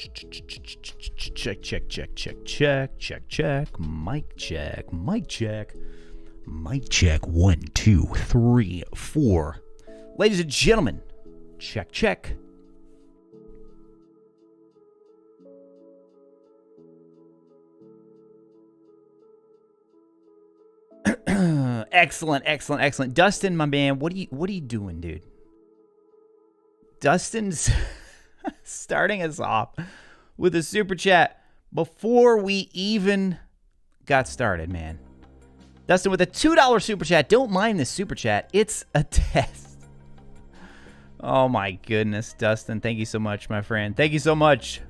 Check, check, check, check, check, check, check. Mic check, mic check. Mic check. 1, 2, 3, 4. Ladies and gentlemen, check, check. Excellent, excellent, excellent. Dustin, my man, what are you doing, dude? Dustin's starting us off with a super chat before we even got started, man. Dustin with a $2 super chat. Don't mind this super chat. It's a test. Oh my goodness, Dustin. Thank you so much, my friend. Thank you so much.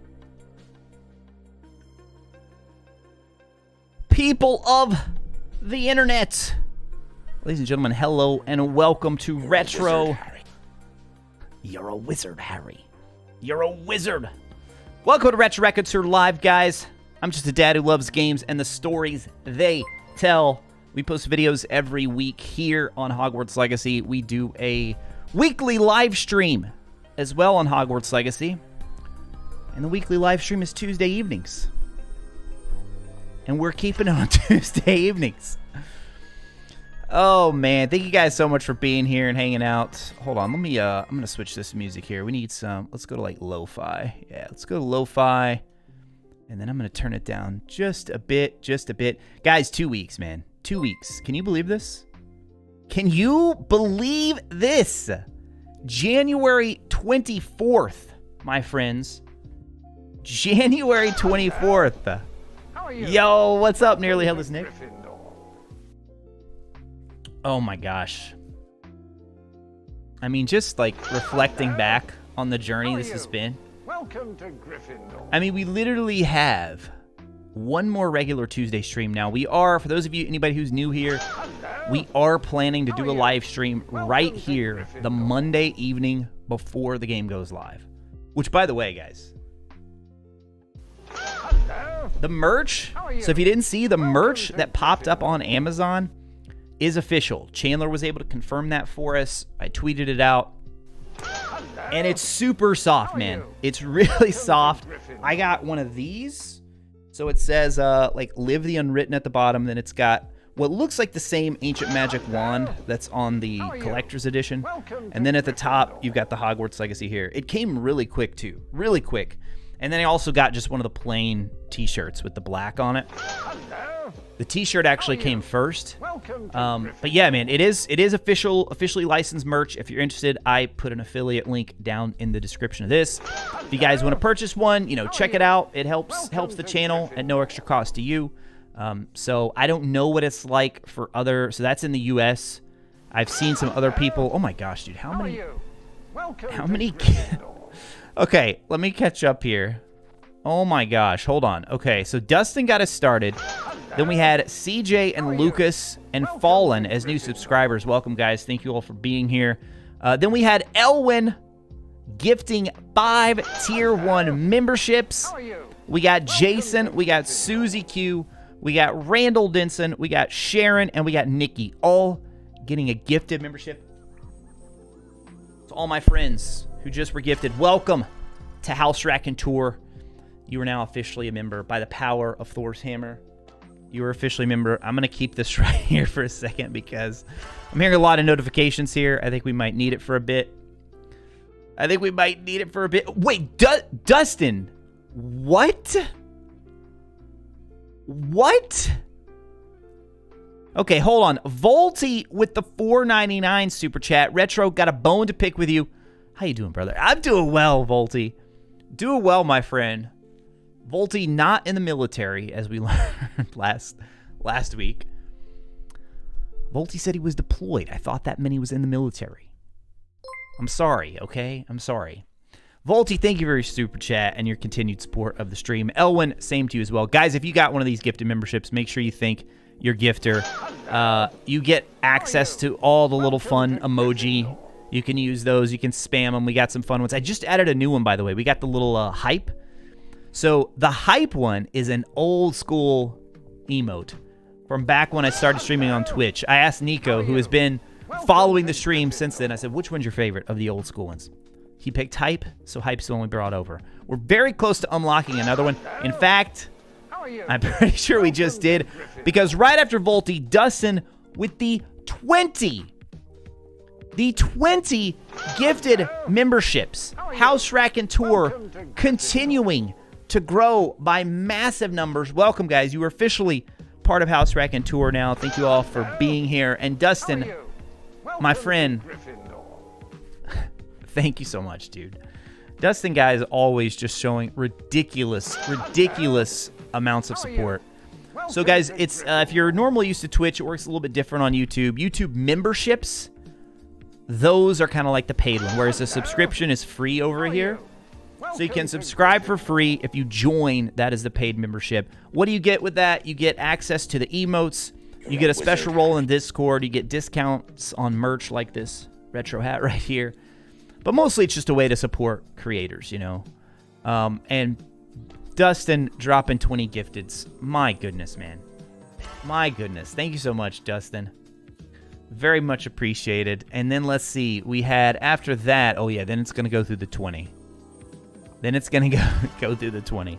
People of the internet. Ladies and gentlemen, hello and welcome to Retro. You're a wizard, Harry. You're a wizard. Welcome to RetroRaconteur Live, guys. I'm just a dad who loves games and the stories they tell. We post videos every week here on Hogwarts Legacy. We do a weekly live stream as well on Hogwarts Legacy. And the weekly live stream is Tuesday evenings. And we're keeping it on Tuesday evenings. Oh, man. Thank you guys so much for being here and hanging out. Hold on. I'm going to switch this music here. We need some. Let's go to, like, lo-fi. Yeah, let's go to lo-fi. And then I'm going to turn it down just a bit, Guys, 2 weeks, man. 2 weeks. Can you believe this? Can you believe this? January 24th, my friends. January 24th. How are you? Yo, what's up, Nearly Headless Nick? Oh my gosh. I mean, just like reflecting back on the journey this has been. Welcome to Gryffindor. I mean, we literally have one more regular Tuesday stream now. We are, for those of you, anybody who's new here, we are planning to do a live stream right here the Monday evening before the game goes live. Which, by the way, guys, the merch, so if you didn't see, the merch that popped up on Amazon is official. Chandler was able to confirm that for us. I tweeted it out. And it's super soft, man. It's really soft. I got one of these. So it says, like, Live the Unwritten at the bottom. Then it's got what looks like the same Ancient Magic wand that's on the Collector's Edition. And then at the top, you've got the Hogwarts Legacy here. It came really quick, too. Really quick. And then I also got just one of the plain t-shirts with the black on it. The t-shirt actually came first. But yeah, man, it is officially licensed merch. If you're interested, I put an affiliate link down in the description of this. If you guys want to purchase one, you know, check it out. It helps the channel at no extra cost to you. So I don't know what it's like for other. So that's in the U.S. I've seen some other people. Oh my gosh, dude, how many? Okay, let me catch up here. Oh my gosh, hold on. Okay, so Dustin got us started. Then we had CJ and Lucas and Fallen as new subscribers. Welcome, guys. Thank you all for being here. Then we had Elwin gifting 5 Tier 1 memberships. We got Jason. We got Susie Q. We got Randall Denson. We got Sharon. And we got Nikki. All getting a gifted membership. To all my friends who just were gifted, welcome to House RACONTEUR. You are now officially a member by the power of Thor's hammer. You are officially a member. I'm going to keep this right here for a second because I'm hearing a lot of notifications here. I think we might need it for a bit. Wait, Dustin. What? What? Okay, hold on. Volty with the $4.99 super chat. Retro, got a bone to pick with you. How you doing, brother? I'm doing well, Volty. Doing well, my friend. Volty not in the military, as we learned last week. Volty said he was deployed. I thought that meant he was in the military. I'm sorry, okay? I'm sorry. Volty, thank you for your super chat and your continued support of the stream. Elwin, same to you as well. Guys, if you got one of these gifted memberships, make sure you thank your gifter. You get access to all the little fun emoji. You can use those. You can spam them. We got some fun ones. I just added a new one, by the way. We got the little hype. So the hype one is an old school emote from back when I started streaming on Twitch. I asked Nico, who has been following the stream since then, I said, which one's your favorite of the old school ones? He picked hype, so hype's the one we brought over. We're very close to unlocking another one. In fact, How are you? I'm pretty sure we just did, because right after Volty, Dustin with the 20 gifted memberships. House RACONTEUR continuing to grow by massive numbers. Welcome, guys. You are officially part of House RACONTEUR now. Thank you all for being here. And Dustin, my friend, thank you so much, dude. Dustin, guys, always just showing ridiculous amounts of support. So, guys, it's if you're normally used to Twitch, it works a little bit different on YouTube. YouTube memberships, those are kind of like the paid one, whereas the subscription is free over here. So you can subscribe for free. If you join, that is the paid membership. What do you get with that? You get access to the emotes. You get a special role in Discord. You get discounts on merch like this retro hat right here. But mostly it's just a way to support creators, you know. And Dustin dropping 20 gifteds. My goodness, man. My goodness. Thank you so much, Dustin. Very much appreciated. And then let's see. We had after that. Oh, yeah. Then it's going to go through the 20. Then it's going to go through the 20.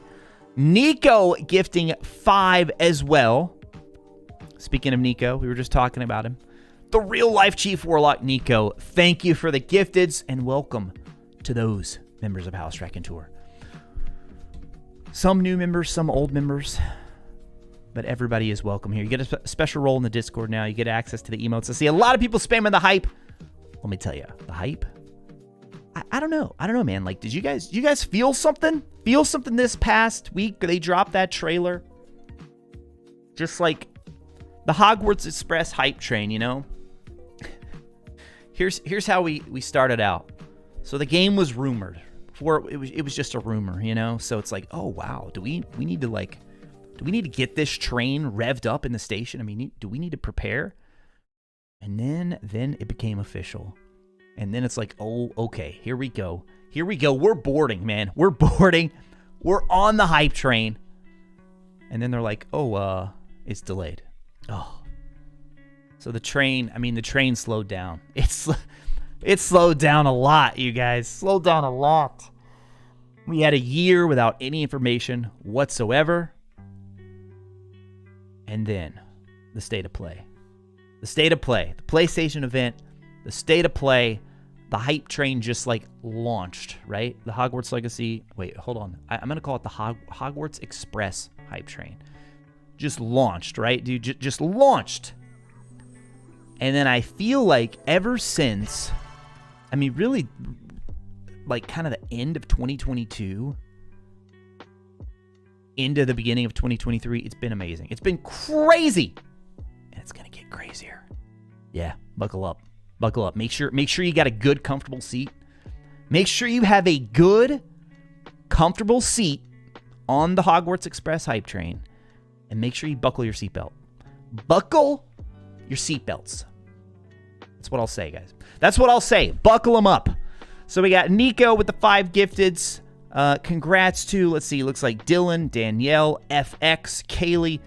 Nico gifting 5 as well. Speaking of Nico, we were just talking about him. The real-life Chief Warlock Nico. Thank you for the gifteds, and welcome to those members of House RACONTEUR. Some new members, some old members, but everybody is welcome here. You get a special role in the Discord now. You get access to the emotes. I see a lot of people spamming the hype. Let me tell you, the hype. I don't know. I don't know, man. Like, did you guys feel something? Feel something this past week? They dropped that trailer. Just like the Hogwarts Express hype train, you know? Here's how we started out. So the game was rumored. Before it was just a rumor, you know? So it's like, oh wow, do we need to get this train revved up in the station? I mean, do we need to prepare? And then it became official. And then it's like, oh, okay, here we go. Here we go. We're boarding, man. We're boarding. We're on the hype train. And then they're like, oh, it's delayed. Oh. So the train slowed down. It slowed down a lot, you guys. Slowed down a lot. We had a year without any information whatsoever. And then the state of play. The state of play. The PlayStation event. The state of play. The hype train just like launched, right? The Hogwarts Legacy. Wait, hold on. I'm going to call it the Hogwarts Express hype train. Just launched, right? Dude, just launched. And then I feel like ever since, I mean, really, like kind of the end of 2022 into the beginning of 2023, it's been amazing. It's been crazy. And it's going to get crazier. Yeah, buckle up. Buckle up. Make sure you got a good, comfortable seat. Make sure you have a good, comfortable seat on the Hogwarts Express hype train. And make sure you buckle your seatbelt. Buckle your seatbelts. That's what I'll say, guys. That's what I'll say. Buckle them up. So we got Nico with the 5 gifteds. Congrats to, let's see, looks like Dylan, Danielle, FX, Kaylee,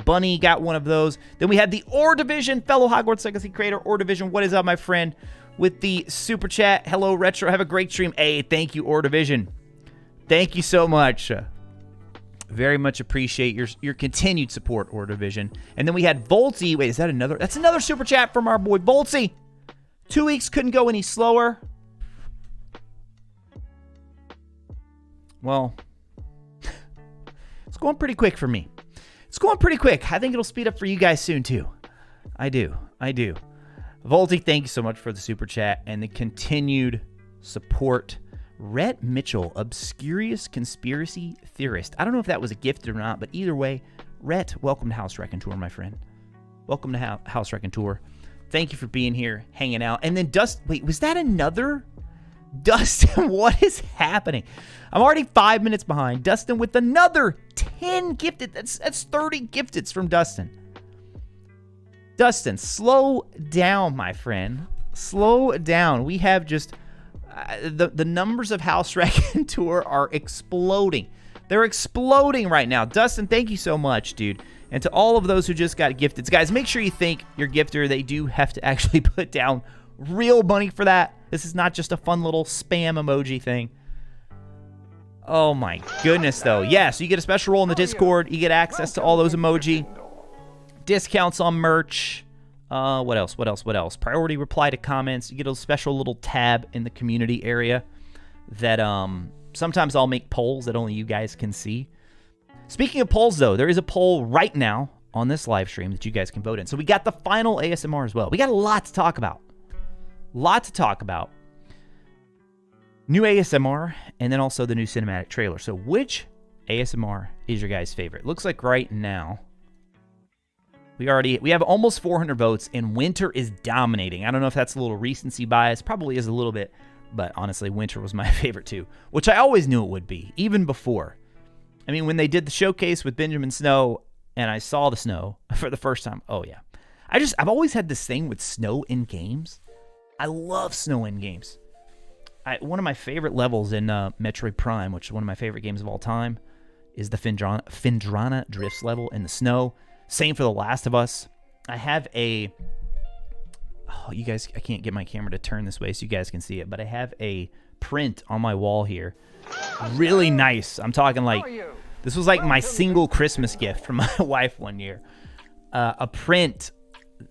Bunny got one of those. Then we had the Ore Division, fellow Hogwarts Legacy creator, Ore Division. What is up, my friend? With the super chat. Hello, Retro. Have a great stream. Hey, thank you, Ore Division. Thank you so much. Very much appreciate your continued support, Ore Division. And then we had Volty. Wait, is that another? That's another super chat from our boy Volty. 2 weeks couldn't go any slower. Well, it's going pretty quick for me. It's going pretty quick. I think it'll speed up for you guys soon, too. I do. Volty, thank you so much for the super chat and the continued support. Rhett Mitchell, Obscurious Conspiracy Theorist. I don't know if that was a gift or not, but either way, Rhett, welcome to House RACONTEUR, my friend. Welcome to House RACONTEUR. Thank you for being here, hanging out. And then wait, was that another? Dustin, what is happening? I'm already 5 minutes behind. Dustin with another 10 gifted. That's 30 gifteds from Dustin. Dustin, slow down, my friend. Slow down. We have just the numbers of House RACONTEUR are exploding. They're exploding right now. Dustin, thank you so much, dude. And to all of those who just got gifted, guys, make sure you thank your gifter. They do have to actually put down real money for that. This is not just a fun little spam emoji thing. Oh my goodness, though. Yeah, so you get a special role in the Discord. You get access to all those emoji. Discounts on merch. What else? Priority reply to comments. You get a special little tab in the community area that sometimes I'll make polls that only you guys can see. Speaking of polls, though, there is a poll right now on this live stream that you guys can vote in. So we got the final ASMR as well. We got a lot to talk about. New ASMR, and then also the new cinematic trailer. So which ASMR is your guys' favorite? Looks like right now we have almost 400 votes, and Winter is dominating. I don't know if that's a little recency bias. Probably is a little bit, but honestly, Winter was my favorite too, which I always knew it would be, even before. I mean, when they did the showcase with Benjamin Snow, and I saw the snow for the first time, oh yeah. I've always had this thing with snow in games. I love snow in games. One of my favorite levels in Metroid Prime, which is one of my favorite games of all time, is the Findrana Drifts level in the snow. Same for The Last of Us. I have a... Oh, you guys, I can't get my camera to turn this way so you guys can see it, but I have a print on my wall here. Really nice. I'm talking like... This was like my single Christmas gift from my wife one year. A print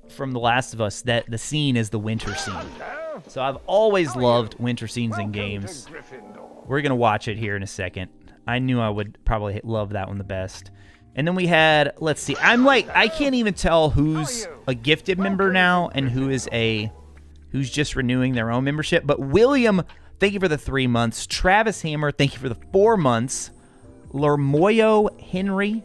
from The Last of Us that the scene is the winter scene. So I've always loved winter scenes in games. We're going to watch it here in a second. I knew I would probably love that one the best. And then we had, let's see, I can't even tell who's a gifted member now and who's just renewing their own membership. But William, thank you for the 3 months. Travis Hammer, thank you for the 4 months. Lermoyo Henry,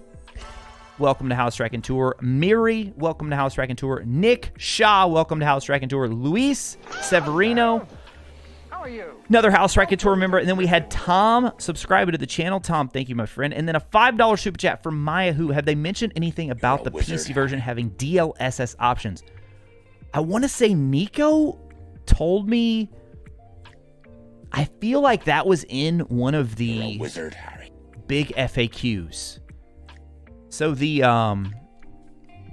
welcome to House Raconteur. Miri, welcome to House Raconteur. Nick Shaw, welcome to House Raconteur. Luis Severino, How are you? another House Raconteur member. And then we had Tom subscribing to the channel. Tom, thank you, my friend. And then a $5 super chat from Maya Who. Have they mentioned anything about the PC version having DLSS options? I want to say Nico told me. I feel like that was in one of the big FAQs. So the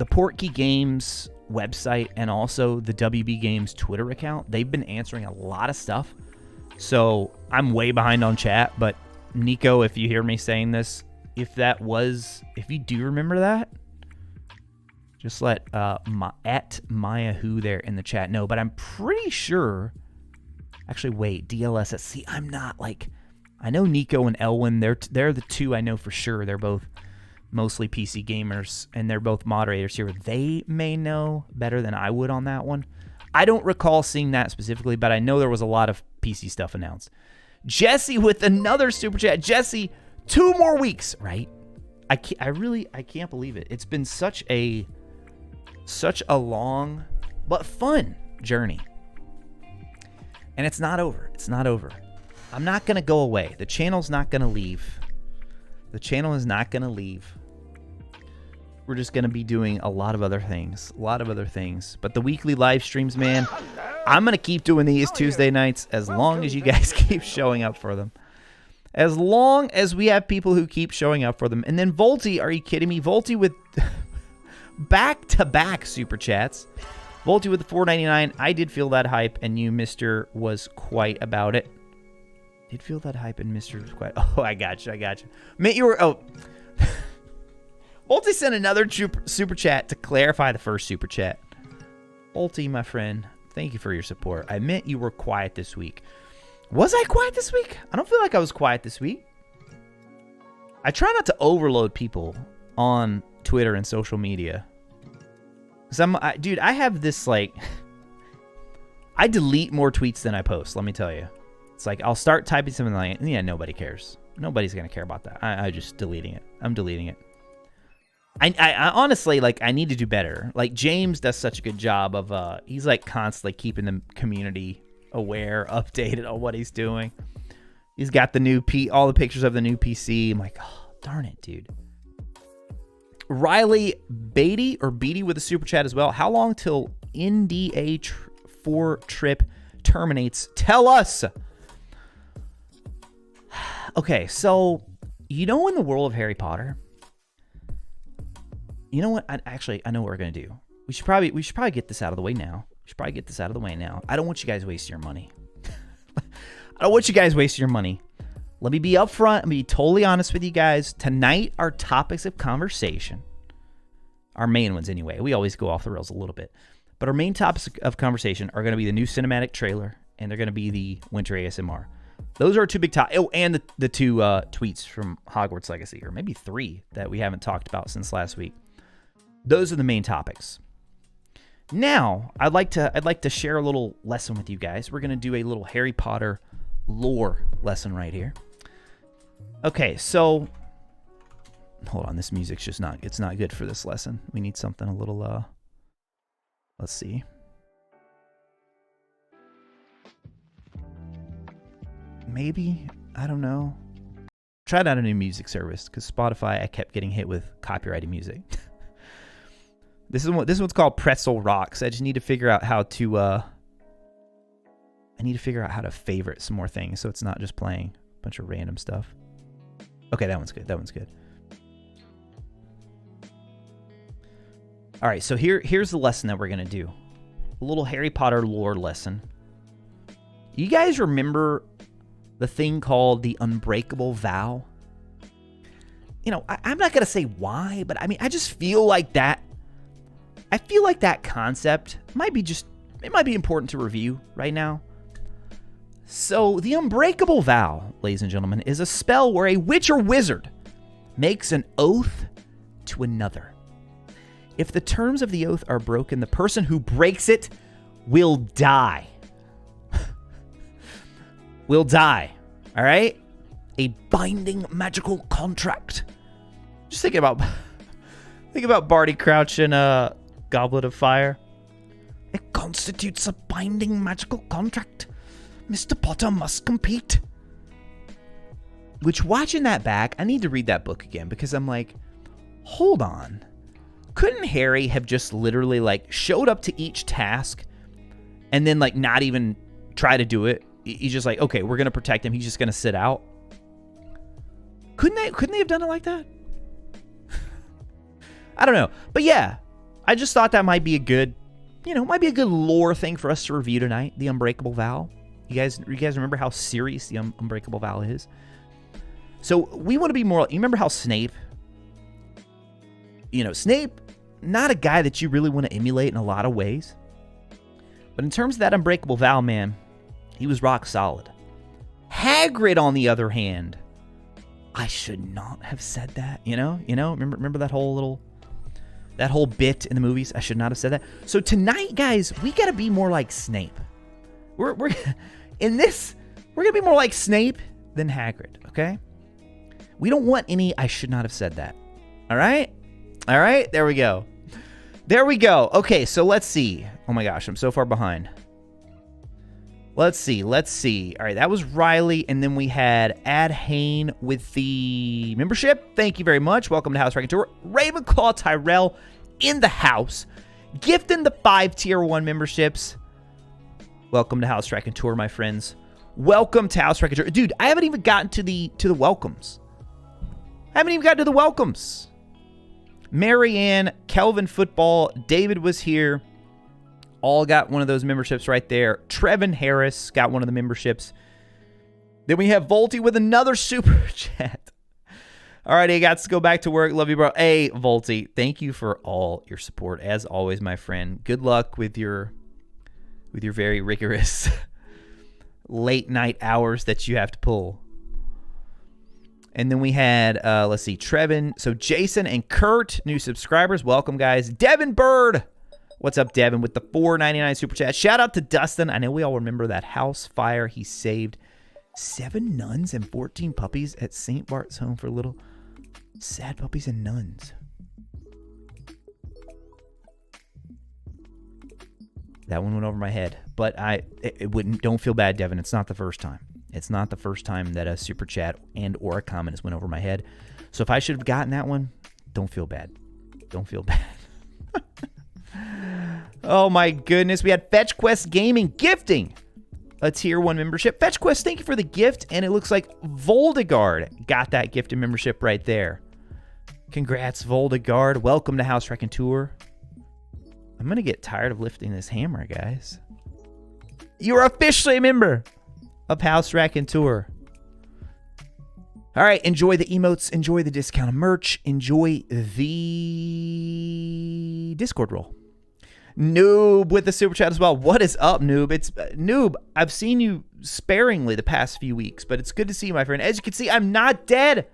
Portkey Games website and also the WB Games Twitter account, they've been answering a lot of stuff. So I'm way behind on chat, but Nico, if you hear me saying this, if you do remember that, just let at Maya Who there in the chat know. But I'm pretty sure, actually wait, DLSS, see, I'm not like, I know Nico and Elwin, they're the two I know for sure. They're both mostly PC gamers, and they're both moderators here. They may know better than I would on that one. I don't recall seeing that specifically, but I know there was a lot of PC stuff announced. Jesse with another super chat. Jesse, 2 more weeks, right? I can't believe it. It's been such a long but fun journey. And it's not over. It's not over. I'm not going to go away. The channel's not going to leave. The channel is not going to leave. We're just going to be doing a lot of other things. But the weekly live streams, man, I'm going to keep doing these Tuesday nights as long as you guys keep showing up for them. As long as we have people who keep showing up for them. And then Volty, are you kidding me? Volty with back-to-back super chats. Volty with the $4.99. I did feel that hype, and you, Mr., was quite about it. Did feel that hype, and Mr. was quite... Oh, I got you. Meant you were... Oh... Volty sent another super chat to clarify the first super chat. Volty, my friend, thank you for your support. I meant you were quiet this week. Was I quiet this week? I don't feel like I was quiet this week. I try not to overload people on Twitter and social media. Because dude, I have this, like... I delete more tweets than I post, let me tell you. It's like, I'll start typing something like, yeah, nobody cares. Nobody's going to care about that. I'm just deleting it. I'm deleting it. I honestly, like, I need to do better. Like, James does such a good job of, he's, like, constantly keeping the community aware, updated on what he's doing. He's got the new all the pictures of the new PC. I'm like, oh, darn it, dude. Riley Beatty with a super chat as well. How long till NDA 4 trip terminates? Tell us. Okay, so, you know, in the world of Harry Potter, you know what? I know what we're gonna do. We should probably get this out of the way now. I don't want you guys wasting your money. let me be upfront and be totally honest with you guys. Tonight, our topics of conversation, our main ones anyway, we always go off the rails a little bit, but our main topics of conversation are going to be the new cinematic trailer, and they're going to be the Winter ASMR. Those are two big topics. Oh, and the two tweets from Hogwarts Legacy, or maybe 3 that we haven't talked about since last week. Those are the main topics. Now, I'd like to share a little lesson with you guys. We're going to do a little Harry Potter lore lesson right here. Okay, so hold on, this music's just it's not good for this lesson. We need something a little let's see. Maybe, I don't know. Tried out a new music service because Spotify, I kept getting hit with copyrighted music. This one's called Pretzel Rocks. I just need to figure out how to favorite some more things so it's not just playing a bunch of random stuff. Okay, that one's good. That one's good. All right, so here's the lesson that we're going to do. A little Harry Potter lore lesson. You guys remember the thing called the unbreakable vow? You know, I'm not going to say why, but I mean, I just feel like that. I feel like that concept might be important to review right now. So, the unbreakable vow, ladies and gentlemen, is a spell where a witch or wizard makes an oath to another. If the terms of the oath are broken, the person who breaks it will die. Will die. All right? A binding magical contract. Just think about Barty Crouch in Goblet of Fire. It constitutes a binding magical contract. Mr. Potter must compete. Which, watching that back, I need to read that book again because I'm like, hold on. Couldn't Harry have just literally like showed up to each task and then like not even try to do it? He's just like, okay, we're going to protect him. He's just going to sit out. Couldn't they have done it like that? I don't know. But yeah, I just thought that might be a good lore thing for us to review tonight. The Unbreakable Vow. You guys remember how serious the Unbreakable Vow is? So we want to be more. You remember how Snape? Snape, not a guy that you really want to emulate in a lot of ways. But in terms of that Unbreakable Vow, man, he was rock solid. Hagrid, on the other hand, I should not have said that. Remember that whole bit in the movies. I should not have said that. So tonight, guys, we got to be more like Snape. We're in this. We're gonna be more like Snape than Hagrid. Okay. We don't want any. I should not have said that. All right. All right. There we go. There we go. Okay. So let's see. Oh my gosh, I'm so far behind. Let's see. All right, that was Riley, and then we had Ad Hain with the membership. Thank you very much. Welcome to House RACONTEUR. Ravenclaw Tyrell in the house, gifting the 5 tier 1 memberships. Welcome to House RACONTEUR, my friends. Welcome to House RACONTEUR. Dude, I haven't even gotten to the welcomes. Marianne, Kelvin Football, David was here. All got one of those memberships right there. Trevin Harris got one of the memberships. Then we have Volty with another super chat. All right, I got to go back to work. Love you, bro. Hey, Volty, thank you for all your support. As always, my friend. Good luck with your very rigorous late night hours that you have to pull. And then we had, let's see, Trevin. So Jason and Kurt, new subscribers. Welcome, guys. Devin Bird. What's up, Devin, with the $4.99 super chat. Shout out to Dustin. I know we all remember that house fire. He saved 7 nuns and 14 puppies at St. Bart's home for little sad puppies and nuns. That one went over my head, but don't feel bad, Devin. It's not the first time. It's not the first time that a super chat and or a comment has went over my head. So if I should have gotten that one, don't feel bad. Don't feel bad. Oh my goodness. We had Fetch Quest Gaming gifting a tier 1 membership. Fetch Quest, thank you for the gift. And it looks like Voldegard got that gifted membership right there. Congrats, Voldegard. Welcome to House RACONTEUR. I'm going to get tired of lifting this hammer, guys. You're officially a member of House RACONTEUR. All right, enjoy the emotes, enjoy the discounted merch, enjoy the Discord roll. Noob with the super chat as well. What is up, Noob? It's Noob. I've seen you sparingly the past few weeks, but it's good to see you, my friend. As you can see, I'm not dead.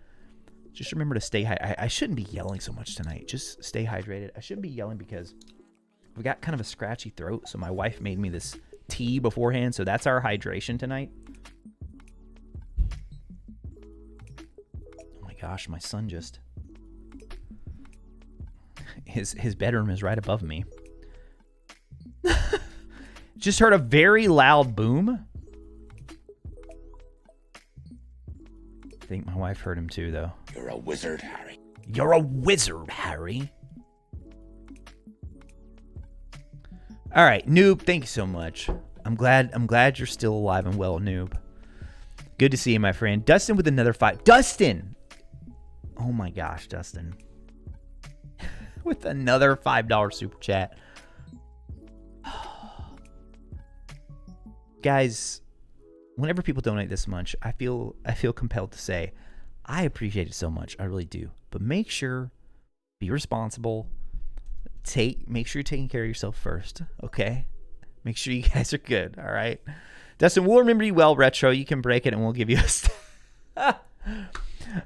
Just remember to stay hydrated. I shouldn't be yelling so much tonight. Just stay hydrated. I shouldn't be yelling because we got kind of a scratchy throat, so my wife made me this tea beforehand, so that's our hydration tonight. Gosh, my son just... His bedroom is right above me. Just heard a very loud boom. I think my wife heard him too, though. You're a wizard, Harry. You're a wizard, Harry. All right, Noob, thank you so much. I'm glad you're still alive and well, Noob. Good to see you, my friend. Dustin with another 5. Dustin! Oh my gosh, Dustin. With another $5 super chat. Guys, whenever people donate this much, I feel compelled to say, I appreciate it so much. I really do. But make sure, be responsible. Make sure you're taking care of yourself first, okay? Make sure you guys are good, all right? Dustin, we'll remember you well, Retro. You can break it and we'll give you a...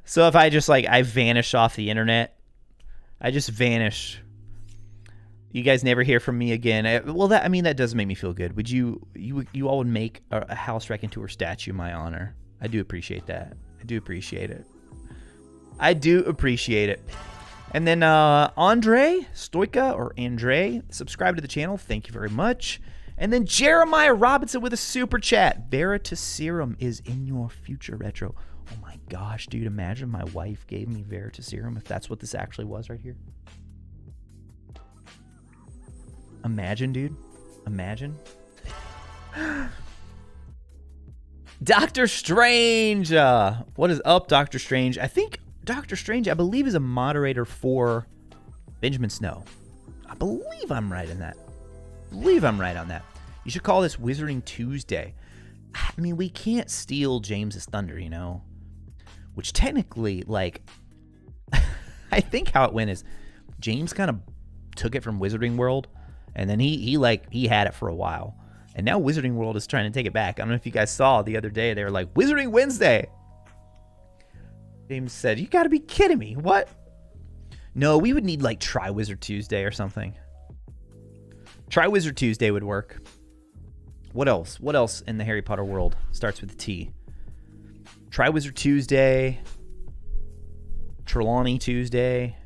So if I just I vanish off the internet, I just vanish. You guys never hear from me again. That does make me feel good. Would you all would make a House RACONTEUR statue in my honor? I do appreciate that. I do appreciate it. I do appreciate it. And then Andre Stoika or Andre, subscribe to the channel. Thank you very much. And then Jeremiah Robinson with a super chat. Veritaserum is in your future, Retro. Oh my gosh, dude, imagine my wife gave me Veritaserum if that's what this actually was right here. Imagine, dude. Imagine. Dr. Strange. What is up, Dr. Strange? I think Dr. Strange, I believe, is a moderator for Benjamin Snow. I believe I'm right in that. You should call this Wizarding Tuesday. I mean, we can't steal James's thunder, you know? Which technically, I think how it went is James kind of took it from Wizarding World, and then he had it for a while. And now Wizarding World is trying to take it back. I don't know if you guys saw the other day, they were like, Wizarding Wednesday. James said, you gotta be kidding me. What? No, we would need Tri-Wizard Tuesday or something. Tri-Wizard Tuesday would work. What else? What else in the Harry Potter world starts with a T? Tri-Wizard Tuesday. Trelawney Tuesday.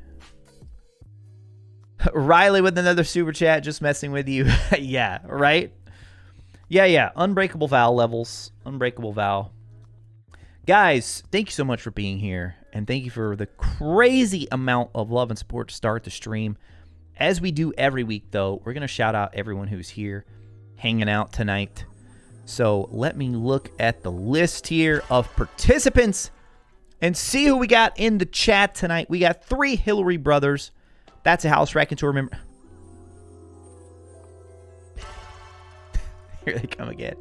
Riley with another super chat, just messing with you. Yeah, right? Yeah. Unbreakable Vow levels. Unbreakable Vow. Guys, thank you so much for being here. And thank you for the crazy amount of love and support to start the stream. As we do every week, though, we're going to shout out everyone who's here, hanging out tonight. So let me look at the list here of participants and see who we got in the chat tonight. We got 3 Hillary brothers. That's a House RACONTEUR member. Here they come again.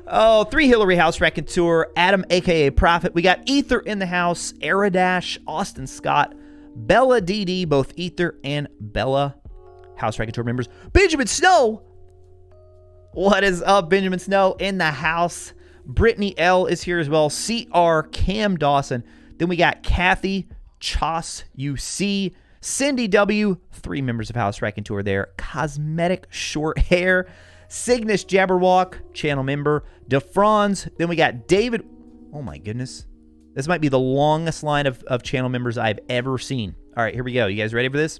Oh, 3 Hillary House RACONTEUR. Adam, a.k.a. Prophet. We got Ether in the house. Aradash, Austin Scott, Bella DD, both Ether and Bella House RACONTEUR members. Benjamin Snow. What is up, Benjamin Snow in the house? Brittany L is here as well. CR, Cam Dawson. Then we got Kathy, Chos UC, Cindy W, 3 members of House RACONTEUR there. Cosmetic Short Hair, Cygnus Jabberwock, channel member. DeFranz. Then we got David. Oh my goodness. This might be the longest line of channel members I've ever seen. All right, here we go. You guys ready for this?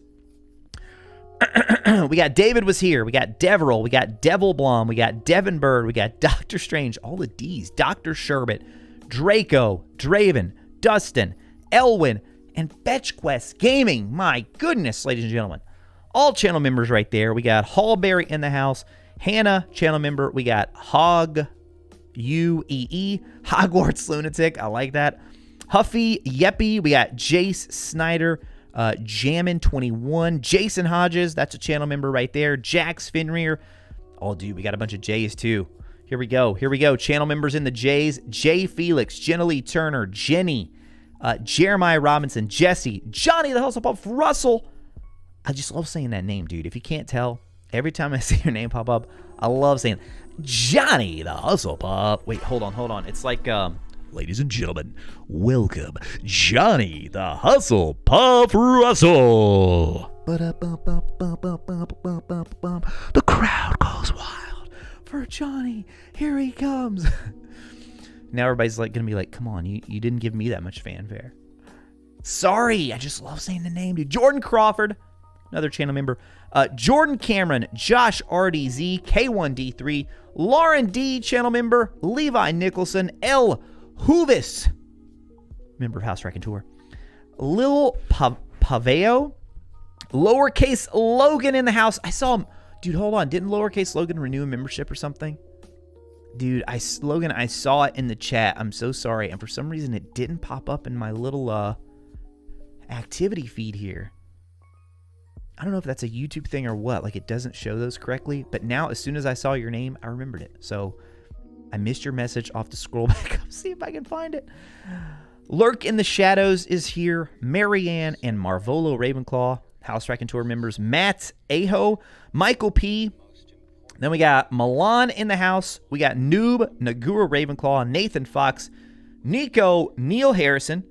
We got David was here. We got Deverell. We got Devil Blom. We got Devin Bird. We got Dr. Strange. All the D's. Dr. Sherbet. Draco. Draven. Dustin. Elwin. And FetchQuest Gaming. My goodness, ladies and gentlemen. All channel members right there. We got Hallberry in the house. Hannah, channel member. We got Hog UEE. Hogwarts Lunatic. I like that. Huffy Yeppy. We got Jace Snyder. Jammin21, Jason Hodges, that's a channel member right there. Jax Finrear. Oh, dude, we got a bunch of J's too. Here we go. Channel members in the J's. Jay Felix, Jenna Lee Turner, Jenny, Jeremiah Robinson, Jesse, Johnny the Husslepuff, Russell. I just love saying that name, dude. If you can't tell, every time I see your name pop up, I love saying Johnny the Husslepuff. Wait, hold on. It's like, ladies and gentlemen, welcome Johnny the Husslepuff Russell. The crowd goes wild for Johnny. Here he comes. Now everybody's like gonna be like, come on, you didn't give me that much fanfare. Sorry, I just love saying the name, dude. Jordan Crawford, another channel member. Jordan Cameron, Josh RDZ, K1D3, Lauren D, channel member, Levi Nicholson, L Hoovis, member of House Raconteur, Lil Paveo, lowercase Logan in the house. I saw him. Dude, hold on. Didn't lowercase Logan renew a membership or something? Dude, Logan, I saw it in the chat. I'm so sorry. And for some reason, it didn't pop up in my little activity feed here. I don't know if that's a YouTube thing or what. Like, it doesn't show those correctly. But now, as soon as I saw your name, I remembered it. So, I missed your message. I'll have to scroll back up, see if I can find it. Lurk in the Shadows is here. Marianne and Marvolo Ravenclaw. House Raconteur members Matt Aho, Michael P. Then we got Milan in the house. We got Noob, Nagura Ravenclaw, Nathan Fox, Nico, Neil Harrison.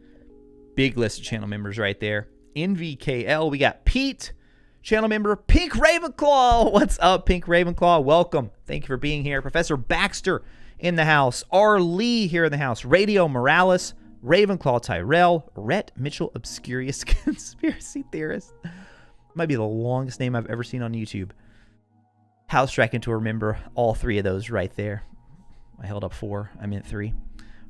Big list of channel members right there. NVKL. We got Pete, channel member, Pink Ravenclaw. What's up, Pink Ravenclaw? Welcome. Thank you for being here. Professor Baxter in the house. R. Lee here in the house. Radio Morales, Ravenclaw Tyrell, Rhett Mitchell, Obscurious Conspiracy Theorist. Might be the longest name I've ever seen on YouTube. House Raconteur member, all three of those right there. I held up 4, I meant 3.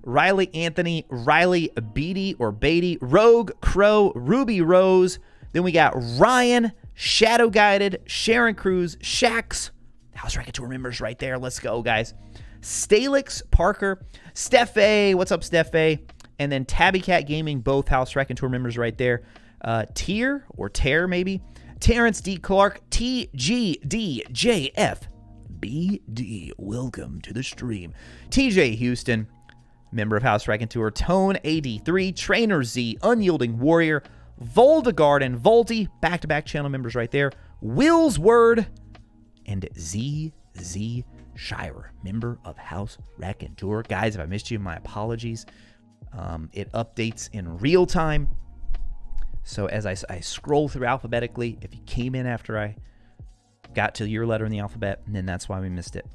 Riley Anthony, Riley Beatty or Beatty, Rogue Crow, Ruby Rose. Then we got Ryan, Shadow Guided, Sharon Cruz, Shax. House Raconteur members right there. Let's go, guys. Stalix Parker, Steph A. What's up, Steph A? And then Tabby Cat Gaming, both House Raconteur members right there. Tier or Tear maybe. Terrence D. Clark, TGDJFBD. Welcome to the stream. TJ Houston, member of House Raconteur. Tone AD3, Trainer Z, Unyielding Warrior, Voldegard and Volty, back-to-back channel members right there. Will's Word, and ZZ Shire, member of House Raconteur. Guys, if I missed you, my apologies. It updates in real time. So as I scroll through alphabetically, if you came in after I got to your letter in the alphabet, then that's why we missed it.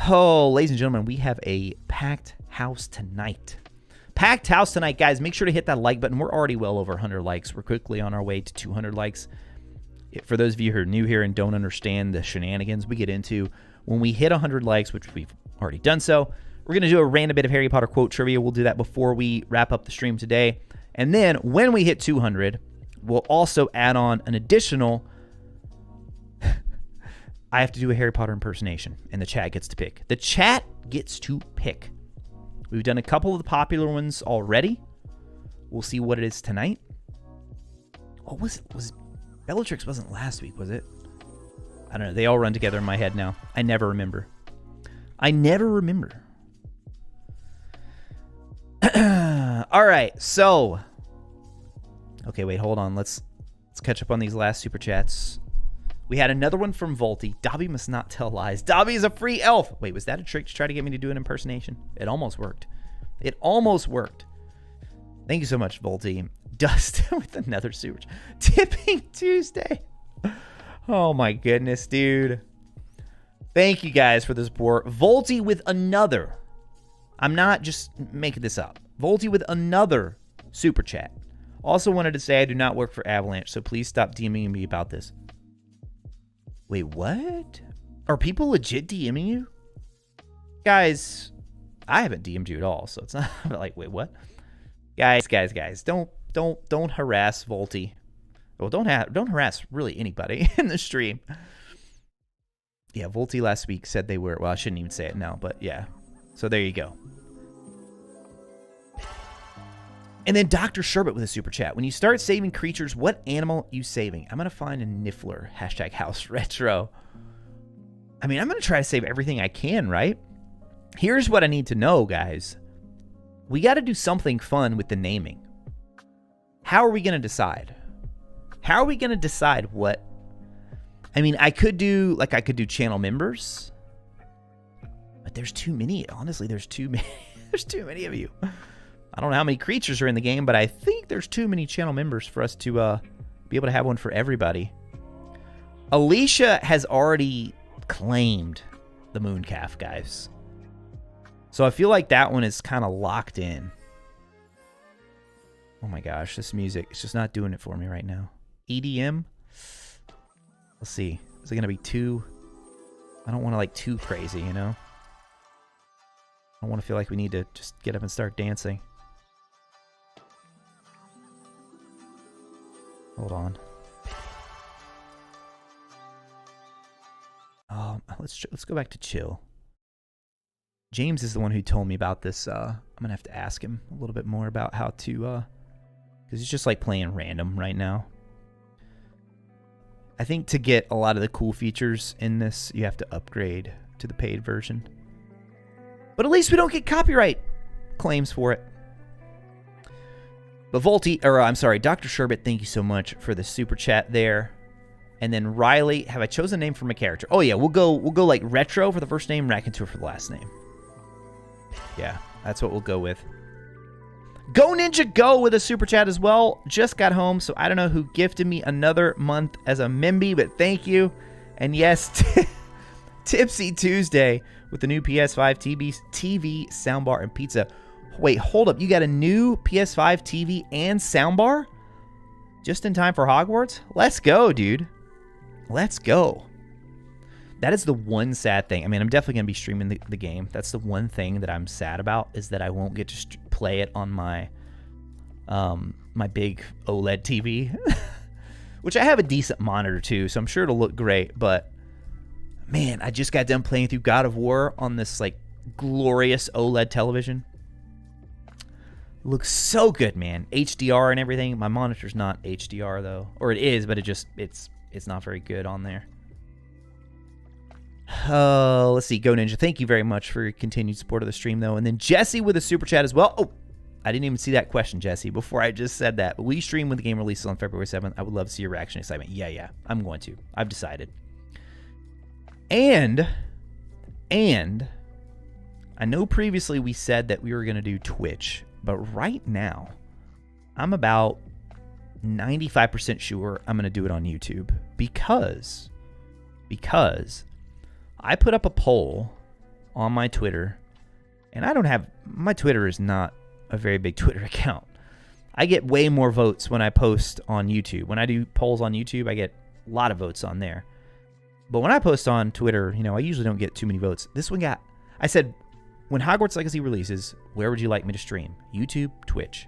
Oh, ladies and gentlemen, we have a packed house tonight. Packed house tonight, guys. Make sure to hit that like button. We're already well over 100 likes. We're quickly on our way to 200 likes. For those of you who are new here and don't understand the shenanigans we get into, when we hit 100 likes, which we've already done so, we're going to do a random bit of Harry Potter quote trivia. We'll do that before we wrap up the stream today. And then when we hit 200, we'll also add on an additional... I have to do a Harry Potter impersonation, and the chat gets to pick. The chat gets to pick. We've done a couple of the popular ones already. We'll see what it is tonight. What was it? Bellatrix wasn't last week, was it? I don't know. They all run together in my head now. I never remember. All right, so... Okay, wait, hold on. Let's catch up on these last super chats. We had another one from Volty. Dobby must not tell lies. Dobby is a free elf. Wait, was that a trick to try to get me to do an impersonation? It almost worked. Thank you so much, Volty. Dustin with another super chat. Tipping Tuesday. Oh my goodness, dude. Thank you guys for the support. Volty with another. I'm not just making this up. Volty with another super chat. Also wanted to say I do not work for Avalanche, so please stop DMing me about this. Wait, what? Are people legit DMing you? Guys, I haven't DM'd you at all, so it's not like, wait, what? Guys, don't harass Volty. Well, don't harass really anybody in the stream. Yeah, Volty last week said they were, well, I shouldn't even say it now, but yeah. So there you go. And then Dr. Sherbet with a super chat. When you start saving creatures, what animal are you saving? I'm going to find a Niffler. Hashtag House Retro. I mean, I'm going to try to save everything I can, right? Here's what I need to know, guys. we got to do something fun with the naming. How are we going to decide? How are we going to decide what? I mean, I could do channel members, but there's too many. Honestly, there's too many. There's too many of you. I don't know how many creatures are in the game, but I think there's too many channel members for us to be able to have one for everybody. Alicia has already claimed the Mooncalf, guys. So I feel like that one is kind of locked in. Oh my gosh, this music is just not doing it for me right now. EDM? Let's see. Is it going to be too... I don't want to like too crazy, you know? I don't want to feel like we need to just get up and start dancing. Hold on. Let's go back to chill. James is the one who told me about this. I'm gonna have to ask him a little bit more about how to, because he's just like playing random right now. I think to get a lot of the cool features in this, you have to upgrade to the paid version. But at least we don't get copyright claims for it. But Dr. Sherbet, thank you so much for the super chat there. And then Riley, have I chosen a name for my character? Oh yeah, we'll go like Retro for the first name, RACONTEUR for the last name. Yeah, that's what we'll go with. Go Ninja Go with a super chat as well. Just got home, so I don't know who gifted me another month as a Memby, but thank you. And yes, Tipsy Tuesday with the new PS5 TV, soundbar, and pizza. Wait, hold up. You got a new PS5 TV and soundbar? Just in time for Hogwarts? Let's go, dude. Let's go. That is the one sad thing. I mean, I'm definitely going to be streaming the game. That's the one thing that I'm sad about, is that I won't get to play it on my my big OLED TV. Which I have a decent monitor too, so I'm sure it'll look great. But, man, I just got done playing through God of War on this, like, glorious OLED television. Looks so good, man. HDR and everything. My monitor's not HDR, though. Or it is, but it's not very good on there. Let's see. Go Ninja, thank you very much for your continued support of the stream, though. And then Jesse with a super chat as well. Oh, I didn't even see that question, Jesse, before I just said that. But we stream when the game releases on February 7th. I would love to see your reaction and excitement. Yeah, I'm going to. I've decided. And I know previously we said that we were going to do Twitch. But right now, I'm about 95% sure I'm going to do it on YouTube. Because I put up a poll on my Twitter. And my Twitter is not a very big Twitter account. I get way more votes when I post on YouTube. When I do polls on YouTube, I get a lot of votes on there. But when I post on Twitter, you know, I usually don't get too many votes. This one got, I said, when Hogwarts Legacy releases, where would you like me to stream? YouTube, Twitch.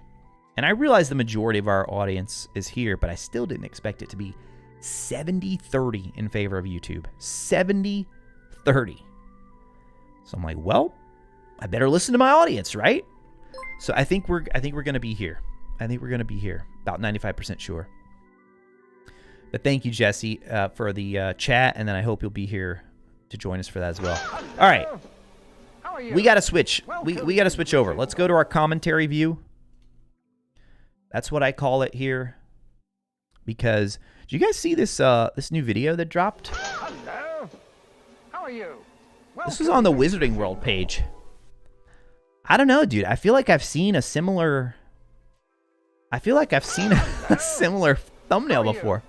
And I realize the majority of our audience is here, but I still didn't expect it to be 70-30 in favor of YouTube. 70-30. So I'm like, well, I better listen to my audience, right? So I think we're going to be here. I think we're going to be here. About 95% sure. But thank you, Jesse, for the chat, and then I hope you'll be here to join us for that as well. All right. We got to switch. We got to switch over. Let's go to our commentary view. That's what I call it here. Because, do you guys see this this new video that dropped? Hello. How are you? This was on the Wizarding World page. I don't know, dude. I feel like I've seen a similar... a similar thumbnail before.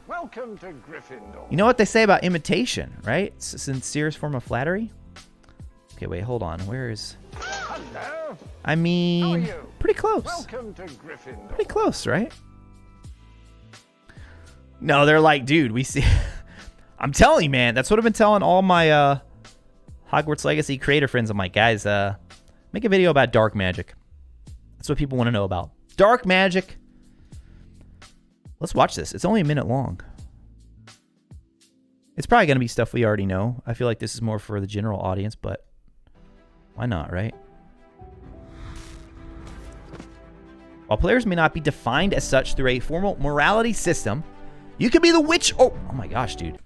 Welcome to Gryffindor. You know what they say about imitation, right? It's the sincerest form of flattery. Okay, wait, hold on. Where is... Hello. I mean, pretty close. Welcome to Gryffindor. Pretty close, right? No, they're like, dude, we see... I'm telling you, man. That's what I've been telling all my Hogwarts Legacy creator friends. I'm like, guys, make a video about dark magic. That's what people want to know about. Dark magic. Let's watch this. It's only a minute long. It's probably going to be stuff we already know. I feel like this is more for the general audience, but why not, right? While players may not be defined as such through a formal morality system, you can be the witch. Oh my gosh, dude.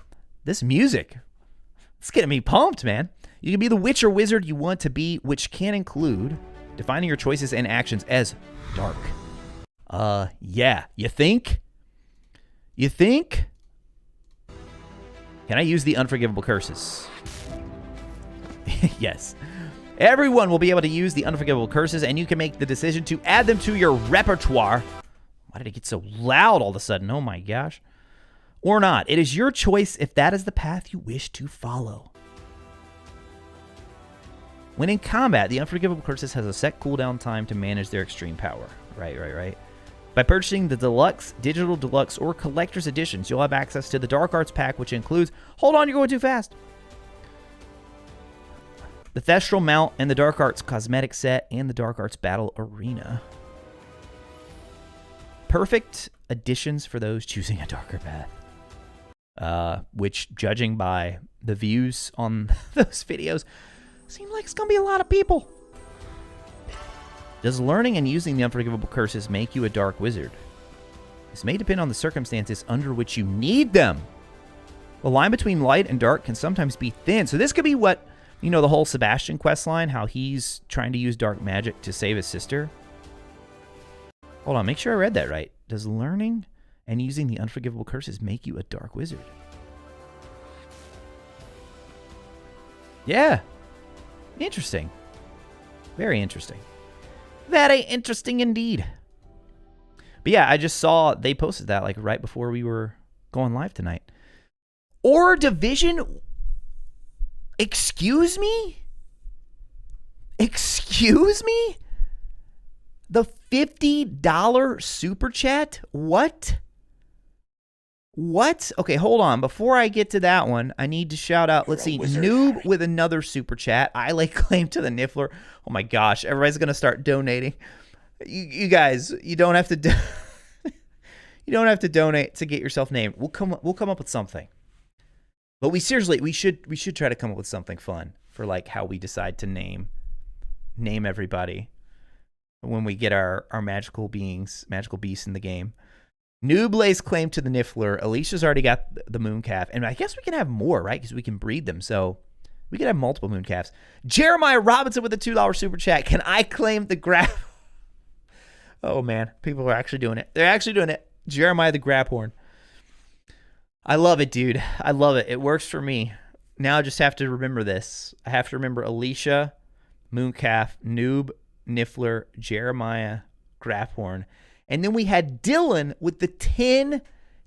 This music. It's getting me pumped, man. You can be the witch or wizard you want to be, which can include defining your choices and actions as dark. Yeah. You think? You think? Can I use the unforgivable curses? Yes. Everyone will be able to use the unforgivable curses, and you can make the decision to add them to your repertoire. Why did it get so loud all of a sudden? Oh my gosh. Or not. It is your choice if that is the path you wish to follow. When in combat, the unforgivable curses has a set cooldown time to manage their extreme power. Right. By purchasing the Deluxe, Digital Deluxe, or Collector's Editions, you'll have access to the Dark Arts Pack, which includes... Hold on, you're going too fast. The Thestral Mount and the Dark Arts Cosmetic Set and the Dark Arts Battle Arena. Perfect additions for those choosing a darker path. Which, judging by the views on those videos, seem like it's going to be a lot of people. Does learning and using the unforgivable curses make you a dark wizard? This may depend on the circumstances under which you need them. The line between light and dark can sometimes be thin. So this could be what, you know, the whole Sebastian quest line, how he's trying to use dark magic to save his sister. Hold on, make sure I read that right. Does learning and using the unforgivable curses make you a dark wizard? Yeah. Interesting. Very interesting. Very interesting indeed. But yeah, I just saw they posted that like right before we were going live tonight. Or Division? Excuse me? Excuse me? The $50 super chat? What? What? Okay, hold on. Before I get to that one, I need to shout out, let's see, Noob with another super chat. I lay claim to the Niffler. Oh my gosh, everybody's going to start donating. You guys, you don't have to you don't have to donate to get yourself named. We'll come up with something. But we should try to come up with something fun for like how we decide to name everybody when we get our magical beings, magical beasts in the game. Noob lays claim to the Niffler. Alicia's already got the Mooncalf. And I guess we can have more, right? Because we can breed them. So we could have multiple Mooncalves. Jeremiah Robinson with a $2 super chat. Can I claim the grab? Oh, man. People are actually doing it. They're actually doing it. Jeremiah the Grabhorn. I love it, dude. I love it. It works for me. Now I just have to remember this. I have to remember Alicia, Mooncalf, Noob, Niffler, Jeremiah, Grabhorn. And then we had Dylan with the 10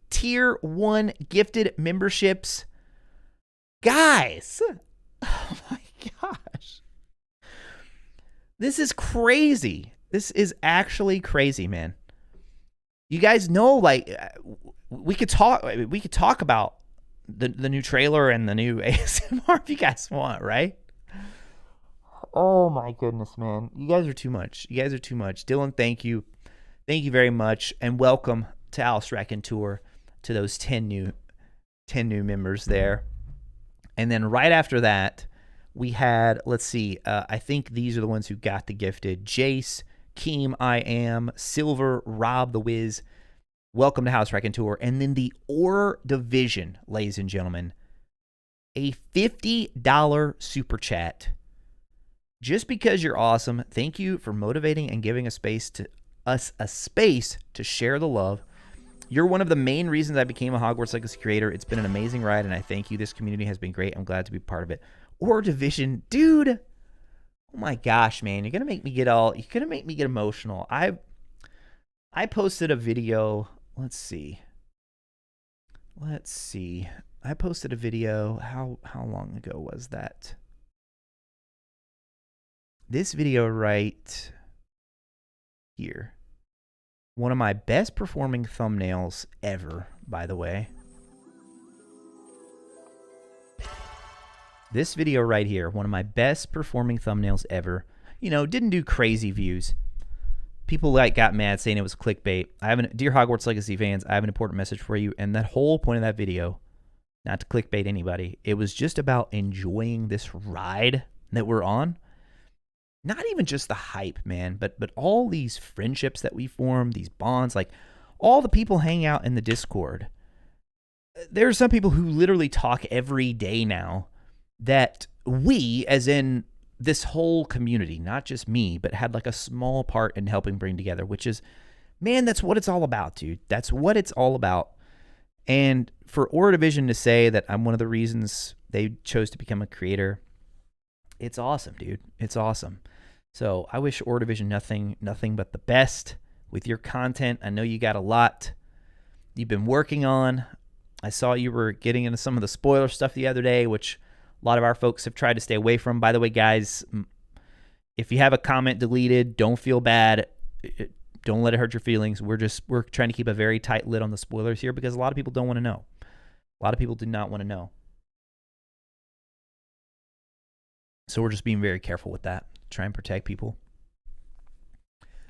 Tier 1 gifted memberships. Guys, oh my gosh. This is crazy. This is actually crazy, man. You guys know, like, we could talk about the new trailer and the new ASMR if you guys want, right? Oh my goodness, man. You guys are too much. You guys are too much. Dylan, thank you. Thank you very much, and welcome to RetroRaconteur, to those 10 new members there. And then right after that, we had, let's see, I think these are the ones who got the gifted. Jace, Keem, I Am, Silver, Rob the Wiz. Welcome to RetroRaconteur. And then the Or Division, ladies and gentlemen. A $50 super chat. Just because you're awesome, thank you for motivating and giving us a space to share the love. You're one of the main reasons I became a Hogwarts Legacy creator. It's been an amazing ride, and I thank you. This community has been great. I'm glad to be part of it. Or Division, dude. Oh my gosh, man. You're gonna make me get emotional. I posted a video. Let's see. I posted a video. How long ago was that? This video right here. One of my best performing thumbnails ever, by the way. This video right here, one of my best performing thumbnails ever. You know, didn't do crazy views. People like got mad saying it was clickbait. Dear Hogwarts Legacy fans, I have an important message for you. And that whole point of that video, not to clickbait anybody, it was just about enjoying this ride that we're on. Not even just the hype, man, but all these friendships that we form, these bonds, like all the people hang out in the Discord. There are some people who literally talk every day now that we, as in this whole community, not just me, but had like a small part in helping bring together, which is, man, that's what it's all about, dude. That's what it's all about. And for Aura Division to say that I'm one of the reasons they chose to become a creator, it's awesome, dude. It's awesome. So I wish Aura Division nothing but the best with your content. I know you got a lot you've been working on. I saw you were getting into some of the spoiler stuff the other day, which a lot of our folks have tried to stay away from. By the way, guys, if you have a comment deleted, don't feel bad. Don't let it hurt your feelings. We're trying to keep a very tight lid on the spoilers here because a lot of people don't want to know. A lot of people do not want to know. So we're just being very careful with that. Try and protect people.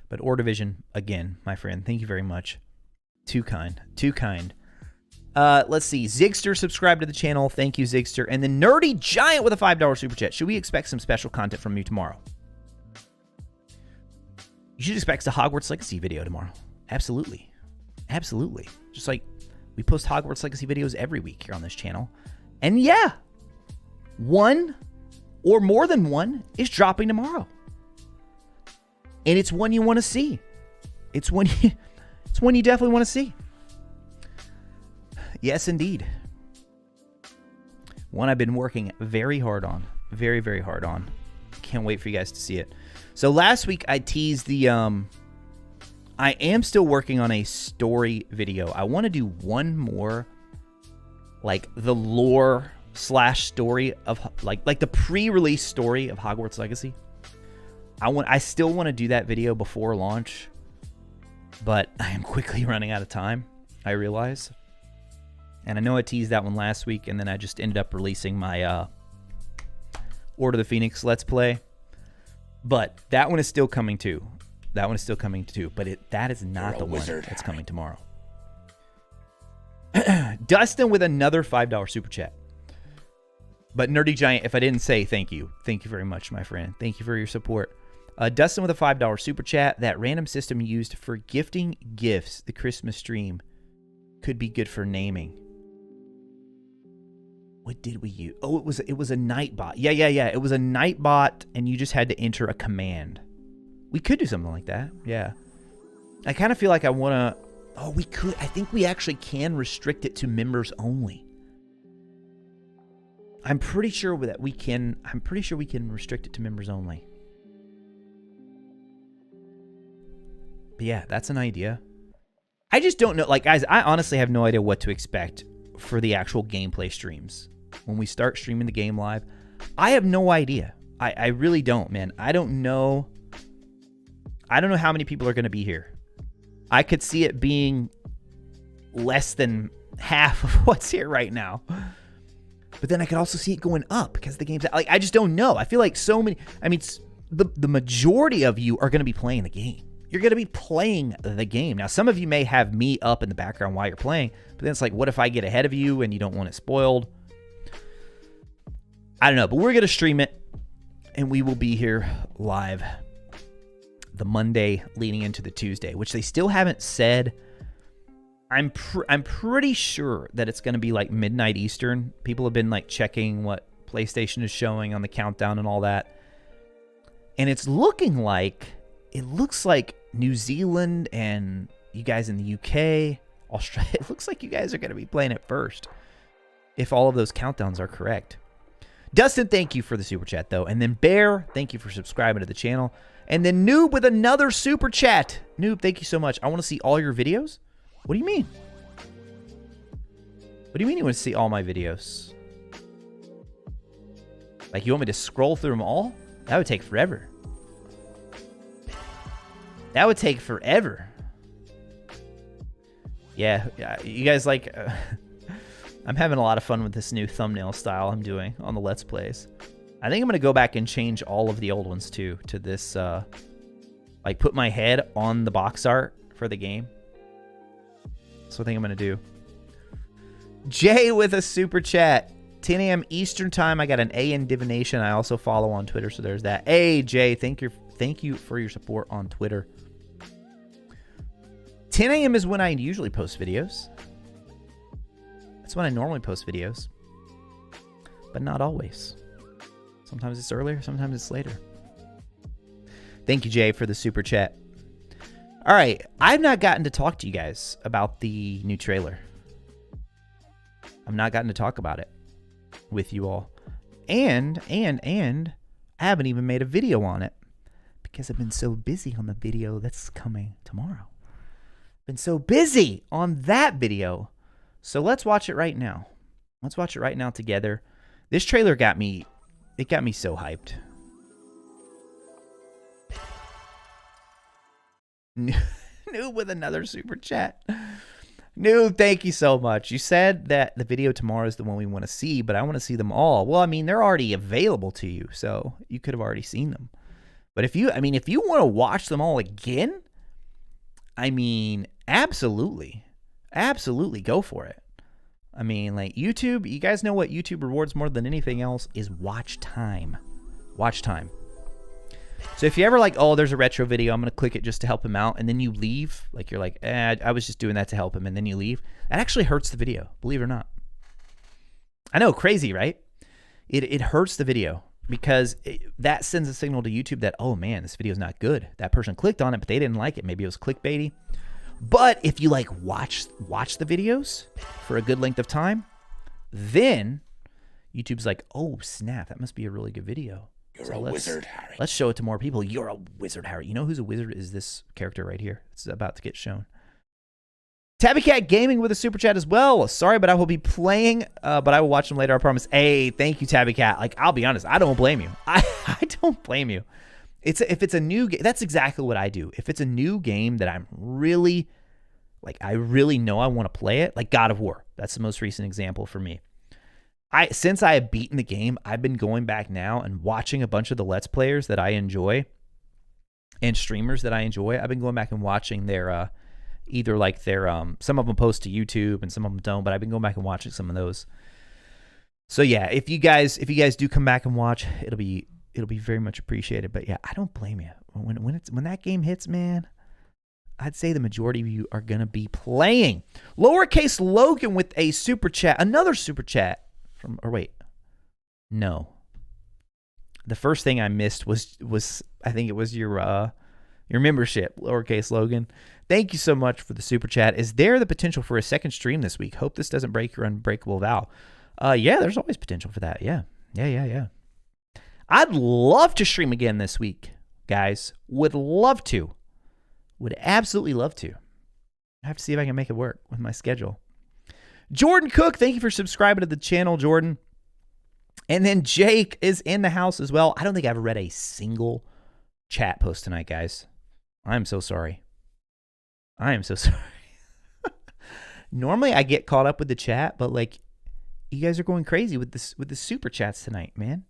But Aura Division, again, my friend, thank you very much. Too kind. Too kind. Let's see. Zigster subscribed to the channel. Thank you, Zigster. And the Nerdy Giant with a $5 super chat. Should we expect some special content from you tomorrow? You should expect a Hogwarts Legacy video tomorrow. Absolutely. Absolutely. Just like we post Hogwarts Legacy videos every week here on this channel. And yeah, one or more than one is dropping tomorrow. And it's one you want to see. It's one you definitely want to see. Yes, indeed. One I've been working very hard on. Very, very hard on. Can't wait for you guys to see it. So last week I teased the I am still working on a story video. I want to do one more, like the lore / story of like the pre-release story of Hogwarts Legacy. I still want to do that video before launch, but I am quickly running out of time, I realize. And I know I teased that one last week, and then I just ended up releasing my Order of the Phoenix Let's Play. But that one is still coming too. That one is still coming too. But that is not the one that's coming tomorrow. Dustin with another $5 super chat. But Nerdy Giant, if I didn't say thank you. Thank you very much, my friend. Thank you for your support. Dustin with a $5 super chat. That random system used for gifting gifts, the Christmas stream, could be good for naming. What did we use? Oh, it was a Nightbot. Yeah. It was a Nightbot, and you just had to enter a command. We could do something like that. Yeah. I kind of feel like I want to... Oh, we could. I think we actually can restrict it to members only. I'm pretty sure that we can... I'm pretty sure we can restrict it to members only. But yeah, that's an idea. I just don't know. Like, guys, I honestly have no idea what to expect for the actual gameplay streams. When we start streaming the game live, I have no idea. I really don't, man. I don't know how many people are going to be here. I could see it being less than half of what's here right now. But then I could also see it going up because the game's... Like, I just don't know. I feel like so many... I mean, the majority of you are going to be playing the game. You're going to be playing the game. Now, some of you may have me up in the background while you're playing, but then it's like, what if I get ahead of you and you don't want it spoiled? I don't know, but we're going to stream it, and we will be here live the Monday leading into the Tuesday, which they still haven't said. I'm pretty sure that it's going to be like midnight Eastern. People have been like checking what PlayStation is showing on the countdown and all that. And it's looking like... It looks like New Zealand and you guys in the UK, Australia, it looks like you guys are going to be playing it first, if all of those countdowns are correct. Dustin, thank you for the super chat, though. And then Bear, thank you for subscribing to the channel. And then Noob with another super chat. Noob, thank you so much. I want to see all your videos. What do you mean? What do you mean you want to see all my videos? Like, you want me to scroll through them all? That would take forever. That would take forever. Yeah, you guys like... I'm having a lot of fun with this new thumbnail style I'm doing on the Let's Plays. I think I'm going to go back and change all of the old ones, too, to this... like, put my head on the box art for the game. That's what I think I'm going to do. Jay with a super chat. 10 a.m. Eastern time. I got an A in divination. I also follow on Twitter, so there's that. Hey, Jay, thank you for your support on Twitter. 10 a.m. is when I usually post videos. That's when I normally post videos. But not always. Sometimes it's earlier, sometimes it's later. Thank you, Jay, for the super chat. All right, I've not gotten to talk to you guys about the new trailer. I've not gotten to talk about it with you all. And I haven't even made a video on it because I've been so busy on the video that's coming tomorrow. Been so busy on that video. So let's watch it right now. Let's watch it right now together. This trailer got me so hyped. Noob with another super chat. Noob, thank you so much. You said that the video tomorrow is the one we want to see, but I want to see them all. Well, I mean, they're already available to you, so you could have already seen them. But if you want to watch them all again, I mean, absolutely. Absolutely go for it. I mean, like YouTube, you guys know what YouTube rewards more than anything else is watch time. Watch time. So if you ever like, oh, there's a retro video, I'm going to click it just to help him out, and then you leave, like you're like, I was just doing that to help him, and then you leave, that actually hurts the video, believe it or not. I know, crazy, right? It hurts the video because that sends a signal to YouTube that, oh man, this video is not good. That person clicked on it, but they didn't like it. Maybe it was clickbaity. But if you like watch the videos for a good length of time, then YouTube's like, oh snap, that must be a really good video. You're a wizard, Harry. Let's show it to more people. You're a wizard, Harry. You know who's a wizard is this character right here. It's about to get shown. Tabby Cat Gaming with a super chat as well. Sorry, but I will be playing, but I will watch them later, I promise. Hey, thank you, Tabby Cat. Like, I'll be honest, I don't blame you. I don't blame you. If it's a new game, that's exactly what I do. If it's a new game that I'm really, like, I really know I want to play it, like God of War. That's the most recent example for me. Since I have beaten the game, I've been going back now and watching a bunch of the Let's Players that I enjoy and streamers that I enjoy. I've been going back and watching their, either like their, some of them post to YouTube and some of them don't, but I've been going back and watching some of those. So yeah, if you guys do come back and watch, it'll be very much appreciated. But yeah, I don't blame you. When that game hits, man, I'd say the majority of you are gonna be playing. Lowercase Logan with a super chat, another super chat. Or wait, no. The first thing I missed was I think it was your membership, Lowercase Logan. Thank you so much for the super chat. Is there the potential for a second stream this week? Hope this doesn't break your unbreakable vow. Yeah, there's always potential for that. Yeah. I'd love to stream again this week, guys. Would love to. Would absolutely love to. I have to see if I can make it work with my schedule. Jordan Cook, thank you for subscribing to the channel, Jordan. And then Jake is in the house as well. I don't think I've read a single chat post tonight, guys. I'm so sorry. I am so sorry. Normally I get caught up with the chat, but like you guys are going crazy with the super chats tonight, man.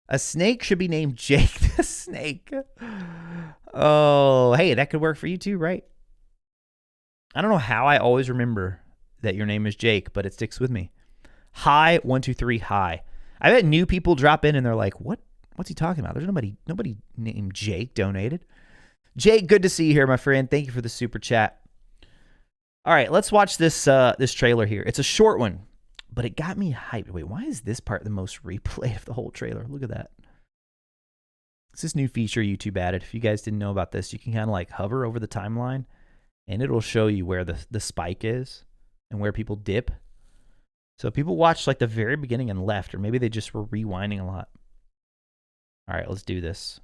A snake should be named Jake the Snake. Oh, hey, that could work for you too, right? I don't know how I always remember that your name is Jake, but it sticks with me. Hi, 123, hi. I bet new people drop in and they're like, what's he talking about? There's nobody named Jake donated. Jake, good to see you here, my friend. Thank you for the super chat. All right, let's watch this this trailer here. It's a short one, but it got me hyped. Wait, why is this part the most replayed of the whole trailer? Look at that. It's this new feature YouTube added. If you guys didn't know about this, you can kind of like hover over the timeline and it'll show you where the spike is and where people dip. So people watched like the very beginning and left, or maybe they just were rewinding a lot. All right, let's do this.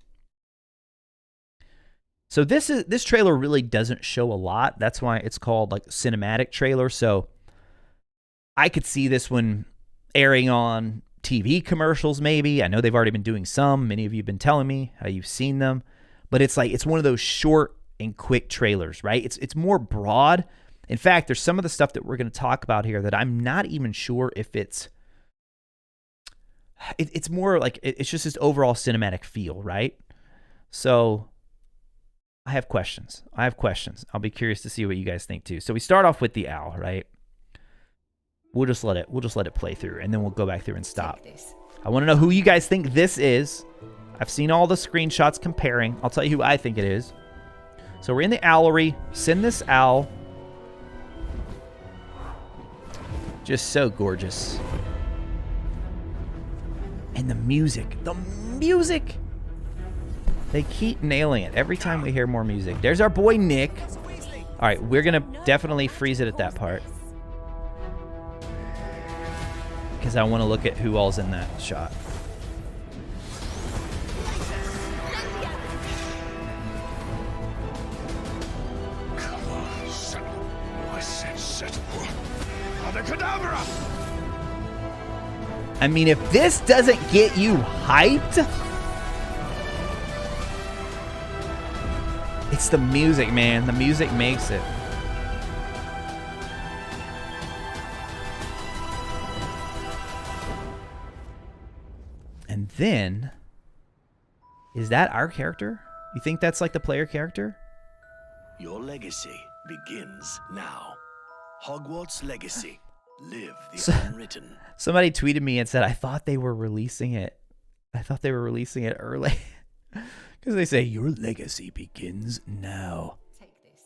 So this trailer really doesn't show a lot. That's why it's called like cinematic trailer. So I could see this one airing on TV commercials maybe. I know they've already been doing some. Many of you have been telling me how you've seen them. But it's like it's one of those short and quick trailers, right? It's more broad. In fact, there's some of the stuff that we're going to talk about here that I'm not even sure if it's more like it's just this overall cinematic feel, right? So I have questions. I'll be curious to see what you guys think too. So we start off with the owl, right? We'll just let it play through, and then we'll go back through and stop. I want to know who you guys think this is. I've seen all the screenshots comparing. I'll tell you who I think it is. So we're in the owlery. Send this owl. Just so gorgeous. And the music. The music! They keep nailing it every time we hear more music. There's our boy Nick. All right, we're going to definitely freeze it at that part. Because I want to look at who all's in that shot. Come on, settle. I said settle. Cadabra! I mean, if this doesn't get you hyped, it's the music, man. The music makes it. And then, is that our character? You think that's like the player character? Your legacy begins now. Hogwarts legacy. Live the unwritten. Somebody tweeted me and said, I thought they were releasing it. I thought they were releasing it early. Because they say, your legacy begins now. Take this.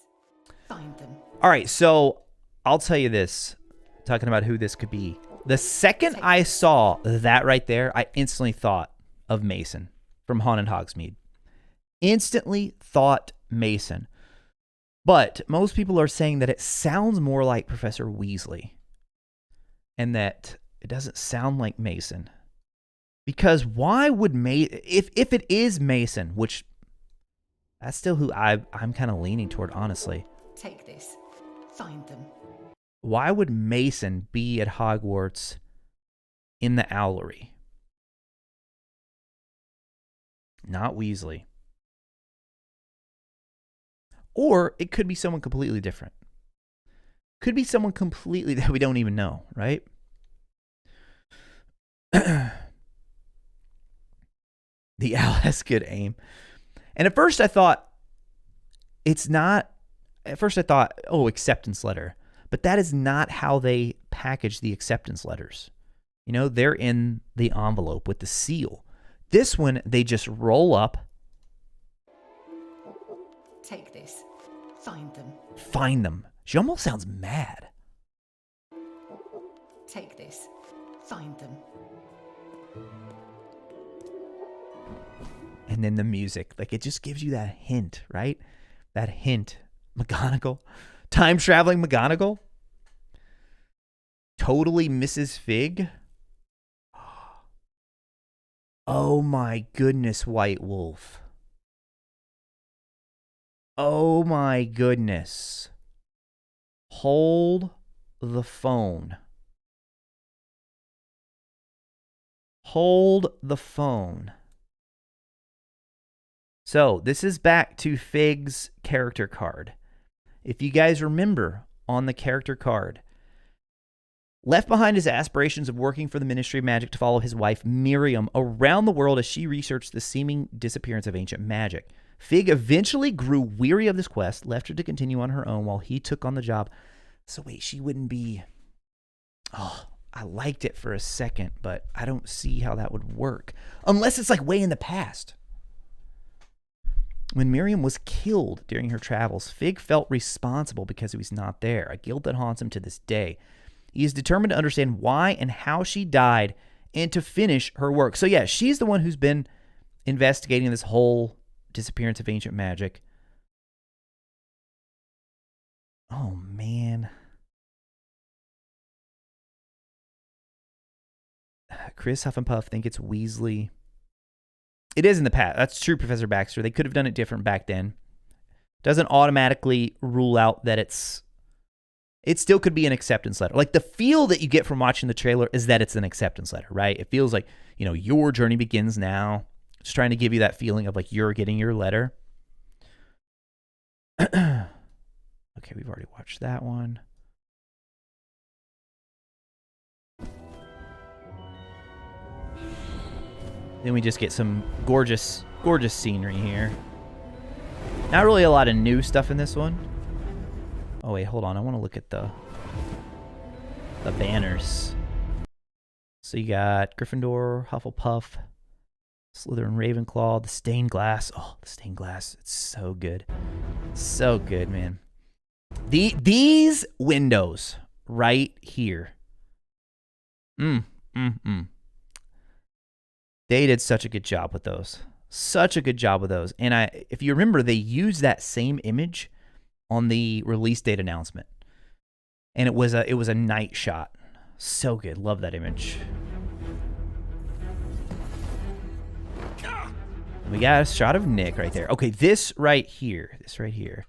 Find them. All right, so I'll tell you this. Talking about who this could be. The second I saw that right there, I instantly thought of Mason from Haunted Hogsmeade. Instantly thought Mason. But most people are saying that it sounds more like Professor Weasley. And that it doesn't sound like Mason. Because why would if it is Mason, which that's still who I'm kind of leaning toward, honestly. Take this. Find them. Why would Mason be at Hogwarts in the Owlery? Not Weasley. Or it could be someone completely different. Could be someone completely that we don't even know, right? The owl has good aim. And at first I thought, it's not, at first I thought, oh, acceptance letter. But that is not how they package the acceptance letters. You know, they're in the envelope with the seal. This one, they just roll up. Take this. Find them. Find them. She almost sounds mad. Take this. Find them. And then the music. Like, it just gives you that hint, right? That hint. McGonagall. Time-traveling McGonagall. Totally Mrs. Fig. Oh my goodness, White Wolf. Oh my goodness. Hold the phone. Hold the phone. So, this is back to Fig's character card. If you guys remember on the character card, left behind his aspirations of working for the Ministry of Magic to follow his wife, Miriam, around the world as she researched the seeming disappearance of ancient magic. Fig eventually grew weary of this quest, left her to continue on her own while he took on the job. So wait, she wouldn't be... Oh, I liked it for a second, but I don't see how that would work. Unless it's like way in the past. When Miriam was killed during her travels, Fig felt responsible because he was not there, a guilt that haunts him to this day. He is determined to understand why and how she died and to finish her work. So yeah, she's the one who's been investigating this whole disappearance of ancient magic. Oh, man. Chris Hufflepuff think it's Weasley. It is in the past. That's true, Professor Baxter. They could have done it different back then. Doesn't automatically rule out that it still could be an acceptance letter. Like, the feel that you get from watching the trailer is that it's an acceptance letter, right? It feels like, you know, your journey begins now. Just trying to give you that feeling of like you're getting your letter. Okay, we've already watched that one. Then we just get some gorgeous, gorgeous scenery here. Not really a lot of new stuff in this one. Oh wait, hold on. I want to look at the banners. So you got Gryffindor, Hufflepuff, Slytherin, Ravenclaw, the stained glass. Oh, the stained glass. It's so good. So good, man. These windows right here. They did such a good job with those. Such a good job with those. And if you remember, they used that same image on the release date announcement. And it was a night shot. So good. Love that image. We got a shot of Nick right there. Okay, this right here. This right here.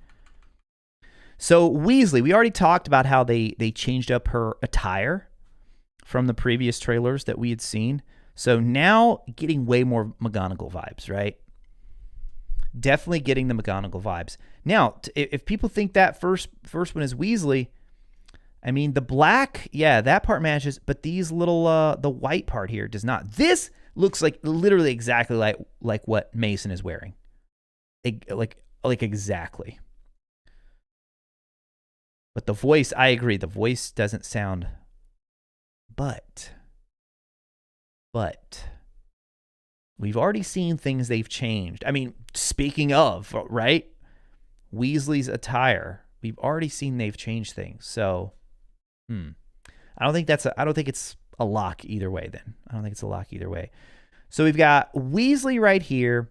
So Weasley, we already talked about how they changed up her attire from the previous trailers that we had seen. So now getting way more McGonagall vibes, right? Definitely getting the McGonagall vibes. Now, if people think that first one is Weasley, I mean, the black, yeah, that part matches, but these little, the white part here does not. This looks like literally exactly like what Mason is wearing. Like exactly. But the voice, I agree, the voice doesn't sound, but we've already seen things they've changed. I mean, speaking of, right? Weasley's attire, we've already seen they've changed things. So, I don't think it's a lock either way then. I don't think it's a lock either way. So we've got Weasley right here.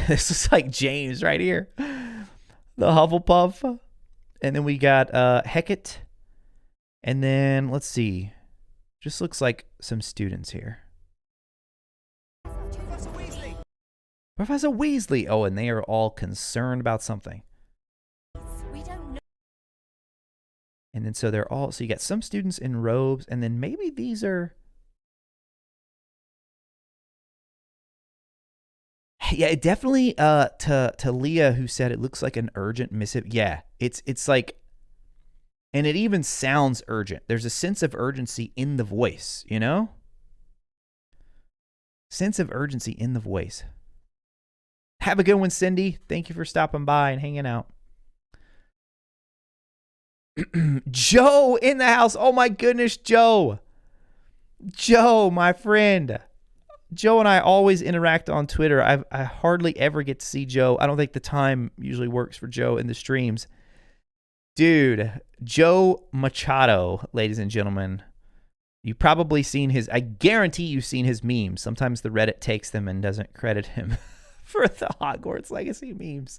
This is like James right here. The Hufflepuff. And then we got Hecate. And then, let's see. Just looks like some students here. Professor Weasley. Professor Weasley. Oh, and they are all concerned about something. We don't know. And then so they're all, so you got some students in robes, and then maybe these are, yeah, it definitely, to Leah, who said it looks like an urgent missive. Yeah, it's like, and it even sounds urgent. There's a sense of urgency in the voice, you know? Sense of urgency in the voice. Have a good one, Cindy. Thank you for stopping by and hanging out. Joe in the house. Oh my goodness, Joe. Joe, my friend. Joe and I always interact on Twitter. I hardly ever get to see Joe. I don't think the time usually works for Joe in the streams. Dude, Joe Machado, ladies and gentlemen. You've probably seen his, I guarantee you've seen his memes. Sometimes the Reddit takes them and doesn't credit him for the Hogwarts Legacy memes.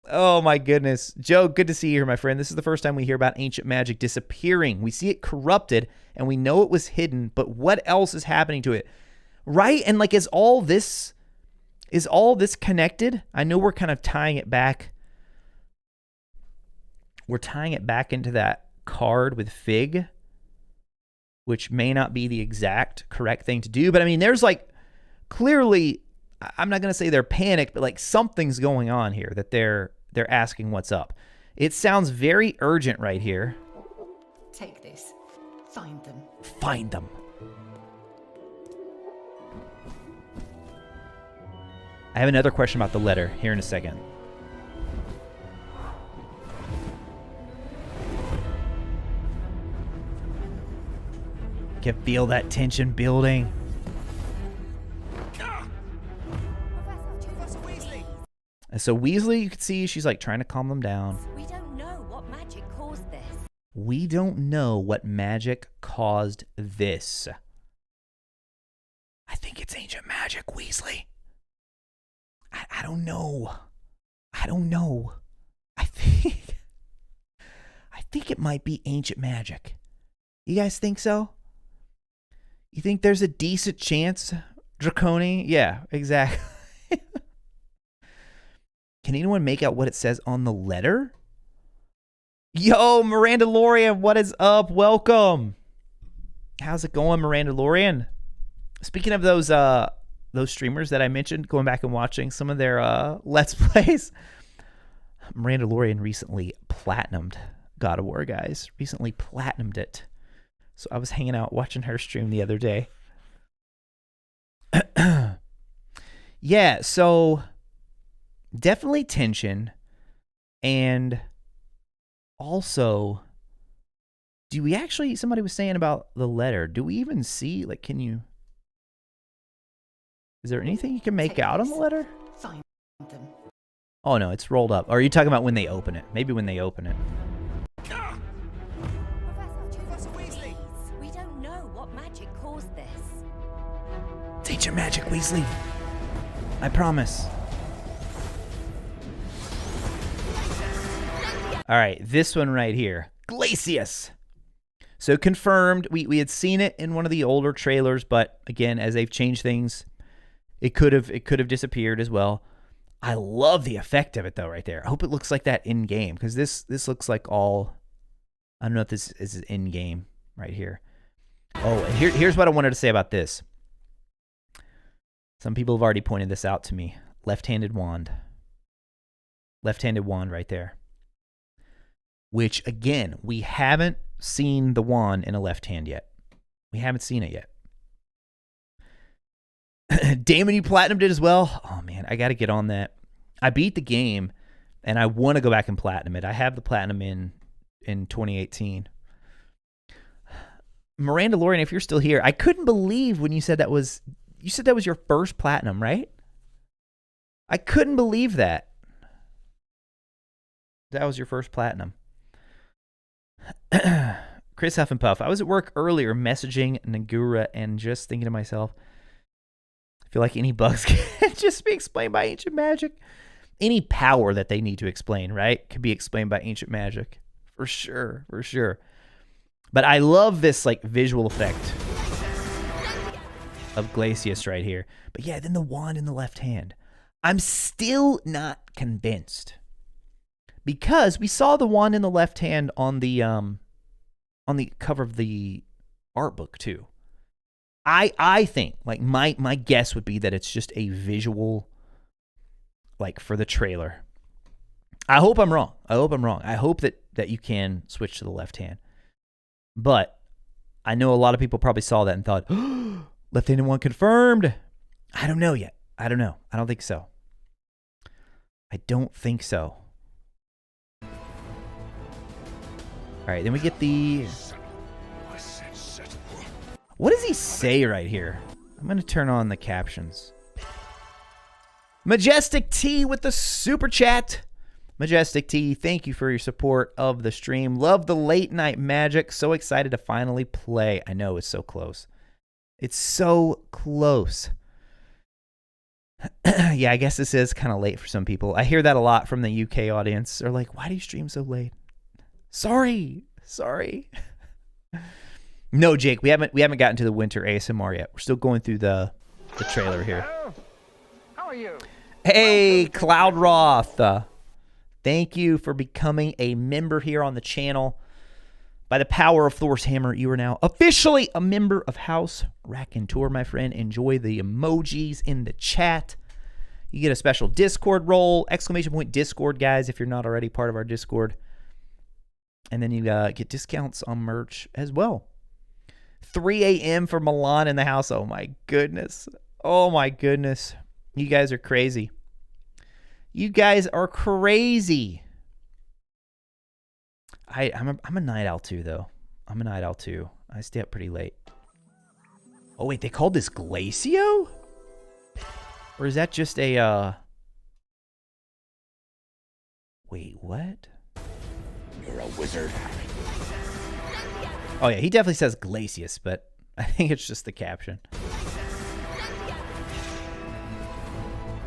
Oh my goodness. Joe, good to see you here, my friend. This is the first time we hear about ancient magic disappearing. We see it corrupted and we know it was hidden, but what else is happening to it? Right? And like, is all this connected? I know we're kind of tying it back. We're tying it back into that card with Fig, which may not be the exact correct thing to do. But I mean, there's like clearly, I'm not going to say they're panicked, but like something's going on here that they're asking what's up. It sounds very urgent right here. Take this. Find them. Find them. I have another question about the letter here in a second. Can feel that tension building. Professor Weasley. And so Weasley, you can see she's like trying to calm them down. We don't know what magic caused this. We don't know what magic caused this. I think it's ancient magic, Weasley. I don't know. I don't know. I think it might be ancient magic. You guys think so? You think there's a decent chance, Draconi? Yeah, exactly. Can anyone make out what it says on the letter? Yo, Miranda Lorian, what is up? Welcome. How's it going, Miranda Lorian? Speaking of those streamers that I mentioned, going back and watching some of their Let's Plays, Miranda Lorian recently platinumed God of War, guys. Recently platinumed it. So I was hanging out watching her stream the other day. Yeah, so definitely tension. And also, do we actually, somebody was saying about the letter, do we even see, like, can you, is there anything you can make out on the letter? Find them. Oh no, it's rolled up. Or are you talking about when they open it? Maybe when they open it. Professor Weasley. We don't know what magic caused this. It's ancient magic, Weasley. I promise. All right, this one right here. Glacius. So confirmed, we had seen it in one of the older trailers, but again, as they've changed things, it could have disappeared as well. I love the effect of it though, right there. I hope it looks like that in game, because this looks like all. I don't know if this is in game right here. Oh, and here's what I wanted to say about this. Some people have already pointed this out to me. Left-handed wand. Left-handed wand right there. Which, again, we haven't seen the wand in a left hand yet. We haven't seen it yet. Damon, you platinumed it as well? Oh, man, I got to get on that. I beat the game, and I want to go back and platinum it. I have the platinum in 2018. Miranda Lorian, if you're still here, I couldn't believe when you said that was your first platinum, right? I couldn't believe that. That was your first platinum. Chris Huff and Puff. I was at work earlier messaging Nagura and just thinking to myself, I feel like any bugs can just be explained by ancient magic. Any power that they need to explain, right, can be explained by ancient magic. For sure, for sure. But I love this like visual effect of Glacius right here. But yeah, then the wand in the left hand. I'm still not convinced. Because we saw the wand in the left hand on the cover of the art book too. I think, like, my guess would be that it's just a visual, like, for the trailer. I hope I'm wrong. I hope that you can switch to the left hand. But I know a lot of people probably saw that and thought, oh, left-handed one confirmed. I don't know yet. I don't know. I don't think so. I don't think so. All right, then we get the... What does he say right here? I'm going to turn on the captions. Majestic T with the super chat. Majestic T, thank you for your support of the stream. Love the late night magic. So excited to finally play. I know, it's so close. It's so close. Yeah, I guess this is kind of late for some people. I hear that a lot from the UK audience. They're like, why do you stream so late? Sorry. No, Jake, we haven't gotten to the winter ASMR yet. We're still going through the trailer here. How are you? Hey, Cloudroth. Thank you for becoming a member here on the channel. By the power of Thor's hammer, you are now officially a member of House RACONTEUR, my friend. Enjoy the emojis in the chat. You get a special Discord role, ! Discord, guys, if you're not already part of our Discord. And then you get discounts on merch as well. 3 a.m. for Milan in the house. Oh, my goodness. Oh, my goodness. You guys are crazy. You guys are crazy. I'm a night owl too, though. I'm a night owl too. I stay up pretty late. Oh, wait. They called this Glacio? Or is that just a... Wait, what? You're a wizard, Harry. Oh, yeah, he definitely says Glacius, but I think it's just the caption.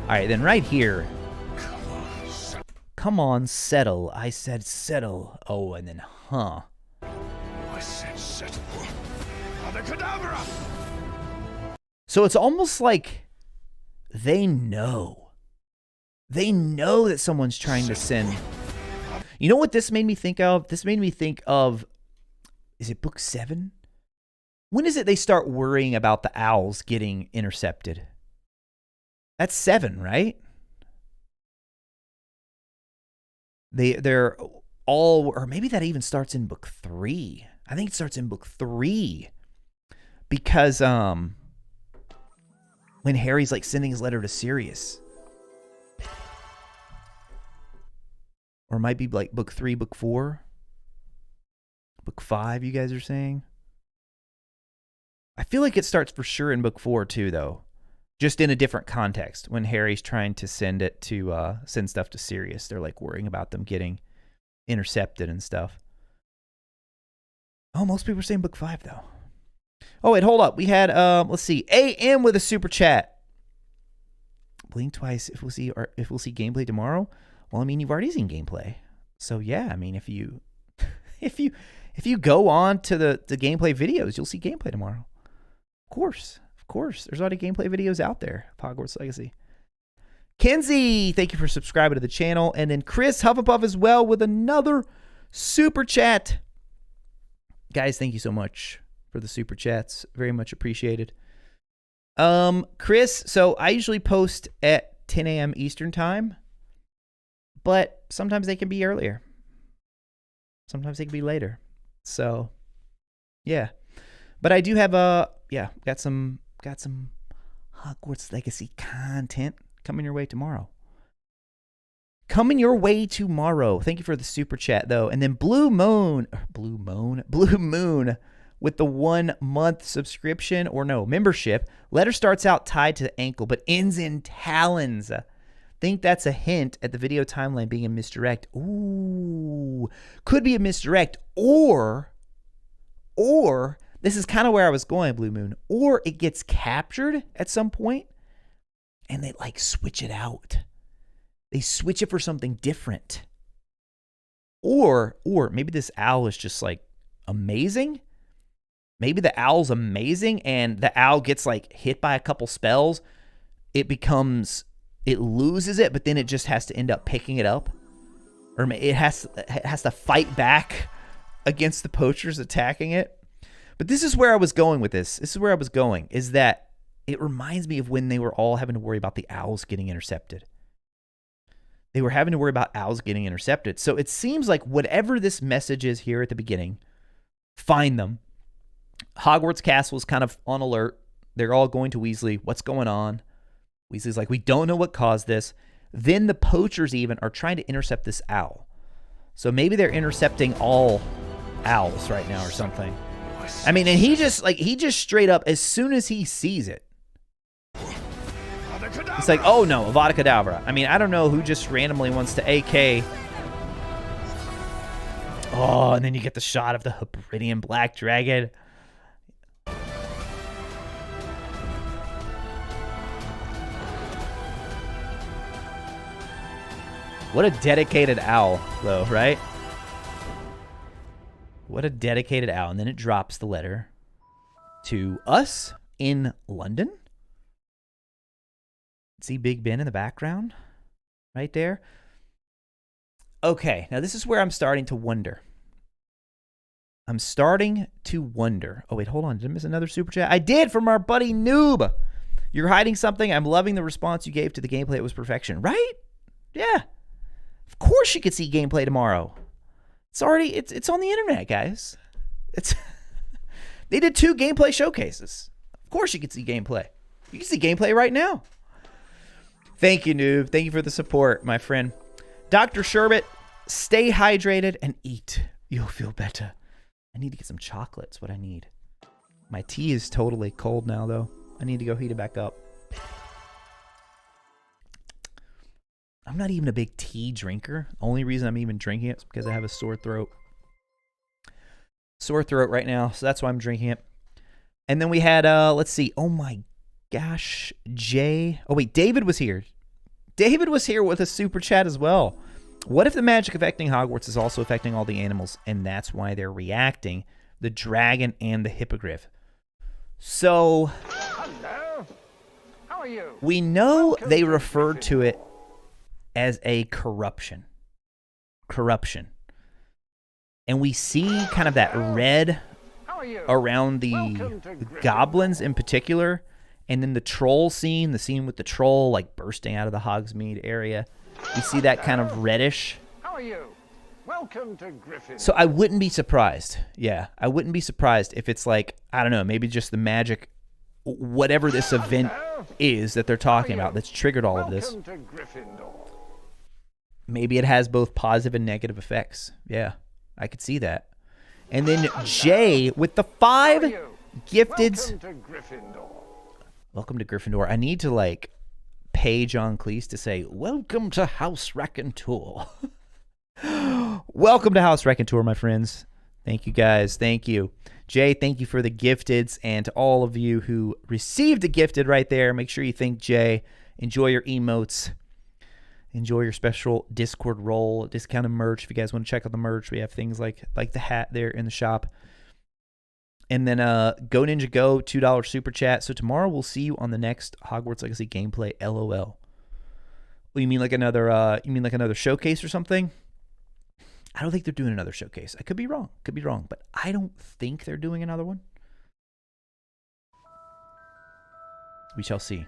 All right, then right here. Come on, settle. I said settle. Oh, and then huh. I said settle. Avacadabra! So it's almost like they know. They know that someone's trying to send... You know what this made me think of? This made me think of... Is it book 7? When is it they start worrying about the owls getting intercepted? That's 7, right? They're all... Or maybe that even starts in book 3. I think it starts in book 3. Because when Harry's like sending his letter to Sirius. Or it might be like book 3, book 4. Book 5, you guys are saying? I feel like it starts for sure in book 4 too, though. Just in a different context. When Harry's trying to send stuff to Sirius, they're like worrying about them getting intercepted and stuff. Oh, most people are saying book 5 though. Oh, wait, hold up. We had, let's see, AM with a super chat. Blink twice if we'll see gameplay tomorrow. Well, I mean, you've already seen gameplay. So, yeah, I mean, if you go on to the gameplay videos, you'll see gameplay tomorrow. Of course. There's already gameplay videos out there. Hogwarts Legacy. Kenzie, thank you for subscribing to the channel. And then Chris Hufflepuff as well with another super chat. Guys, thank you so much for the super chats. Very much appreciated. Chris, so I usually post at 10 a.m. Eastern time, but sometimes they can be earlier. Sometimes they can be later. So, yeah. But I do have got some Hogwarts Legacy content coming your way tomorrow. Thank you for the super chat though. And then Blue Moon with the 1 month subscription membership. Letter starts out tied to the ankle but ends in talons. Think that's a hint at the video timeline being a misdirect. Ooh, could be a misdirect, or this is kind of where I was going, Blue Moon, or it gets captured at some point and they like switch it out. They switch it for something different. Or maybe this owl is just like amazing. Maybe the owl's amazing and the owl gets like hit by a couple spells. It loses it, but then it just has to end up picking it up. Or it has to fight back against the poachers attacking it. But this is where I was going with this. Is that it reminds me of when they were all having to worry about the owls getting intercepted. So it seems like whatever this message is here at the beginning, find them. Hogwarts Castle is kind of on alert. They're all going to Weasley. What's going on? Weasley's like, we don't know what caused this. Then the poachers even are trying to intercept this owl. So maybe they're intercepting all owls right now or something. I mean, and he just straight up, as soon as he sees it, it's like, oh no, Avada Kedavra. I mean, I don't know who just randomly wants to AK. Oh, and then you get the shot of the Hebridean Black Dragon. What a dedicated owl, though, right? What a dedicated owl. And then it drops the letter to us in London. See Big Ben in the background right there. Okay, now this is where I'm starting to wonder. Oh, wait, hold on. Did I miss another super chat? I did, from our buddy Noob. You're hiding something. I'm loving the response you gave to the gameplay. It was perfection. Right? Yeah. Of course you could see gameplay tomorrow. It's on the internet, guys. They did 2 gameplay showcases. Of course you could see gameplay. You can see gameplay right now. Thank you, Noob. Thank you for the support, my friend. Dr. Sherbet, stay hydrated and eat. You'll feel better. I need to get some chocolate. That's what I need. My tea is totally cold now, though. I need to go heat it back up. I'm not even a big tea drinker. Only reason I'm even drinking it is because I have a sore throat. Sore throat right now, so that's why I'm drinking it. And then we had, let's see. Oh my gosh, Jay. Oh wait, David was here. David was here with a super chat as well. What if the magic affecting Hogwarts is also affecting all the animals, and that's why they're reacting? The dragon and the hippogriff. So, Hello. How are you? We know they referred to it as a corruption. And we see kind of that red around the goblins in particular. And then the troll scene, the scene with the troll like bursting out of the Hogsmeade area. We see that kind of reddish. How are you? Welcome to Griffin. So I wouldn't be surprised. Yeah, I wouldn't be surprised if it's like, I don't know, maybe just the magic, whatever this event is that they're talking about that's triggered all of this. Maybe it has both positive and negative effects. Yeah, I could see that. And then Jay with the 5 gifteds. Welcome to Gryffindor. I need to like pay John Cleese to say, welcome to House RACONTEUR. Welcome to House RACONTEUR, my friends. Thank you, guys. Thank you. Jay, thank you for the gifteds. And to all of you who received a gifted right there, make sure you thank Jay. Enjoy your emotes. Enjoy your special Discord role, discounted merch. If you guys want to check out the merch, we have things like the hat there in the shop. And then Go Ninja Go, $2 super chat. So tomorrow we'll see you on the next Hogwarts Legacy gameplay. LOL. Well, you mean like another showcase or something? I don't think they're doing another showcase. I could be wrong. But I don't think they're doing another one. We shall see.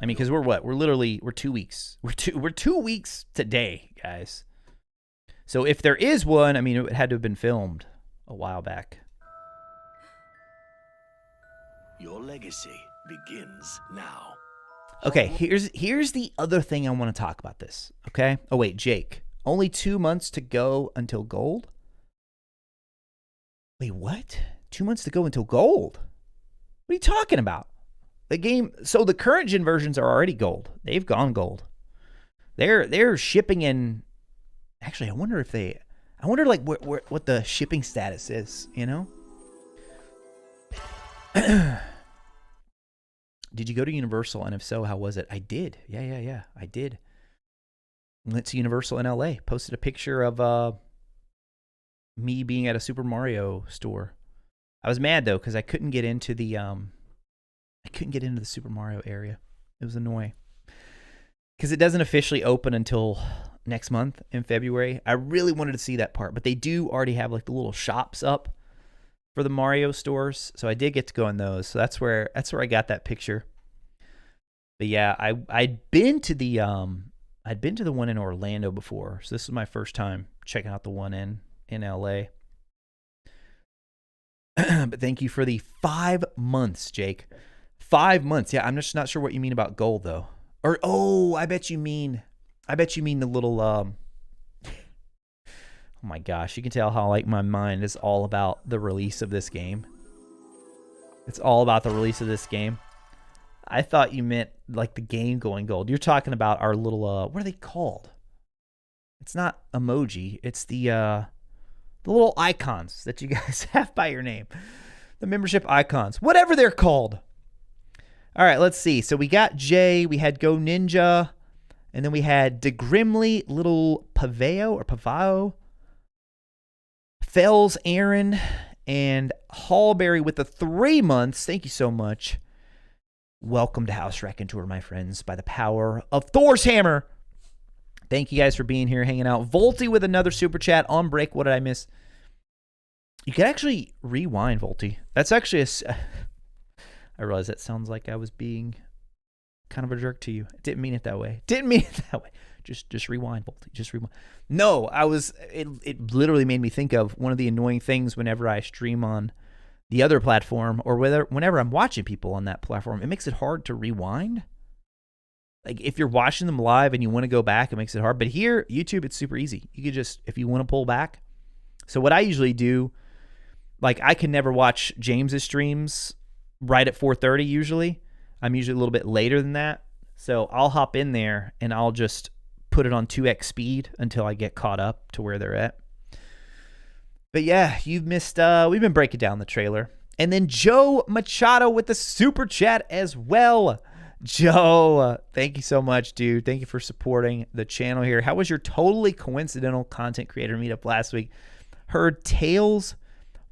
I mean, because we're 2 weeks. We're 2 weeks today, guys. So if there is one, I mean, it had to have been filmed a while back. Your legacy begins now. Okay, here's the other thing I want to talk about this. Okay. Oh wait, Jake. Only 2 months to go until gold? Wait, what? 2 months to go until gold? What are you talking about? The game, so the current gen versions are already gold. They've gone gold. They're shipping in. Actually, I wonder like what the shipping status is, you know? Did you go to Universal, and if so, how was it? I did. Yeah. I did. Went to Universal in LA. Posted a picture of me being at a Super Mario store. I was mad though because I couldn't get into the Super Mario area. It was annoying because it doesn't officially open until next month in February. I really wanted to see that part, but they do already have like the little shops up for the Mario stores, so I did get to go in those. So that's where I got that picture. But yeah, I'd been to the one in Orlando before, so this was my first time checking out the one in LA. But thank you for the 5 months, Jake. 5 months. Yeah, I'm just not sure what you mean about gold though. Or I bet you mean the little oh my gosh, you can tell how like my mind is all about the release of this game. It's all about the release of this game. I thought you meant like the game going gold. You're talking about our little what are they called? It's not emoji. It's the little icons that you guys have by your name. The membership icons. Whatever they're called. All right, let's see. So we got Jay, we had Go Ninja, and then we had DeGrimly, Little Pavao, Fells Aaron, and Hallberry with the 3 months. Thank you so much. Welcome to House RACONTEUR, my friends, by the power of Thor's hammer. Thank you guys for being here, hanging out. Volty with another super chat on break. What did I miss? You can actually rewind, Volty. That's actually I realize that sounds like I was being kind of a jerk to you. I didn't mean it that way. Just rewind, Volty. Just rewind. No, it literally made me think of one of the annoying things whenever I stream on the other platform or whenever I'm watching people on that platform. It makes it hard to rewind. Like if you're watching them live and you want to go back, it makes it hard. But here, YouTube, it's super easy. You could just, if you want to pull back. So what I usually do, like I can never watch James's streams right at 4:30 usually. I'm usually a little bit later than that. So I'll hop in there and I'll just put it on 2x speed until I get caught up to where they're at. But yeah, you've missed, we've been breaking down the trailer. And then Joe Machado with the super chat as well. Joe, thank you so much, dude. Thank you for supporting the channel here. How was your totally coincidental content creator meetup last week? Heard Tails,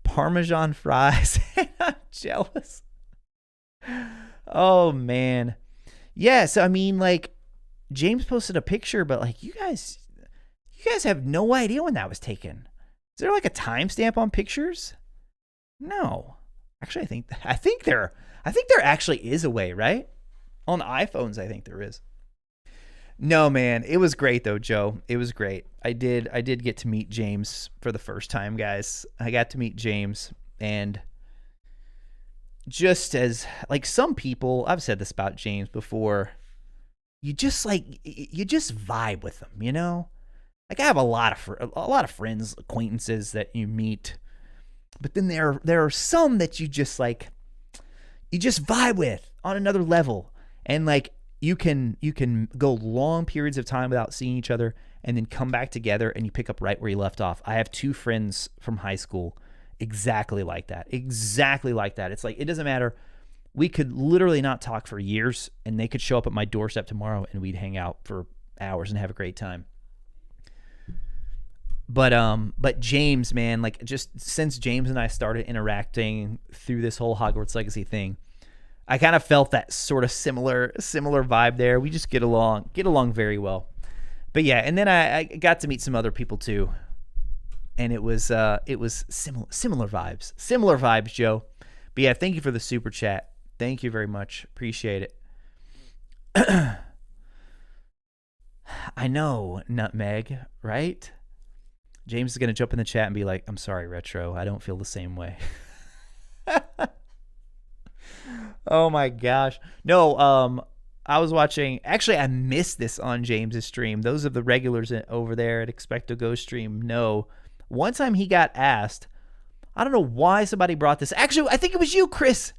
Parmesan fries, and I'm jealous. Oh, man. Yeah, so I mean, like, James posted a picture, but like, you guys have no idea when that was taken. Is there like a timestamp on pictures? No. Actually, I think there actually is a way, right? On iPhones, I think there is. No, man, it was great though, Joe. It was great. I did get to meet James for the first time, guys. I got to meet James, and just as like some people, I've said this about James before, you just vibe with them, you know? Like I have a lot of friends, acquaintances that you meet, but then there are some that you just vibe with on another level. And like you can go long periods of time without seeing each other, and then come back together and you pick up right where you left off. I have 2 friends from high school exactly like that. Exactly like that. It's like, it doesn't matter. We could literally not talk for years, and they could show up at my doorstep tomorrow and we'd hang out for hours and have a great time. But James, man, like, just since James and I started interacting through this whole Hogwarts Legacy thing, I kind of felt that sort of similar vibe there. We just get along very well. But yeah, and then I got to meet some other people too, and it was similar vibes, Joe. But yeah, thank you for the super chat. Thank you very much. Appreciate it. I know, Nutmeg, right? James is going to jump in the chat and be like, I'm sorry, Retro. I don't feel the same way. Oh my gosh. No, I was watching. Actually, I missed this on James's stream. Those of the regulars over there at Expecto Go stream know. One time he got asked, I don't know why somebody brought this. Actually, I think it was you, Chris.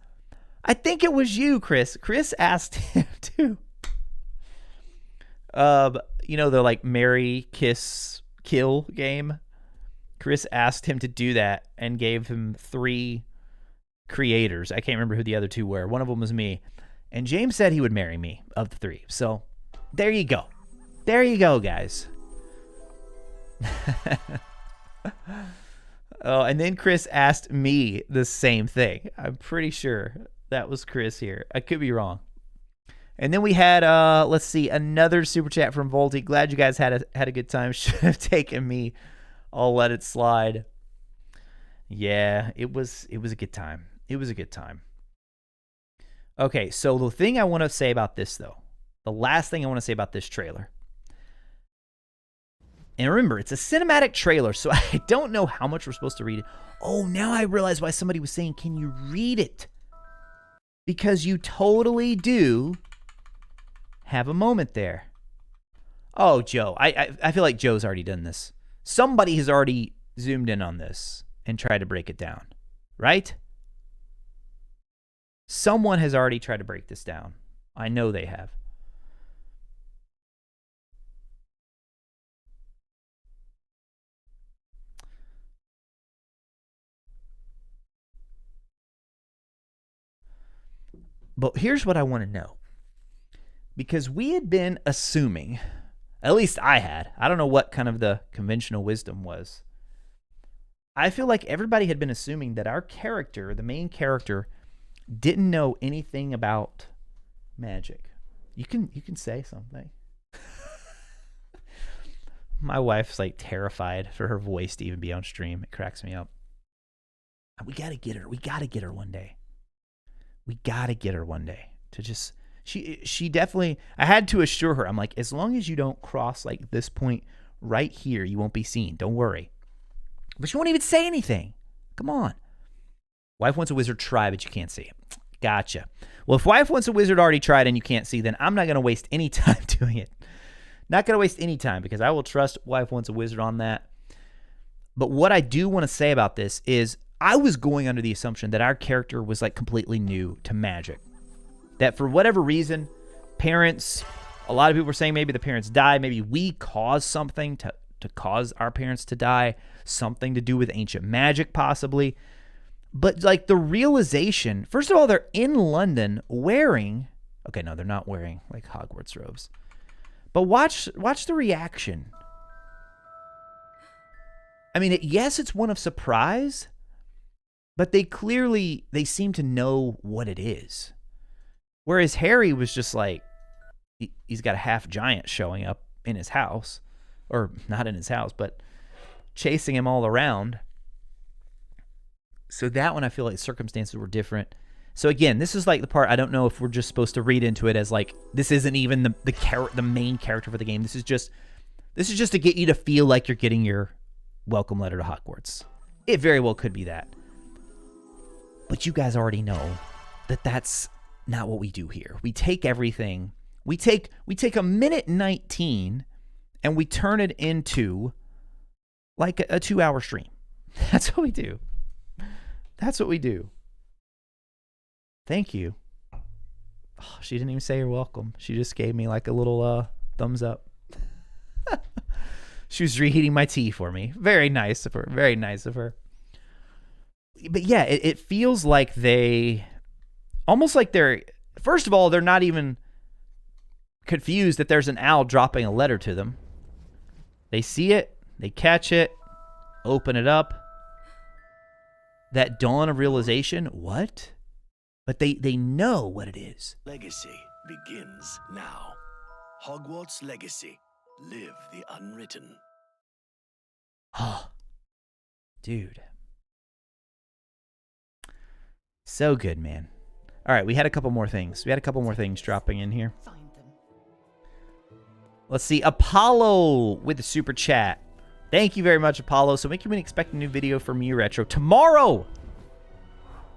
Chris asked him to. You know, the like marry, kiss, kill game. Chris asked him to do that and gave him 3 creators. I can't remember who the other 2 were. One of them was me. And James said he would marry me of the 3. So there you go. There you go, guys. Oh, and then Chris asked me the same thing. I'm pretty sure that was Chris here. I could be wrong. And then we had, let's see, another super chat from Volty. Glad you guys had a good time. Should have taken me. I'll let it slide. Yeah, it was a good time. It was a good time. Okay, so the thing I want to say about this, though, the last thing I want to say about this trailer. And remember, it's a cinematic trailer, so I don't know how much we're supposed to read it. Oh, now I realize why somebody was saying, can you read it? Because you totally do have a moment there. Oh, Joe. I feel like Joe's already done this. Somebody has already zoomed in on this and tried to break it down, right? Someone has already tried to break this down. I know they have. But here's what I want to know. Because we had been assuming, at least I had, I don't know what kind of the conventional wisdom was. I feel like everybody had been assuming that our character, the main character, didn't know anything about magic. You can say something. My wife's like terrified for her voice to even be on stream. It cracks me up. We got to get her. We got to get her one day. We got to get her one day to just, she definitely, I had to assure her, I'm like, as long as you don't cross like this point right here, you won't be seen. Don't worry. But she won't even say anything. Come on. Wife wants a wizard, try, but you can't see it. Gotcha. Well, if wife wants a wizard already tried and you can't see, then I'm not going to waste any time doing it. Not going to waste any time because I will trust wife wants a wizard on that. But what I do want to say about this is I was going under the assumption that our character was like completely new to magic. That for whatever reason, parents, a lot of people were saying maybe the parents died. Maybe we caused something to cause our parents to die. Something to do with ancient magic possibly. But like the realization, first of all, they're in London wearing, okay, no, they're not wearing like Hogwarts robes. But watch the reaction. I mean, yes, it's one of surprise, but they seem to know what it is. Whereas Harry was just like, he's got a half giant showing up in his house, or not in his house, but chasing him all around. So that one, I feel like circumstances were different. So again, this is like the part I don't know if we're just supposed to read into it as like this isn't even the main character for the game. This is just to get you to feel like you're getting your welcome letter to Hogwarts. It very well could be that. But you guys already know that that's not what we do here. We take everything. We take a minute 19 and we turn it into like a 2-hour stream. That's what we do. That's what we do. Thank you. Oh, she didn't even say you're welcome. She just gave me like a little thumbs up. She was reheating my tea for me. Very nice of her. Very nice of her. But yeah, it feels like they, almost like they're, first of all, they're not even confused that there's an owl dropping a letter to them. They see it, they catch it, open it up. That dawn of realization, what? But they know what it is. Legacy begins now. Hogwarts Legacy. Live the unwritten. Oh, dude. So good, man. All right, we had a couple more things. We had a couple more things dropping in here. Find them. Let's see. Apollo with the super chat. Thank you very much, Apollo. So make you expect a new video from you, Retro. Tomorrow.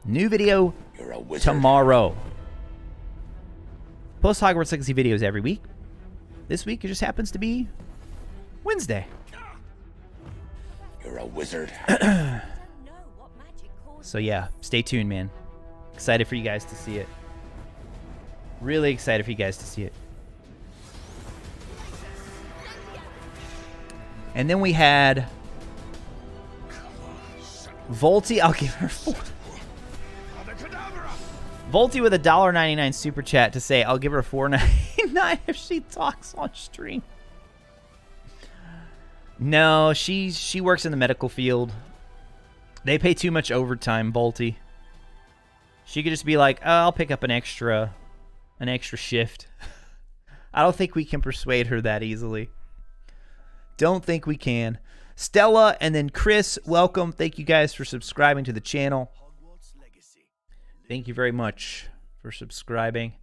New video You're a wizard. tomorrow. Post Hogwarts Legacy videos every week. This week, it just happens to be Wednesday. You're a wizard. Know what magic caused So yeah, stay tuned, man. Excited for you guys to see it. Really excited for you guys to see it. And then we had Volty. I'll give her 4. Volty with a $1.99 super chat to say I'll give her $4.99 if she talks on stream. No, she works in the medical field. They pay too much overtime, Volty. She could just be like, oh, I'll pick up an extra shift. I don't think we can persuade her that easily. Don't think we can. Stella and then Chris, welcome. Thank you guys for subscribing to the channel. Thank you very much for subscribing.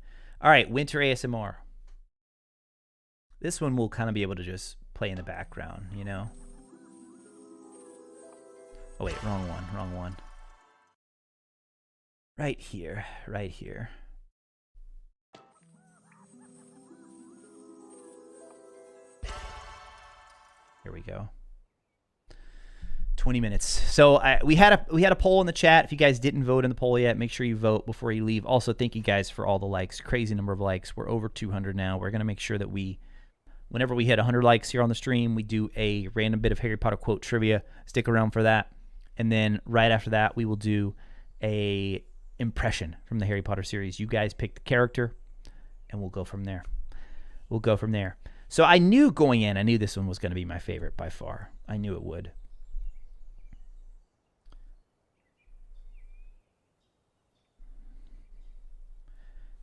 All right, Winter ASMR. This one we'll kind of be able to just play in the background, you know? Oh, wait, wrong one. Right here, right here. Here we go. 20 minutes. So we had a poll in the chat. If you guys didn't vote in the poll yet, make sure you vote before you leave. Also, thank you guys for all the likes. Crazy number of likes. We're over 200 now. We're going to make sure that whenever we hit 100 likes here on the stream, we do a random bit of Harry Potter quote trivia. Stick around for that. And then right after that, we will do a impression from the Harry Potter series. You guys pick the character, and we'll go from there. So I knew going in, I knew this one was going to be my favorite by far. I knew it would.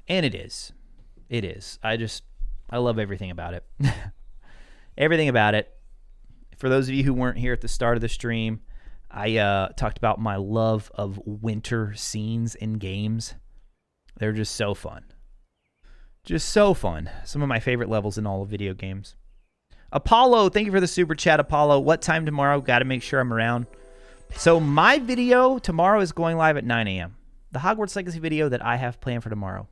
And it is. It is. I love everything about it. Everything about it. For those of you who weren't here at the start of the stream, I talked about my love of winter scenes in games. They're just so fun. Just so fun. Some of my favorite levels in all of video games. Apollo, thank you for the super chat, Apollo. What time tomorrow? Got to make sure I'm around. So my video tomorrow is going live at 9 a.m. The Hogwarts Legacy video that I have planned for tomorrow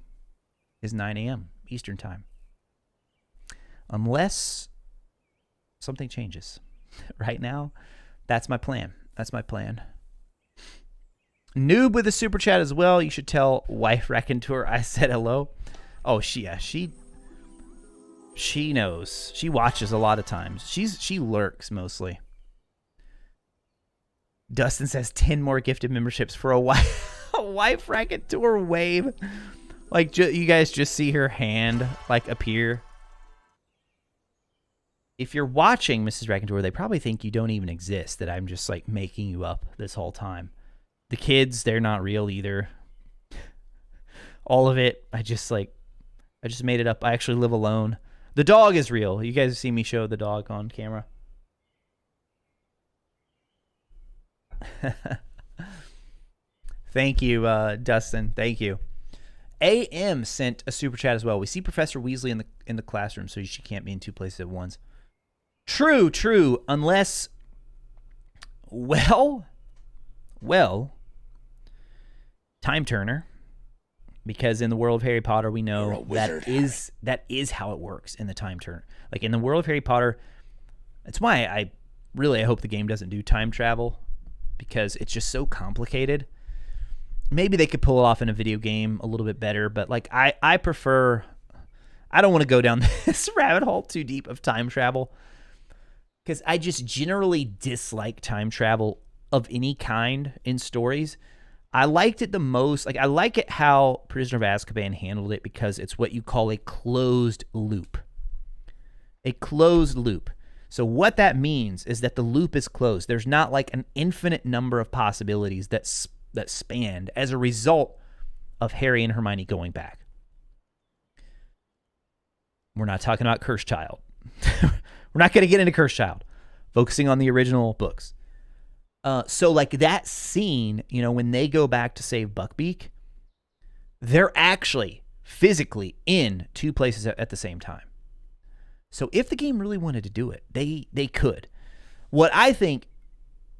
is 9 a.m. Eastern time. Unless something changes. Right now, that's my plan. Noob with a super chat as well. You should tell wife RACONTEUR I said hello. Oh, she knows. She watches a lot of times. She lurks mostly. Dustin says 10 more gifted memberships for a wife RACONTEUR wave. Like you guys just see her hand like appear. If you're watching Mrs. RACONTEUR, they probably think you don't even exist, that I'm just like making you up this whole time. The kids, they're not real either. All of it, I just made it up. I actually live alone. The dog is real. You guys have seen me show the dog on camera. Thank you, Dustin. Thank you. AM sent a super chat as well. We see Professor Weasley in the classroom, so she can't be in two places at once. True. Unless, well, Time Turner. Because in the world of Harry Potter, we know that is how it works in the Time Turner. Like in the world of Harry Potter, that's why I hope the game doesn't do time travel, because it's just so complicated. Maybe they could pull it off in a video game a little bit better, but like I prefer, I don't want to go down this rabbit hole too deep of time travel. because I just generally dislike time travel of any kind in stories. I liked it the most. Like, I like it how Prisoner of Azkaban handled it because it's what you call a closed loop. A closed loop. So what that means is that the loop is closed. There's not like an infinite number of possibilities that spanned as a result of Harry and Hermione going back. We're not talking about Cursed Child. We're not going to get into Cursed Child. Focusing on the original books. So like that scene, you know, when they go back to save Buckbeak, they're actually physically in two places at the same time. So if the game really wanted to do it, they could. What I think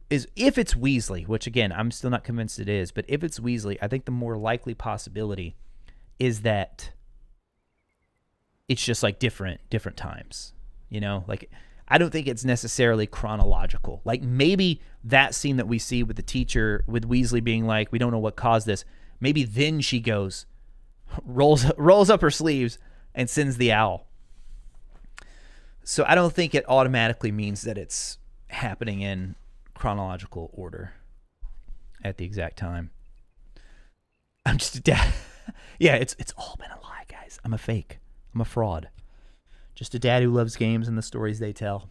is if it's Weasley, which again, I'm still not convinced it is, but if it's Weasley, I think the more likely possibility is that it's just like different times, you know, like I don't think it's necessarily chronological. Like maybe that scene that we see with the teacher, with Weasley being like, we don't know what caused this. Maybe then she goes, rolls up her sleeves and sends the owl. So I don't think it automatically means that it's happening in chronological order at the exact time. I'm just a dad. Yeah, it's all been a lie, guys. I'm a fake. I'm a fraud. Just a dad who loves games and the stories they tell.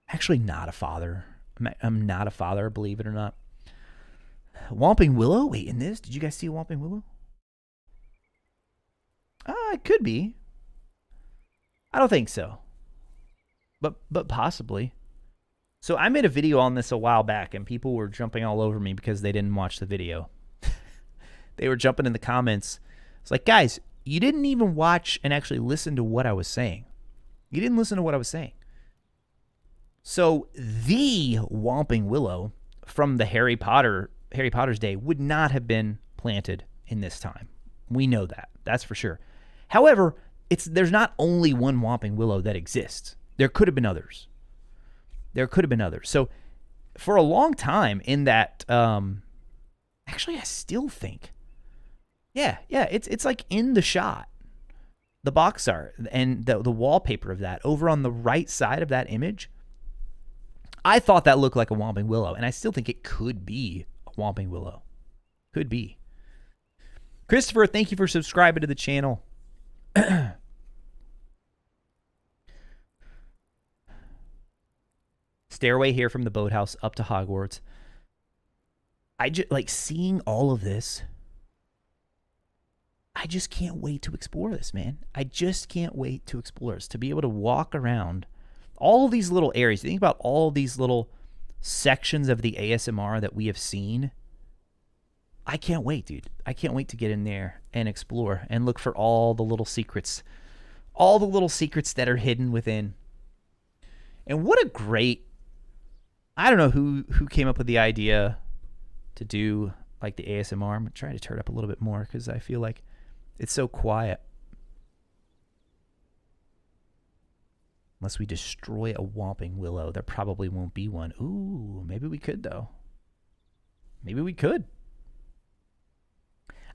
Actually not a father. I'm not a father, believe it or not. Whomping Willow? Wait, in this? Did you guys see Whomping Willow? It could be. I don't think so. But possibly. So I made a video on this a while back, and people were jumping all over me because they didn't watch the video. They were jumping in the comments. It's like, guys, you didn't even watch and actually listen to what I was saying. You didn't listen to what I was saying. So the Whomping Willow from the Harry Potter's day would not have been planted in this time. We know that. That's for sure. However, there's not only one Whomping Willow that exists. There could have been others. So for a long time in that, actually I still think, yeah, it's like in the shot, the box art and the wallpaper of that over on the right side of that image. I thought that looked like a Whomping Willow, and I still think it could be a Whomping Willow. Could be. Christopher, thank you for subscribing to the channel. Stairway here from the boathouse up to Hogwarts. I just like seeing all of this. I just can't wait to explore this, man. I just can't wait to explore this, to be able to walk around all these little areas. Think about all these little sections of the ASMR that we have seen. I can't wait, dude. I can't wait to get in there and explore and look for all the little secrets. All the little secrets that are hidden within. And what a great, I don't know who came up with the idea to do like the ASMR. I'm going to try to turn it up a little bit more because I feel like it's so quiet. Unless we destroy a Whomping Willow, there probably won't be one. Ooh, maybe we could, though. Maybe we could.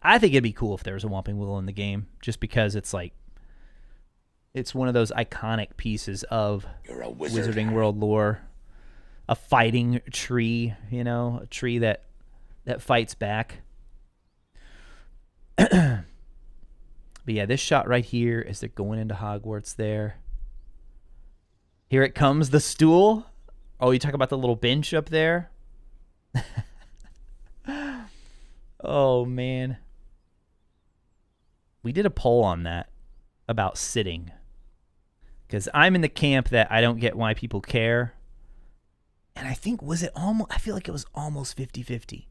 I think it'd be cool if there was a Whomping Willow in the game, just because it's like, it's one of those iconic pieces of Wizarding World lore. A fighting tree, you know, a tree that fights back. But yeah, this shot right here as they're going into Hogwarts there. Here it comes, the stool. Oh, you talk about the little bench up there? Oh, man. We did a poll on that about sitting. Because I'm in the camp that I don't get why people care. And I think, was it almost, I feel like it was almost 50-50. I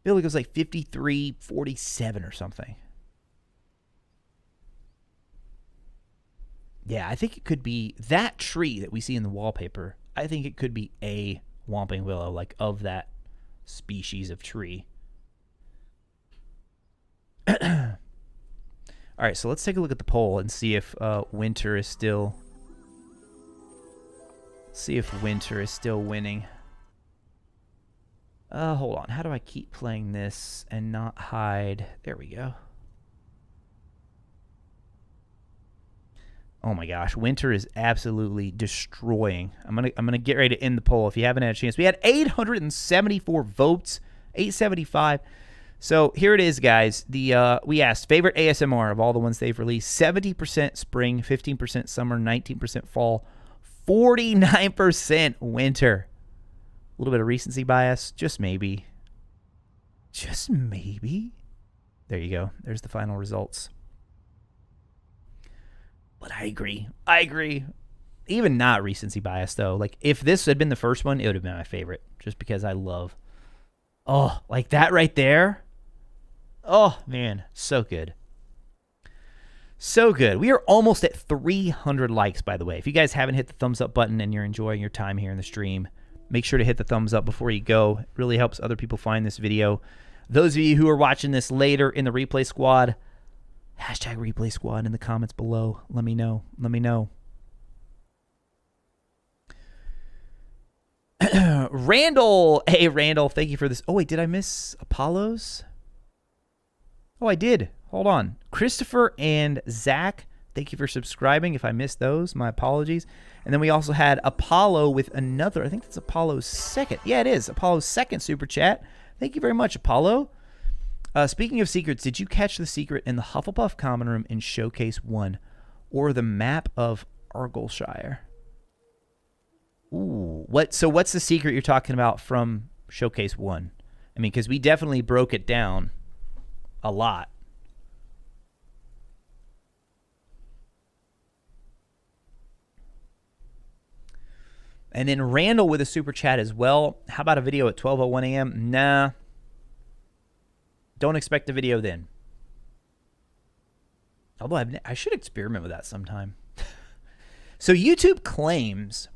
feel like it was like 53-47 or something. Yeah, I think it could be that tree that we see in the wallpaper. I think it could be a Whomping Willow, like of that species of tree. All right, so let's take a look at the poll and see if winter is still... See if winter is still winning. Hold on. How do I keep playing this and not hide? There we go. Oh my gosh, winter is absolutely destroying. I'm gonna get ready to end the poll if you haven't had a chance. We had 874 votes, 875. So here it is, guys. We asked favorite ASMR of all the ones they've released. 70% spring, 15% summer, 19% fall, 49% winter. A little bit of recency bias, just maybe. Just maybe. There you go. There's the final results. But I agree. I agree. Even not recency bias, though. Like, if this had been the first one, it would have been my favorite. Just because I love... Oh, like that right there? Oh, man. So good. So good. We are almost at 300 likes, by the way. If you guys haven't hit the thumbs up button and you're enjoying your time here in the stream, make sure to hit the thumbs up before you go. It really helps other people find this video. Those of you who are watching this later in the replay squad... Hashtag replay squad in the comments below. Let me know. Let me know. Randall. Hey, Randall. Thank you for this. Oh, wait. Did I miss Apollo's? Oh, I did. Hold on. Christopher and Zach. Thank you for subscribing. If I missed those, my apologies. And then we also had Apollo with another. I think that's Apollo's second. Yeah, it is. Apollo's second super chat. Thank you very much, Apollo. Speaking of secrets, did you catch the secret in the Hufflepuff Common Room in Showcase 1 or the map of Argyllshire? Ooh, so what's the secret you're talking about from Showcase 1? I mean, because we definitely broke it down a lot. And then Randall with a super chat as well. How about a video at 12:01 a.m.? Nah. Don't expect a video then. Although I should experiment with that sometime. So YouTube claims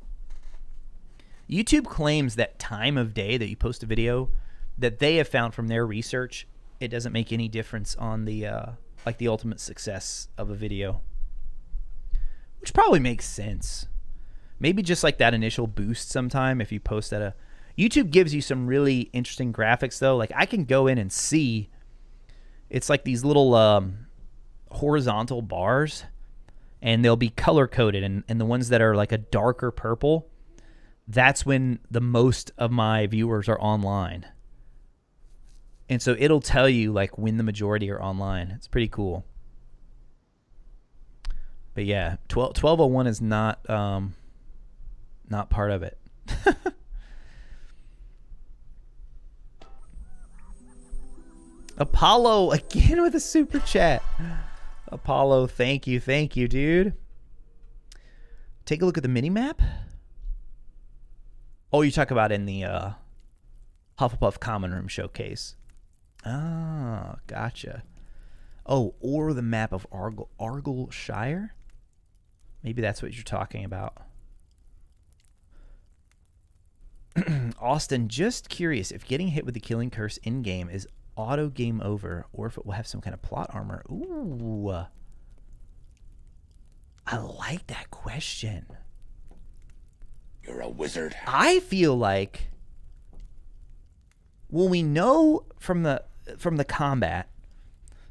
that time of day that you post a video, that they have found from their research, it doesn't make any difference on the like the ultimate success of a video. Which probably makes sense. Maybe just like that initial boost sometime if you post at a... YouTube gives you some really interesting graphics though. Like I can go in and see... It's like these little horizontal bars, and they'll be color-coded, and the ones that are like a darker purple, that's when the most of my viewers are online. And so it'll tell you like when the majority are online. It's pretty cool. But yeah, 12:01 is not part of it. Apollo again with a super chat. Apollo, thank you, dude. Take a look at the mini map. Oh, you talk about in the Hufflepuff Common Room showcase. Ah, gotcha. Oh, or the map of Argyllshire. Maybe that's what you're talking about. Austin, just curious if getting hit with the killing curse in game is auto game over, or if it will have some kind of plot armor. Ooh, I like that question. You're a wizard. I feel like, well, we know from the combat.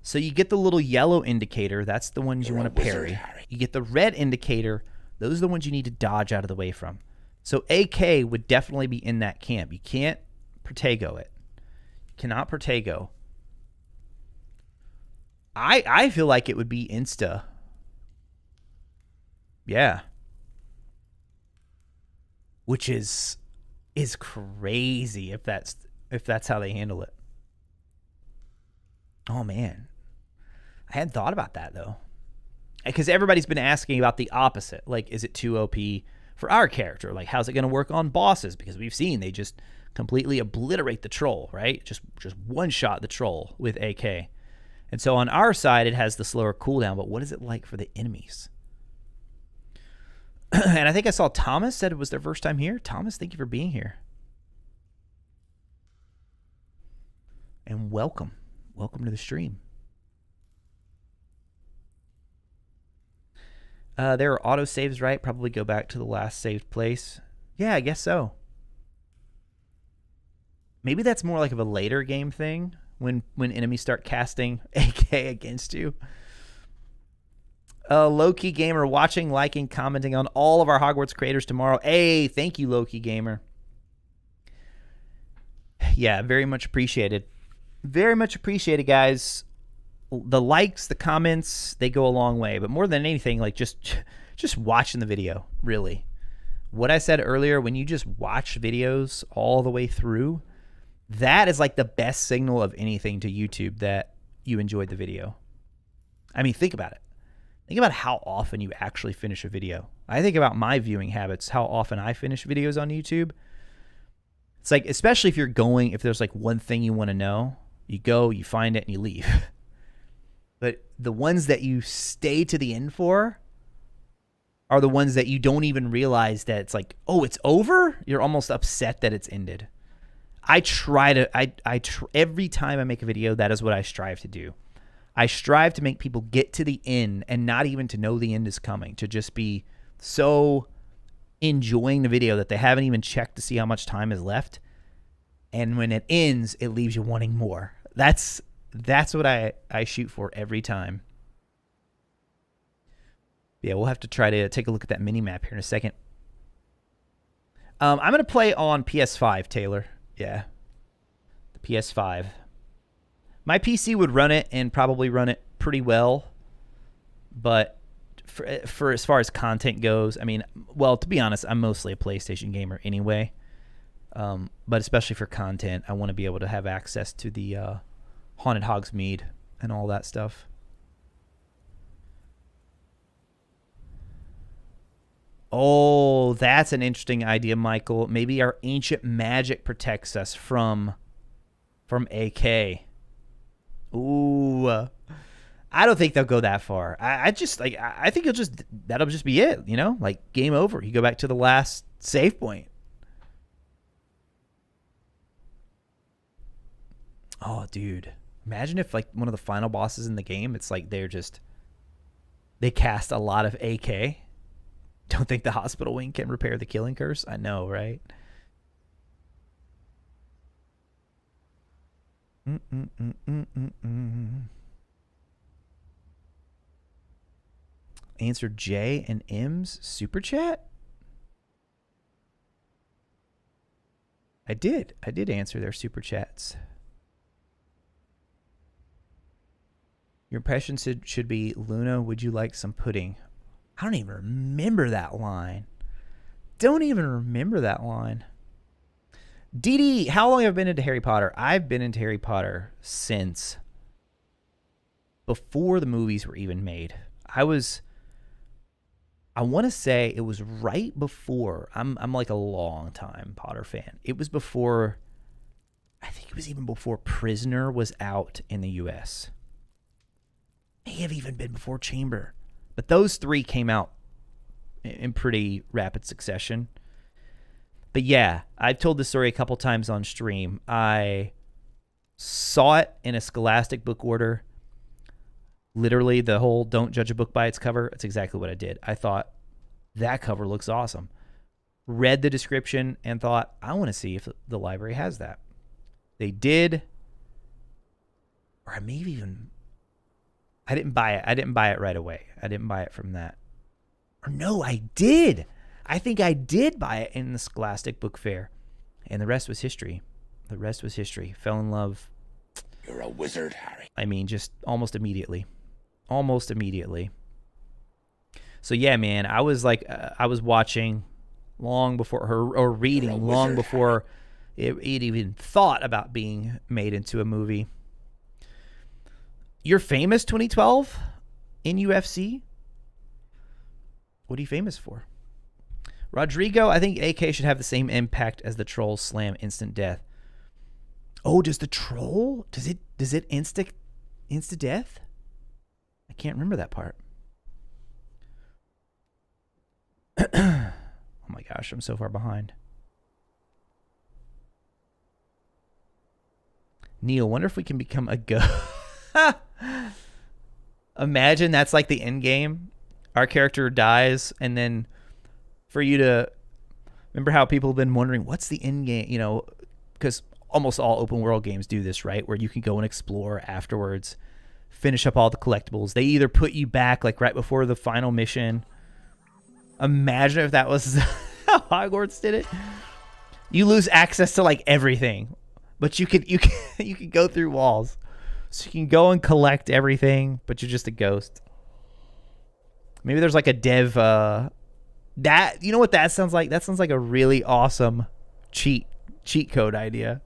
So you get the little yellow indicator. That's the ones you want to parry. Harry. You get the red indicator. Those are the ones you need to dodge out of the way from. So AK would definitely be in that camp. You can't Protego it. Cannot Protego. I feel like it would be insta. Yeah. Which is crazy if that's how they handle it. Oh man. I hadn't thought about that though. Because everybody's been asking about the opposite. Like, is it too OP for our character? Like, how's it going to work on bosses? Because we've seen they just completely obliterate the troll, right? Just one shot the troll with AK. And so on our side, it has the slower cooldown, but what is it like for the enemies? And I think I saw Thomas said it was their first time here. Thomas, thank you for being here. And welcome. Welcome to the stream. There are auto saves, right? Probably go back to the last saved place. Yeah, I guess so. Maybe that's more like of a later game thing when enemies start casting AK against you. Low-Key Gamer watching, liking, commenting on all of our Hogwarts creators tomorrow. Hey, thank you, Low-Key Gamer. Yeah, very much appreciated. Very much appreciated, guys. The likes, the comments, they go a long way. But more than anything, like just watching the video, really. What I said earlier, when you just watch videos all the way through, that is like the best signal of anything to YouTube that you enjoyed the video. I mean, think about it. Think about how often you actually finish a video. I think about my viewing habits, how often I finish videos on YouTube. It's like, especially if there's like one thing you want to know, you go, you find it, and you leave. But the ones that you stay to the end for are the ones that you don't even realize that it's like, oh, it's over? You're almost upset that it's ended. Every time I make a video, that is what I strive to do. I strive to make people get to the end and not even to know the end is coming, to just be so enjoying the video that they haven't even checked to see how much time is left. And when it ends, it leaves you wanting more. That's what I shoot for every time. Yeah, we'll have to try to take a look at that mini map here in a second. I'm going to play on PS5, Taylor. Yeah, the PS5. My PC would run it and probably run it pretty well. But for as far as content goes, I mean, well, to be honest, I'm mostly a PlayStation gamer anyway. But especially for content, I want to be able to have access to the Haunted Hogsmeade and all that stuff. Oh, that's an interesting idea, Michael. Maybe our ancient magic protects us from AK. Ooh, I don't think they'll go that far. I think that'll just be it. You know, like game over. You go back to the last save point. Oh, dude, imagine if like one of the final bosses in the game, it's like they cast a lot of AK. Don't think the hospital wing can repair the killing curse? I know, right? Answer J and M's super chat? I did answer their super chats. Your impression should be, Luna, would you like some pudding? I don't even remember that line. DD, how long have I been into Harry Potter? I've been into Harry Potter since before the movies were even made. I want to say it was right before. I'm like a long time Potter fan. It was before, I think it was even before Prisoner was out in the US. May have even been before Chamber. But those three came out in pretty rapid succession. But yeah, I've told this story a couple times on stream. I saw it in a Scholastic book order. Literally the whole don't judge a book by its cover. That's exactly what I did. I thought, that cover looks awesome. Read the description and thought, I want to see if the library has that. They did. Or maybe even... I didn't buy it. I didn't buy it right away. I didn't buy it from that. Or no, I did. I think I did buy it in the Scholastic Book Fair. And the rest was history. The rest was history. Fell in love. You're a wizard, Harry. I mean, just almost immediately. Almost immediately. So yeah, man, I was like, I was watching long before her, or reading long before it even thought about being made into a movie. You're famous 2012 in UFC? What are you famous for? Rodrigo, I think AK should have the same impact as the Troll Slam instant death. Oh, does the Troll? Does it insta death? I can't remember that part. Oh my gosh, I'm so far behind. Neil, wonder if we can become a ghost. Imagine that's like the end game. Our character dies, and then for you to remember how people have been wondering what's the end game, you know, because almost all open world games do this, right? Where you can go and explore afterwards. finish up all the collectibles. They either put you back like right before the final mission. Imagine if that was how Hogwarts did it. You lose access to like everything, but you could go through walls. So you can go and collect everything, but you're just a ghost. Maybe there's like a dev that, you know what that sounds like? That sounds like a really awesome cheat code idea.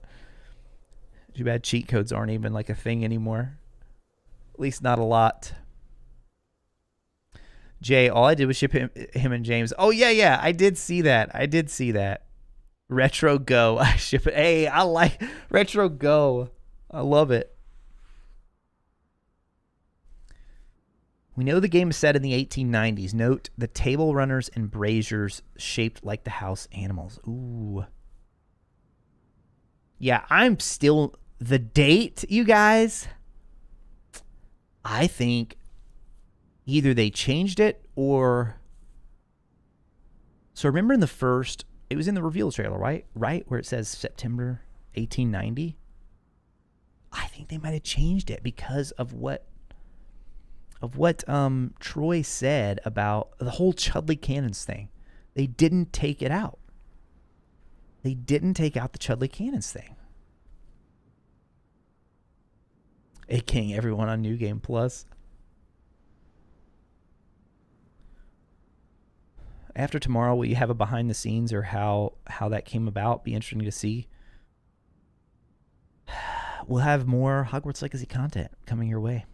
Too bad cheat codes aren't even like a thing anymore. At least not a lot. Jay, all I did was ship him and James. Oh yeah, I did see that. Retro Go. I ship it. Hey, I like Retro Go. I love it. We know the game is set in the 1890s. Note the table runners and braziers shaped like the house animals. Ooh. Yeah, I'm still... The date, you guys, I think either they changed it or... So remember in the first... It was in the reveal trailer, right? Where it says September 1890? I think they might have changed it because of what Troy said about the whole Chudley Cannons thing. They didn't take it out. They didn't take out the Chudley Cannons thing. A-King, everyone on New Game Plus. After tomorrow, will you have a behind the scenes or how that came about? Be interesting to see. We'll have more Hogwarts Legacy content coming your way.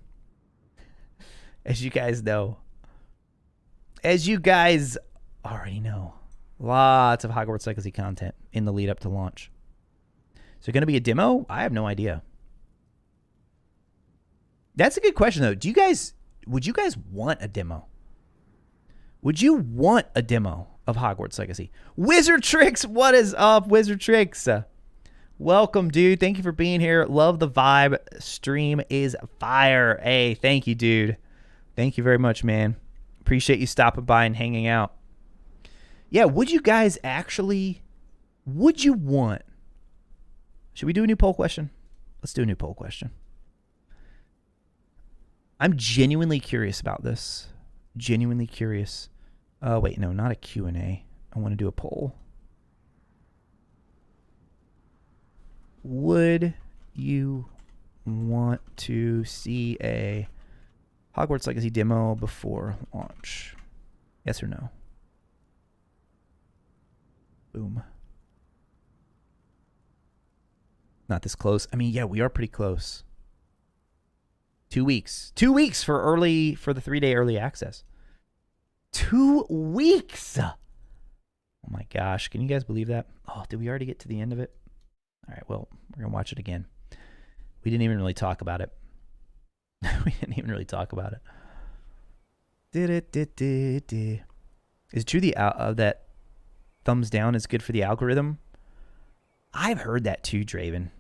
As you guys know. As you guys already know. Lots of Hogwarts Legacy content in the lead up to launch. Is there going to be a demo? I have no idea. That's a good question, though. Would you guys want a demo? Would you want a demo of Hogwarts Legacy? Wizard Tricks, what is up, Wizard Tricks? Welcome, dude. Thank you for being here. Love the vibe. Stream is fire. Hey, thank you, dude. Thank you very much, man. Appreciate you stopping by and hanging out. Yeah, would you guys actually... Would you want... Should we do a new poll question? Let's do a new poll question. I'm genuinely curious about this. Genuinely curious. Wait, no, not a Q&A. I want to do a poll. Would you want to see a Hogwarts Legacy demo before launch? Yes or no? Boom. Not this close. I mean, yeah, we are pretty close. 2 weeks. 2 weeks for the 3-day early access. 2 weeks. Oh my gosh. Can you guys believe that? Oh, did we already get to the end of it? All right, well, we're going to watch it again. We didn't even really talk about it. We didn't even really talk about it. Is it true that thumbs down is good for the algorithm? I've heard that too, Draven.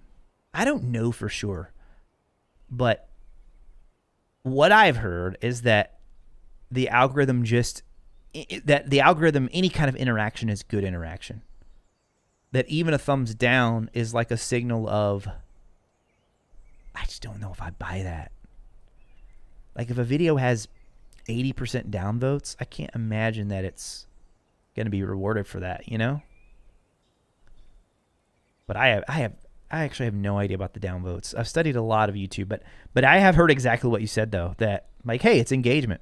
I don't know for sure. But what I've heard is that the algorithm any kind of interaction is good interaction. That even a thumbs down is like a signal of, I just don't know if I buy that. Like if a video has 80% downvotes, I can't imagine that it's going to be rewarded for that, you know? But I actually have no idea about the downvotes. I've studied a lot of YouTube, but I have heard exactly what you said though, that like, hey, it's engagement.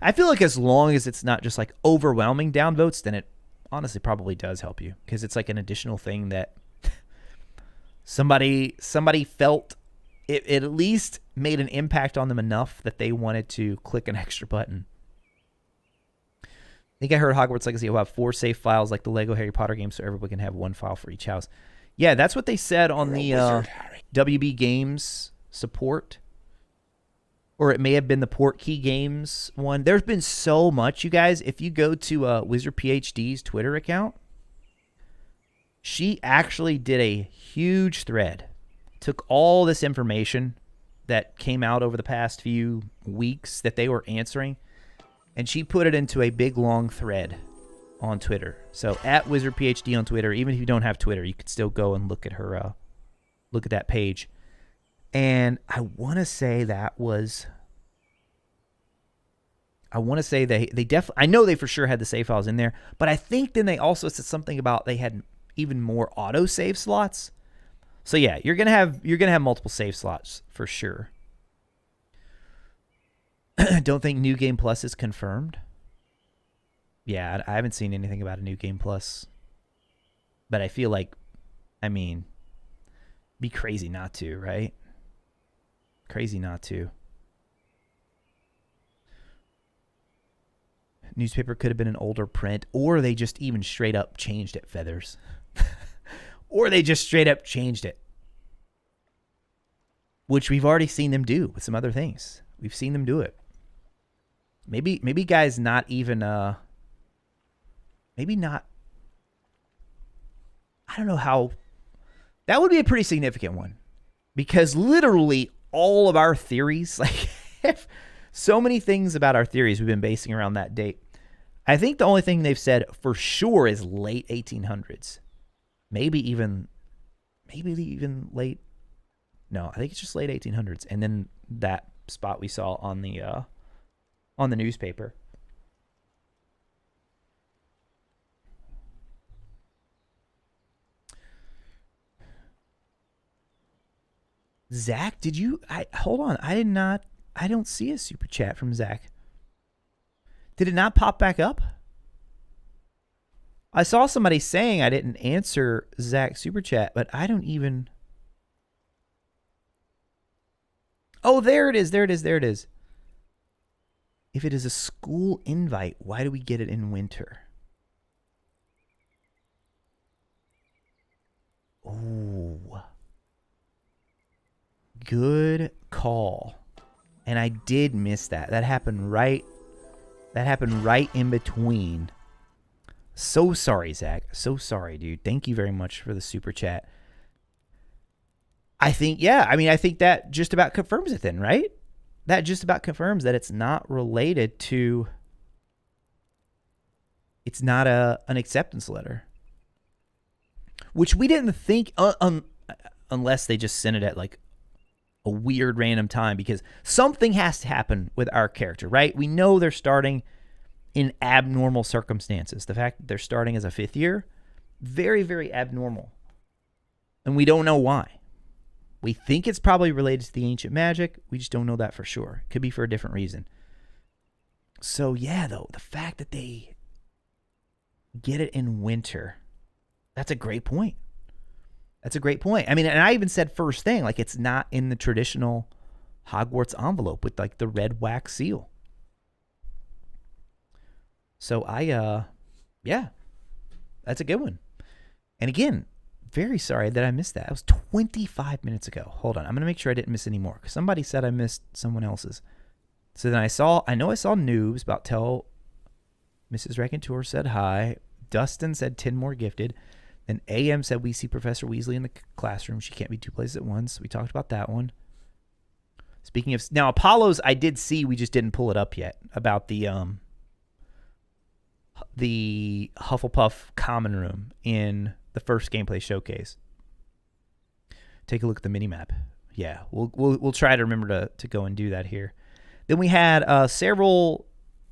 I feel like as long as it's not just like overwhelming downvotes, then it honestly probably does help you because it's like an additional thing that somebody felt it at least made an impact on them enough that they wanted to click an extra button. I think I heard Hogwarts Legacy will have 4 save files like the Lego Harry Potter game so everybody can have 1 file for each house. Yeah, that's what they said on the WB Games support. Or it may have been the Portkey Games one. There's been so much, you guys. If you go to Wizard PhD's Twitter account, she actually did a huge thread. Took all this information that came out over the past few weeks that they were answering, and she put it into a big, long thread on Twitter. So at Wizard PhD on Twitter, even if you don't have Twitter, you could still go and look at her, look at that page. And I want to say they definitely, I know they for sure had the save files in there, but I think then they also said something about they had even more auto save slots. So yeah, you're gonna have multiple save slots for sure. Don't think New Game Plus is confirmed. Yeah, I haven't seen anything about a New Game Plus, but I feel like, I mean, be crazy not to, right? Crazy not to. Newspaper could have been an older print, or they just even straight up changed it, Feathers. Or they just straight up changed it. Which we've already seen them do with some other things. We've seen them do it. Maybe guys not even maybe not, I don't know how, that would be a pretty significant one. Because literally all of our theories, like so many things about our theories we've been basing around that date. I think the only thing they've said for sure is late 1800s. Maybe even late. No, I think it's just late 1800s. And then that spot we saw on the newspaper. Zach, hold on. I don't see a super chat from Zach. Did it not pop back up? I saw somebody saying I didn't answer Zach's super chat, but I don't even. Oh, there it is. There it is. If it is a school invite, why do we get it in winter? Oh. Good call. And I did miss that. That happened right in between. So sorry, Zach. So sorry, dude. Thank you very much for the super chat. I think that just about confirms it then, right? That just about confirms that it's not related to, it's not an acceptance letter. Which we didn't think, unless they just sent it at like a weird random time, because something has to happen with our character, right? We know they're starting in abnormal circumstances. The fact that they're starting as a 5th year, very, very abnormal. And we don't know why. We think it's probably related to the ancient magic. We just don't know that for sure. Could be for a different reason. So yeah, though, the fact that they get it in winter, that's a great point. That's a great point. I mean, and I even said first thing, like it's not in the traditional Hogwarts envelope with like the red wax seal. So yeah, that's a good one. And again, very sorry that I missed that. It was 25 minutes ago. Hold on. I'm going to make sure I didn't miss any more, because somebody said I missed someone else's. So then I know I saw Noobs about tell Mrs. Raconteur said hi. Dustin said 10 more gifted. Then AM said we see Professor Weasley in the classroom. She can't be 2 places at once. We talked about that one. Speaking of, now Apollo's I did see, we just didn't pull it up yet, about the Hufflepuff common room in the first gameplay showcase. Take a look at the minimap. Yeah, we'll try to remember to go and do that here. Then we had several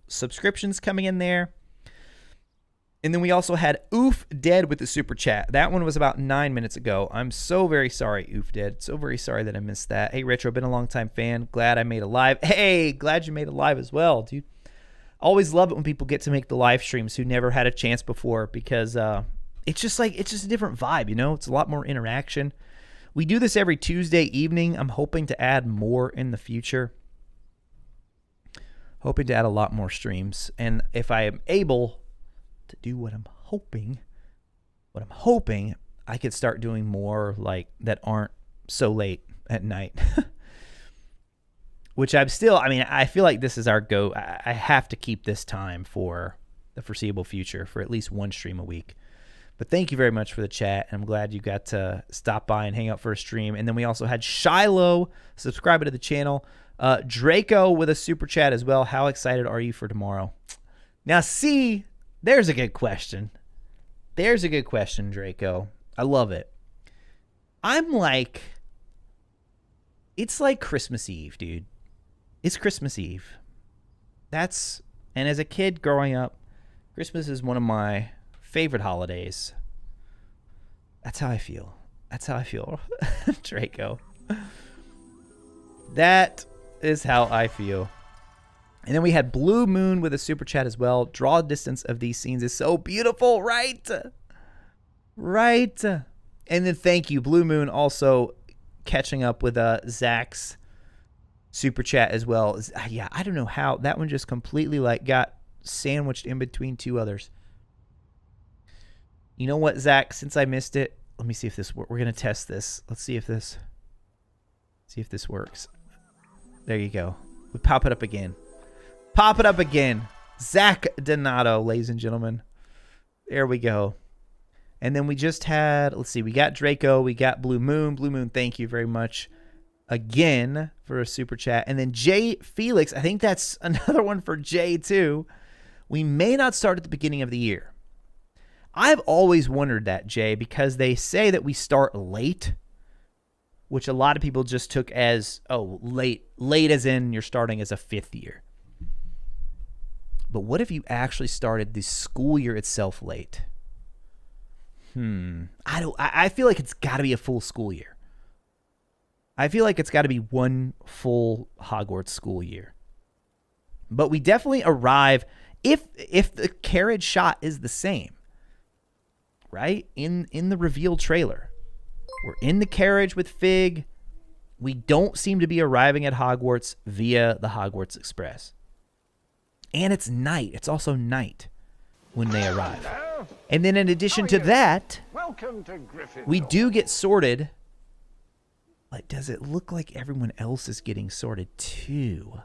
subscriptions coming in there. And then we also had Oof Dead with the super chat. That one was about 9 minutes ago. I'm so very sorry, Oof Dead. So very sorry that I missed that. Hey, Retro, been a long time fan. Glad I made a live. Hey, glad you made a live as well, dude. Always love it when people get to make the live streams who never had a chance before, because it's just a different vibe, you know? It's a lot more interaction. We do this every Tuesday evening. I'm hoping to add more in the future. Hoping to add a lot more streams. And if I am able to do what I'm hoping, I could start doing more like that aren't so late at night. Which I'm still, I mean, I feel like this is our go. I have to keep this time for the foreseeable future for at least one stream a week. But thank you very much for the chat. I'm glad you got to stop by and hang out for a stream. And then we also had Shiloh subscribe to the channel. Draco with a super chat as well. How excited are you for tomorrow? Now, see, there's a good question. There's a good question, Draco. I love it. I'm like It's like Christmas Eve, dude. It's Christmas Eve. And as a kid growing up, Christmas is one of my favorite holidays. That's how I feel. Draco. That is how I feel. And then we had Blue Moon with a super chat as well. Draw distance of these scenes is so beautiful, right? Right. And then thank you, Blue Moon, also catching up with Zach's super chat as well. Yeah, I don't know how. That one just completely like got sandwiched in between two others. You know what, Zach? Since I missed it, let me see if this works. We're going to test this. Let's see if this works. There you go. We pop it up again. Pop it up again. Zach Donato, ladies and gentlemen. There we go. And then we just had, let's see, we got Draco, we got Blue Moon. Blue Moon, thank you very much again for a super chat. And then Jay Felix, I think that's another one for Jay too. We may not start at the beginning of the year. I've always wondered that, Jay, because they say that we start late, which a lot of people just took as, oh, late as in you're starting as a fifth year. But what if you actually started the school year itself late? I feel like it's got to be a full school year. I feel like it's got to be one full Hogwarts school year. But we definitely arrive, if the carriage shot is the same, right? In the reveal trailer. We're in the carriage with Fig. We don't seem to be arriving at Hogwarts via the Hogwarts Express. And it's night. It's also night when they arrive. Hello. And then in addition How to are you? that, Welcome to Gryffindor. we do get sorted. Like, does it look like everyone else is getting sorted too?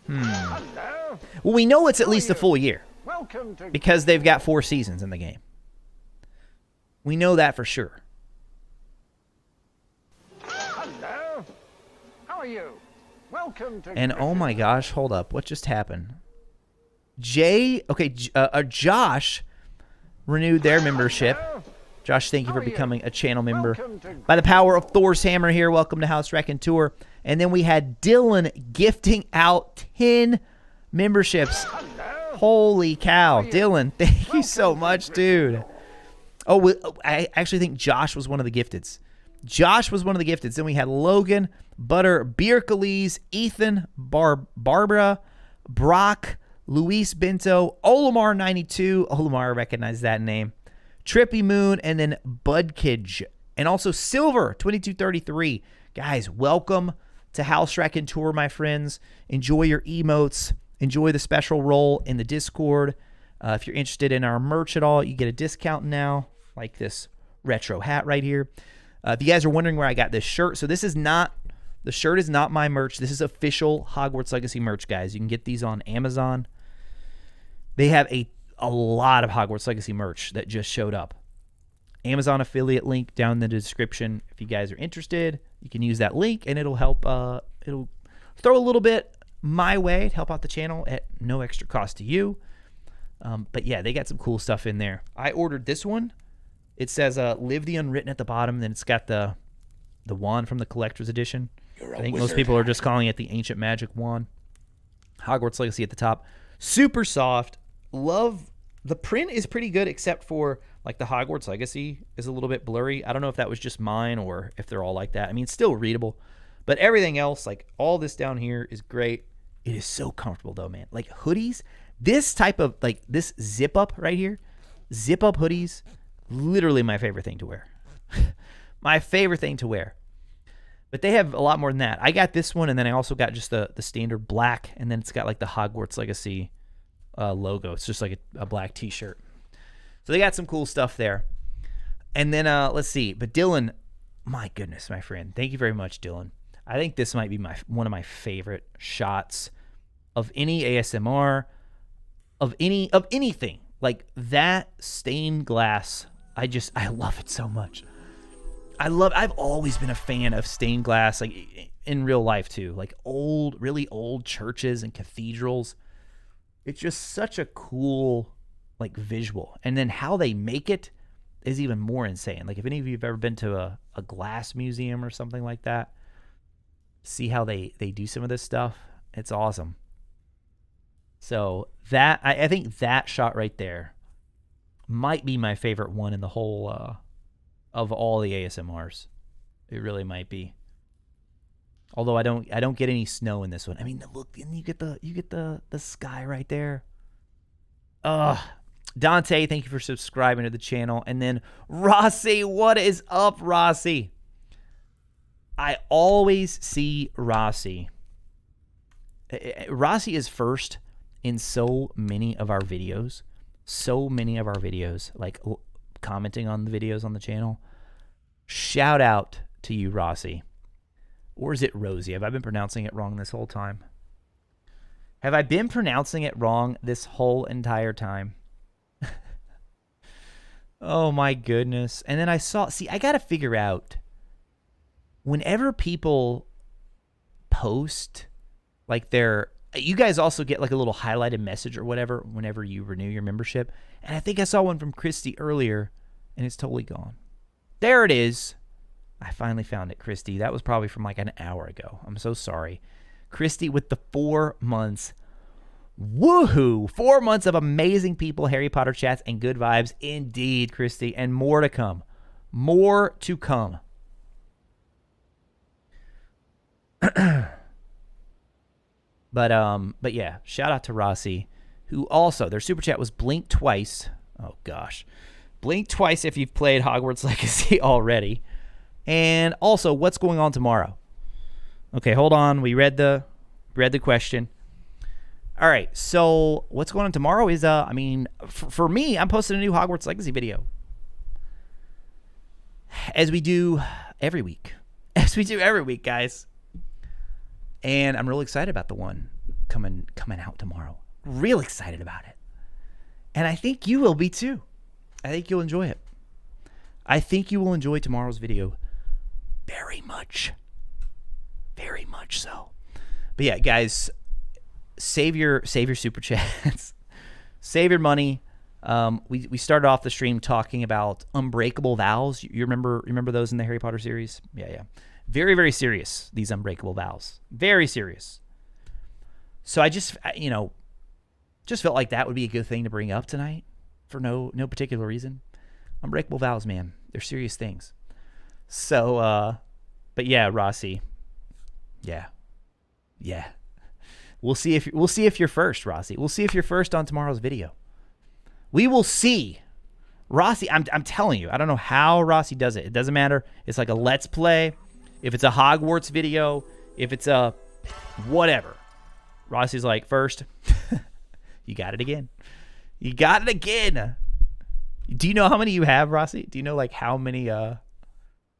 Hello. Well, we know it's at How are least a you? full year Welcome to because they've got 4 seasons in the game. We know that for sure. Hello. How are you? Welcome to And oh my Gryffindor. gosh, hold up. What just happened? Josh renewed their membership. Hello. Josh, thank you How for are you? becoming a channel member. Welcome to By the power of Thor's hammer here, welcome to House RACONTEUR. And then we had Dylan gifting out 10 memberships. Hello. Holy cow. How are you? Dylan, thank you Welcome so to much, Gryffindor. dude. I actually think Josh was one of the gifteds. Then we had Logan, Butter, Bierkeles, Ethan, Barbara, Brock, Luis Bento, Olimar92. Olimar, recognize that name. Trippy Moon, and then Budkidge. And also Silver, 2233. Guys, welcome to House RACONTEUR, my friends. Enjoy your emotes. Enjoy the special role in the Discord. If you're interested in our merch at all, you get a discount now, like this retro hat right here. If you guys are wondering where I got this shirt, so this is not, the shirt is not my merch. This is official Hogwarts Legacy merch, guys. You can get these on Amazon. They have a lot of Hogwarts Legacy merch that just showed up. Amazon affiliate link down in the description. If you guys are interested, you can use that link and it'll help, it'll throw a little bit my way to help out the channel at no extra cost to you. But yeah, they got some cool stuff in there. I ordered this one. It says Live the Unwritten at the bottom, then it's got the wand from the collector's edition. You're a I think most wizard, people are Harry. just calling it the Ancient Magic Wand. Hogwarts Legacy at the top. Super soft. Love, the print is pretty good except for like the Hogwarts Legacy is a little bit blurry. I don't know if that was just mine or if they're all like that. I mean, it's still readable. But everything else, like all this down here is great. It is so comfortable though, man. Like hoodies, this type of, like this zip up right here, zip up hoodies, literally my favorite thing to wear. My favorite thing to wear. But they have a lot more than that. I got this one, and then I also got just the standard black, and then it's got like the Hogwarts Legacy logo. It's just like a black t-shirt. So they got some cool stuff there. And then let's see. But Dylan, my goodness, my friend. Thank you very much, Dylan. I think this might be one of my favorite shots of any ASMR, of anything. Like that stained glass. I love it so much. I've always been a fan of stained glass, like in real life too, like really old churches and cathedrals. It's just such a cool like visual. And then how they make it is even more insane. Like if any of you have ever been to a glass museum or something like that. See how they do some of this stuff. It's awesome. So that I think that shot right there might be my favorite one in the whole of all the ASMRs. It really might be. Although I don't get any snow in this one. I mean, look, and you get the sky right there. Dante, thank you for subscribing to the channel. And then Rossi, what is up, Rossi? I always see Rossi. Rossi is first in so many of our videos. So many of our videos, like commenting on the videos on the channel. Shout out to you, Rossi. Or is it Rosie? Have I been pronouncing it wrong this whole time? Have I been pronouncing it wrong this whole entire time? Oh my goodness. And then I saw, see, I got to figure out, whenever people post, like you guys also get like a little highlighted message or whatever whenever you renew your membership. And I think I saw one from Christy earlier, and it's totally gone. There it is. I finally found it, Christy. That was probably from like an hour ago. I'm so sorry. Christy with the 4 months. Woohoo! 4 months of amazing people, Harry Potter chats, and good vibes. Indeed, Christy. And more to come. More to come. But yeah, shout out to Rossi, who also, their super chat was blink twice. Oh gosh. Blink twice if you've played Hogwarts Legacy already. And also, what's going on tomorrow? Okay, hold on. We read the question. All right, so what's going on tomorrow is, I mean, for me, I'm posting a new Hogwarts Legacy video. As we do every week. As we do every week, guys. And I'm really excited about the one coming out tomorrow. Real excited about it. And I think you will be too. I think you'll enjoy it. I think you will enjoy tomorrow's video very much. Very much so. But yeah, guys, save your super chats. Save your money. We started off the stream talking about unbreakable vows. You remember those in the Harry Potter series? Yeah. Very, very serious, these unbreakable vows. Very serious. So I just felt like that would be a good thing to bring up tonight for no particular reason. Unbreakable vows, man. They're serious things. So, but yeah, Rossi. Yeah. We'll see if you're first, Rossi. We'll see if you're first on tomorrow's video. We will see. Rossi, I'm telling you, I don't know how Rossi does it. It doesn't matter. It's like a Let's Play. If it's a Hogwarts video, if it's a whatever. Rossi's like, first. You got it again. You got it again. Do you know how many you have, Rossi? Do you know like how many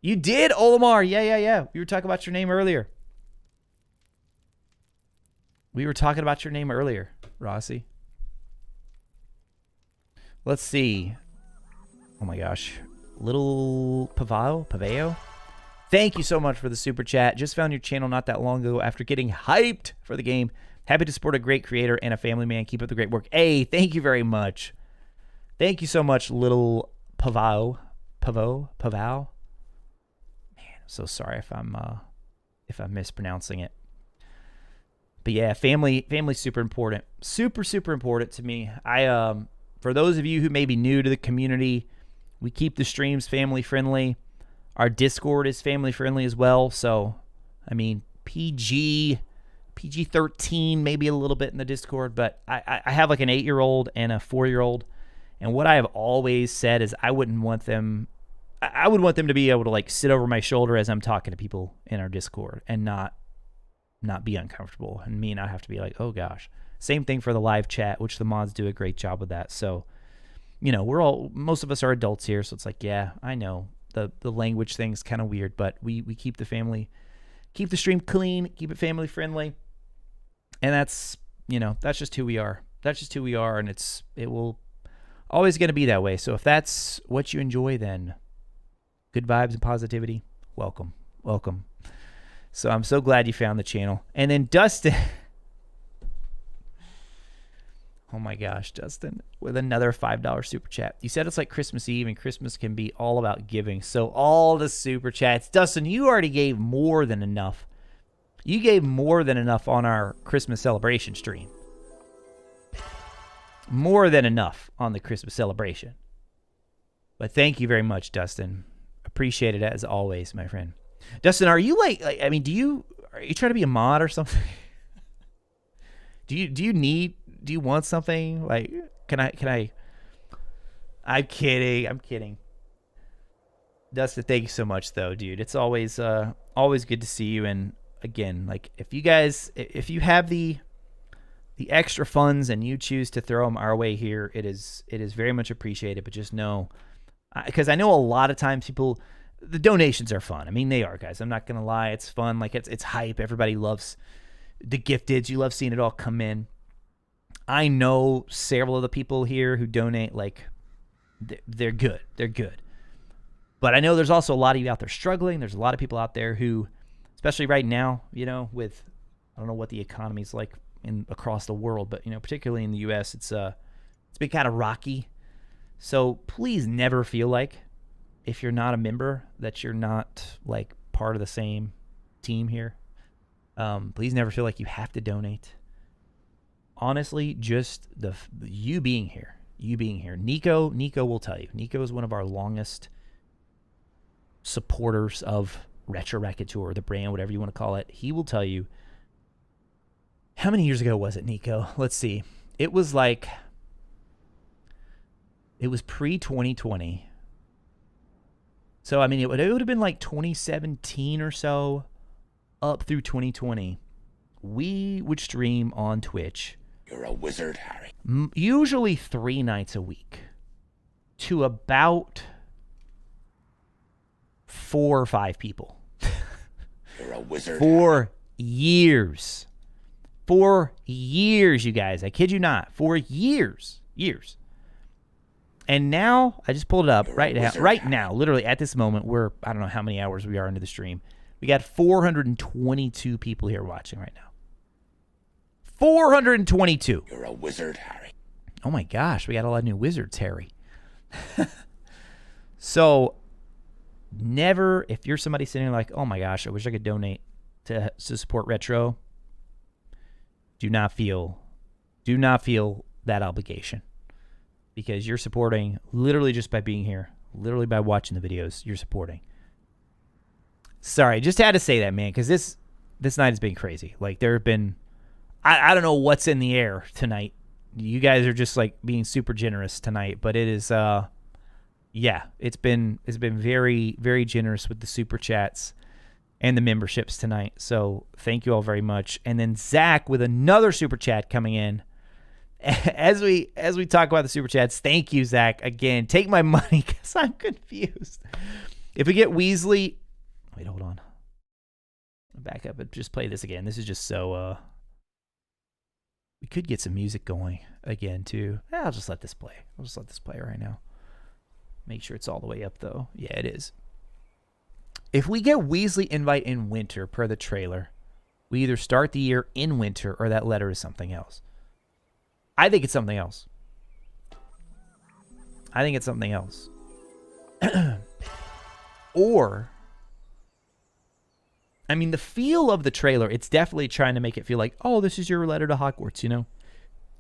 you did, Olimar? Yeah. We were talking about your name earlier. Rossi. Let's see. Oh my gosh. Little Paveo? Thank you so much for the super chat. Just found your channel not that long ago after getting hyped for the game. Happy to support a great creator and a family man. Keep up the great work. Hey, thank you very much. Thank you so much, little Pavao. Man, I'm so sorry if I'm mispronouncing it. But yeah, family's super important. Super important to me. For those of you who may be new to the community, we keep the streams family friendly. Our Discord is family friendly as well. So, I mean, PG-13, maybe a little bit in the Discord, but I have like an 8-year-old and a 4-year-old. And what I have always said is I would want them to be able to like sit over my shoulder as I'm talking to people in our Discord and not be uncomfortable, and me not have to be like, oh gosh. Same thing for the live chat, which the mods do a great job with that. So, most of us are adults here, so it's like, yeah, I know the language thing's kind of weird, but we keep the stream clean, keep it family friendly, and that's just who we are. That's just who we are, and it will always going to be that way. So if that's what you enjoy, then good vibes and positivity, welcome. So I'm so glad you found the channel. And then Dustin, Oh my gosh, Dustin, with another $5 super chat. You said it's like Christmas Eve, and Christmas can be all about giving. So all the super chats. Dustin, you already gave more than enough. You gave more than enough on our Christmas celebration stream. More than enough on the Christmas celebration. But thank you very much, Dustin. Appreciate it as always, my friend. Dustin, are you like I mean, are you trying to be a mod or something? Do you want something? Like, can I? I'm kidding. Dustin, thank you so much though, dude. It's always good to see you. And again, like if you have the extra funds and you choose to throw them our way here, it is very much appreciated. But just know, because I know a lot of times the donations are fun. I mean, they are, guys. I'm not gonna lie, it's fun. Like it's hype. Everybody loves the gifteds. You love seeing it all come in. I know several of the people here who donate, like they're good. They're good. But I know there's also a lot of you out there struggling. There's a lot of people out there who, especially right now, you know, with I don't know what the economy's like across the world, but you know, particularly in the US, it's been kind of rocky. So please never feel like, if you're not a member, that you're not like part of the same team here. Please never feel like you have to donate. Honestly, just you being here. Nico will tell you. Nico is one of our longest supporters of RetroRaconteur, the brand, whatever you want to call it. He will tell you. How many years ago was it, Nico? Let's see. It was pre-2020. So, I mean, it would have been like 2017 or so up through 2020. We would stream on Twitch. You're a wizard, Harry. Usually 3 nights a week to about 4 or 5 people. You're a wizard. For years. For years, you guys. I kid you not. For years. And now, I just pulled it up right now, literally at this moment, I don't know how many hours we are into the stream. We got 422 people here watching right now. 422. You're a wizard, Harry. Oh my gosh, we got a lot of new wizards, Harry. So, never, if you're somebody sitting like, oh my gosh, I wish I could donate to support Retro, do not feel that obligation. Because you're supporting literally just by being here, literally by watching the videos, you're supporting. Sorry, just had to say that, man, because this night has been crazy. Like, there have been, I don't know what's in the air tonight. You guys are just like being super generous tonight, but it is, yeah, it's been very, very generous with the super chats and the memberships tonight. So thank you all very much. And then Zach with another super chat coming in. As we talk about the super chats, thank you, Zach. Again, take my money because I'm confused. If we get Weasley, wait, hold on. I'll back up and just play this again. This is just so. We could get some music going again too. I'll just let this play. I'll just let this play right now. Make sure it's all the way up though. Yeah, it is. If we get Weasley invite in winter per the trailer, we either start the year in winter or that letter is something else. I think it's something else. Or, I mean, the feel of the trailer, it's definitely trying to make it feel like, oh, this is your letter to Hogwarts, you know?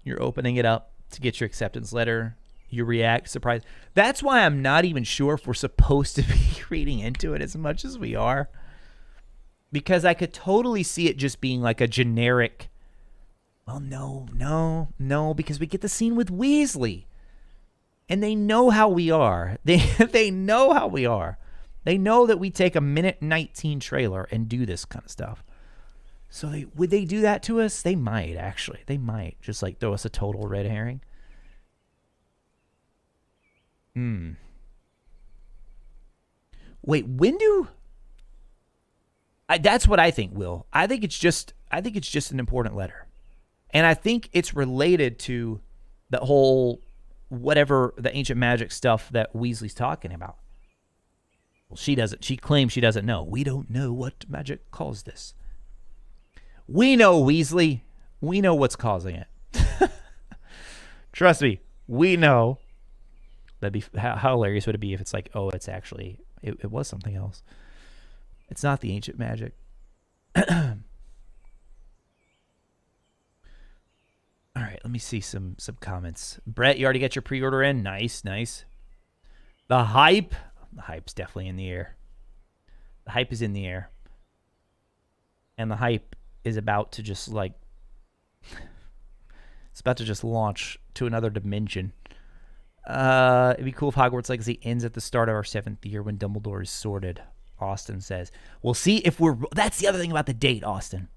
You're opening it up to get your acceptance letter. You react, surprise. That's why I'm not even sure if we're supposed to be reading into it as much as we are. Because I could totally see it just being like a generic, well, no, because we get the scene with Weasley. And they know how we are. They know how we are. They know that we take a minute 19 trailer and do this kind of stuff. So would they do that to us? They might, actually. They might just like throw us a total red herring. Wait, when do... that's what I think, Will. I think it's just an important letter. And I think it's related to the whole whatever the ancient magic stuff that Weasley's talking about. Well, she doesn't. She claims she doesn't know. We don't know what magic caused this. We know, Weasley. We know what's causing it. Trust me, we know. That'd be how hilarious would it be if it's like, oh, it's actually it was something else. It's not the ancient magic. All right, let me see some comments. Brett, you already got your pre-order in? Nice, nice. The hype's definitely in the air. The hype is in the air. And the hype is about to just like it's about to just launch to another dimension. It'd be cool if Hogwarts Legacy ends at the start of our 7th year when Dumbledore is sorted, Austin says. We'll see if we're... That's the other thing about the date, Austin.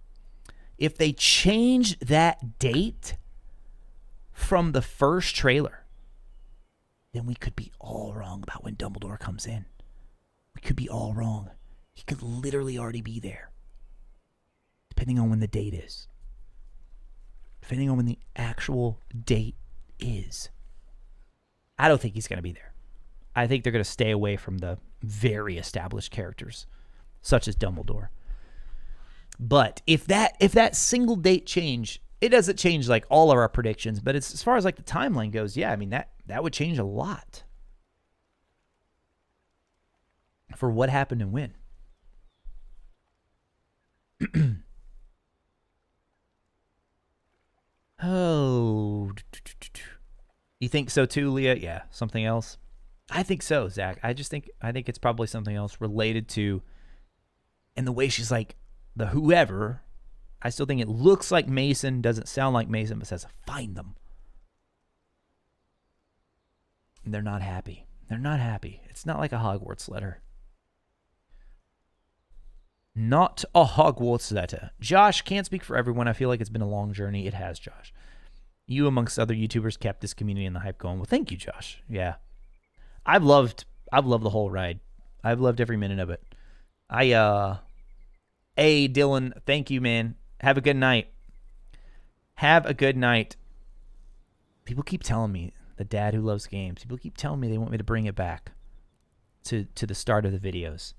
If they change that date from the first trailer, then we could be all wrong about when Dumbledore comes in. We could be all wrong. He could literally already be there. Depending on when the date is. Depending on when the actual date is. I don't think he's going to be there. I think they're going to stay away from the very established characters, such as Dumbledore. But if that single date change, it doesn't change like all of our predictions, but it's, as far as like the timeline goes, yeah, I mean that would change a lot for what happened and when. Oh, you think so too, Leah? Yeah, something else. I think so, Zach. I think it's probably something else related to, and the way she's like the whoever. I still think it looks like Mason, doesn't sound like Mason, but says find them. And they're not happy. They're not happy. It's not like a Hogwarts letter. Not a Hogwarts letter. Josh, can't speak for everyone. I feel like it's been a long journey. It has, Josh. You, amongst other YouTubers, kept this community and the hype going. Well, thank you, Josh. Yeah. I've loved the whole ride. I've loved every minute of it. Hey, Dylan, thank you, man. Have a good night. Have a good night. People keep telling me, the dad who loves games, people keep telling me they want me to bring it back to the start of the videos.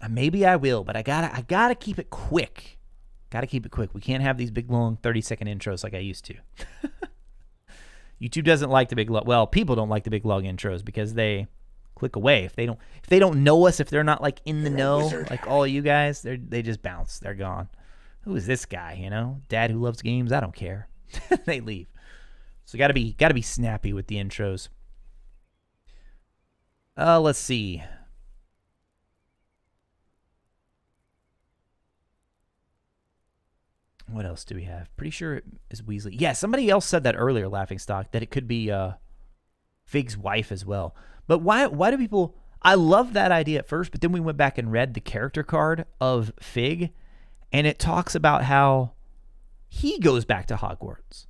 Maybe I will, but I gotta keep it quick. Gotta keep it quick. We can't have these big, long 30-second intros like I used to. YouTube doesn't like the big long... Well, people don't like the big, long intros because they click away. If they don't know us, if they're not like in the know, like all you guys, they just bounce. They're gone. Who is this guy, you know? Dad who loves games? I don't care. They leave. So gotta be snappy with the intros. Let's see. What else do we have? Pretty sure it is Weasley. Yeah, somebody else said that earlier, Laughingstock, that it could be Fig's wife as well. But why do people... I love that idea at first, but then we went back and read the character card of Fig, and it talks about how he goes back to Hogwarts.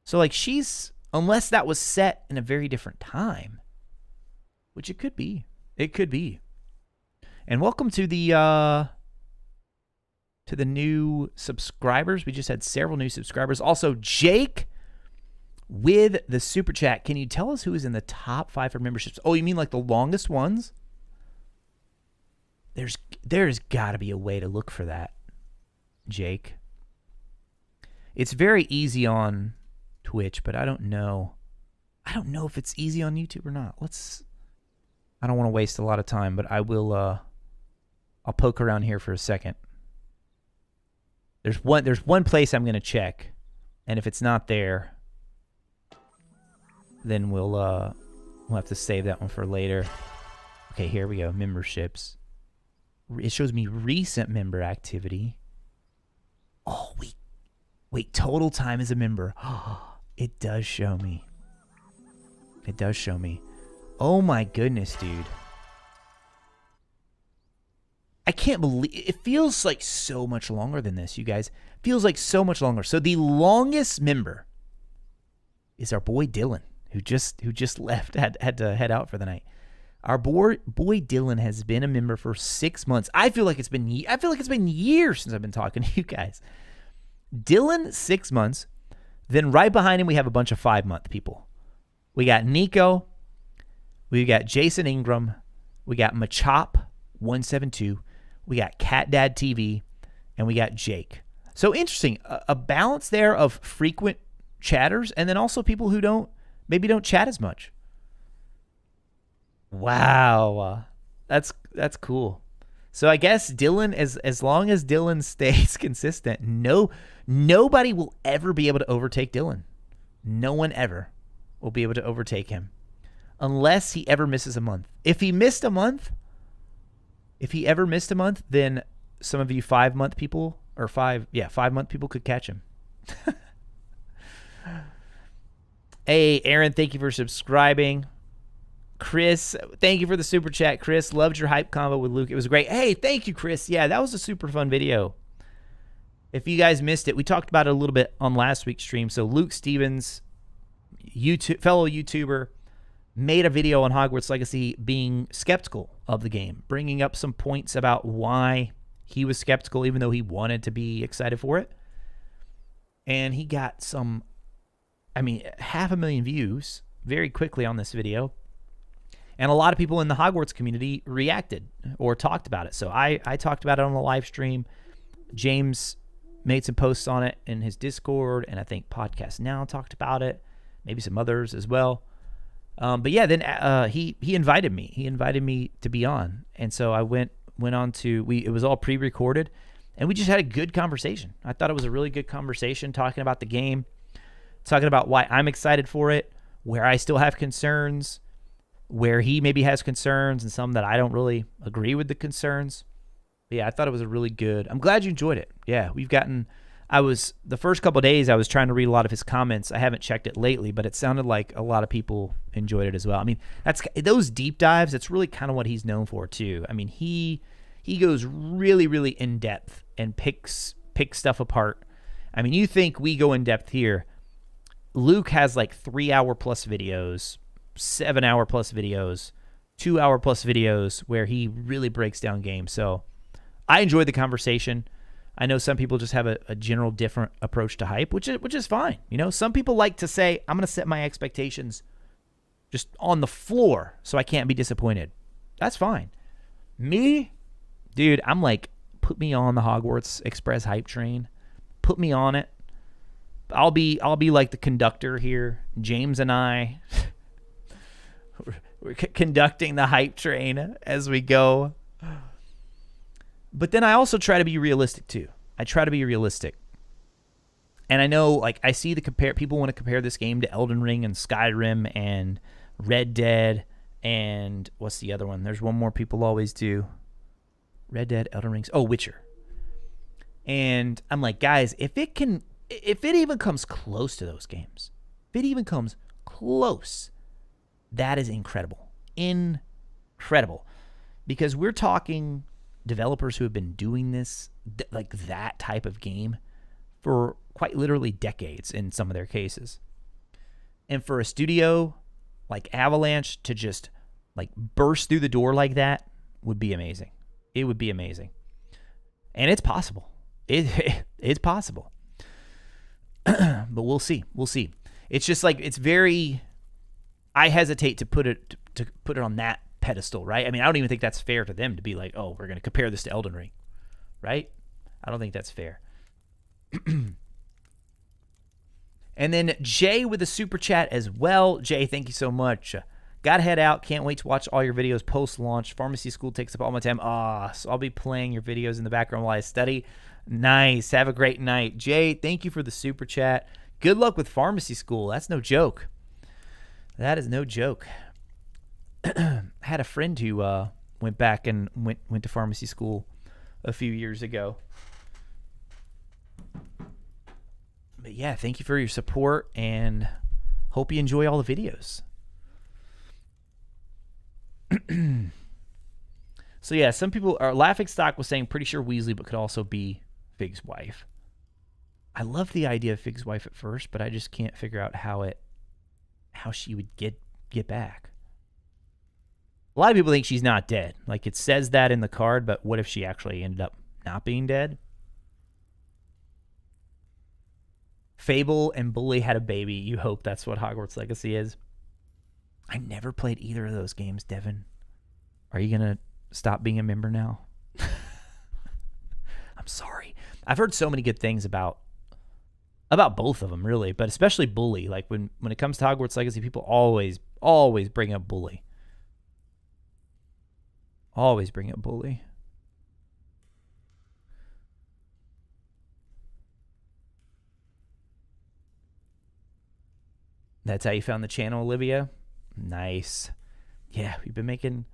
So, like, she's... Unless that was set in a very different time, which it could be. It could be. And welcome to the new subscribers. We just had several new subscribers. Also, Jake with the super chat. Can you tell us who is in the top 5 for memberships? Oh, you mean like the longest ones? There's got to be a way to look for that, Jake. It's very easy on Twitch, but I don't know. I don't know if it's easy on YouTube or not. I don't want to waste a lot of time, but I will. I'll poke around here for a second. There's one place I'm going to check, and if it's not there, then we'll have to save that one for later. Okay, here we go. Memberships. It shows me recent member activity. Oh, wait, total time as a member. It does show me. It does show me. Oh my goodness, dude. I can't believe it. Feels like so much longer than this, you guys. It feels like so much longer. So the longest member is our boy Dylan, who just left, had to head out for the night. Our boy Dylan has been a member for 6 months. I feel like it's been years since I've been talking to you guys. Dylan, 6 months. Then right behind him, we have a bunch of 5-month people. We got Nico. We got Jason Ingram. We got Machop 172. We got Cat Dad TV. And we got Jake. So interesting. A balance there of frequent chatters, and then also people who maybe don't chat as much. Wow. That's cool. So I guess Dylan, as long as Dylan stays consistent, nobody will ever be able to overtake Dylan. No one ever will be able to overtake him unless he ever misses a month. If he ever missed a month, then some of you 5-month people or 5-month people could catch him. Hey, Aaron, thank you for subscribing. Chris, thank you for the super chat. Chris, loved your hype combo with Luke. It was great. Hey, thank you, Chris. Yeah, that was a super fun video. If you guys missed it, we talked about it a little bit on last week's stream. So Luke Stevens, fellow YouTuber, made a video on Hogwarts Legacy being skeptical of the game, bringing up some points about why he was skeptical even though he wanted to be excited for it. And he got 500,000 views very quickly on this video. And a lot of people in the Hogwarts community reacted or talked about it. So I talked about it on the live stream. James made some posts on it in his Discord, and I think Podcast Now talked about it. Maybe some others as well. But yeah, then he invited me. He invited me to be on, and so I went on to. It was all pre-recorded, and we just had a good conversation. I thought it was a really good conversation, talking about the game, talking about why I'm excited for it, where I still have concerns, where he maybe has concerns, and some that I don't really agree with the concerns. But yeah, I thought it was a really good. I'm glad you enjoyed it. Yeah, the first couple of days I was trying to read a lot of his comments. I haven't checked it lately, but it sounded like a lot of people enjoyed it as well. I mean, that's those deep dives. That's really kind of what he's known for too. I mean, he goes really, really in depth and picks stuff apart. I mean, you think we go in depth here? Luke has like 3-hour plus videos, 7-hour plus videos, 2-hour plus videos where he really breaks down games. So I enjoyed the conversation. I know some people just have a general different approach to hype, which is fine. You know, some people like to say, I'm going to set my expectations just on the floor so I can't be disappointed. That's fine. Me, dude, I'm like, put me on the Hogwarts Express hype train. Put me on it. I'll be like the conductor here. James and I, we're conducting the hype train as we go. But then I also try to be realistic too. I try to be realistic. And I know, like, I see people want to compare this game to Elden Ring and Skyrim and Red Dead and what's the other one? There's one more people always do. Red Dead, Elden Rings. Oh, Witcher. And I'm like, guys, if it even comes close to those games, if it even comes close, that is incredible. Incredible. Because we're talking developers who have been doing this, like that type of game, for quite literally decades in some of their cases. And for a studio like Avalanche to just like burst through the door like that would be amazing. It would be amazing. And it's possible. It's possible. But we'll see. We'll see. It's just like, it's very, I hesitate to put it on that pedestal, right? I mean, I don't even think that's fair to them to be like, oh, we're going to compare this to Elden Ring, right? I don't think that's fair. And then Jay with a super chat as well. Jay, thank you so much. Gotta head out. Can't wait to watch all your videos post-launch. Pharmacy school takes up all my time. So I'll be playing your videos in the background while I study. Nice. Have a great night. Jay, thank you for the super chat. Good luck with pharmacy school. That's no joke. That is no joke. I had a friend who went back and went to pharmacy school a few years ago. But yeah, thank you for your support and hope you enjoy all the videos. So yeah, some people are laughing stock was saying pretty sure Weasley, but could also be Fig's wife. I love the idea of Fig's wife at first, but I just can't figure out how she would get back. A lot of people think she's not dead. Like, it says that in the card, but what if she actually ended up not being dead? Fable and Bully had a baby. You hope that's what Hogwarts Legacy is. I never played either of those games, Devin. Are you going to stop being a member now? I'm sorry. I've heard so many good things about About both of them, really, but especially Bully. Like when it comes to Hogwarts Legacy, people always bring up Bully. Always bring up Bully. That's how you found the channel, Olivia? Nice. Yeah, we've been making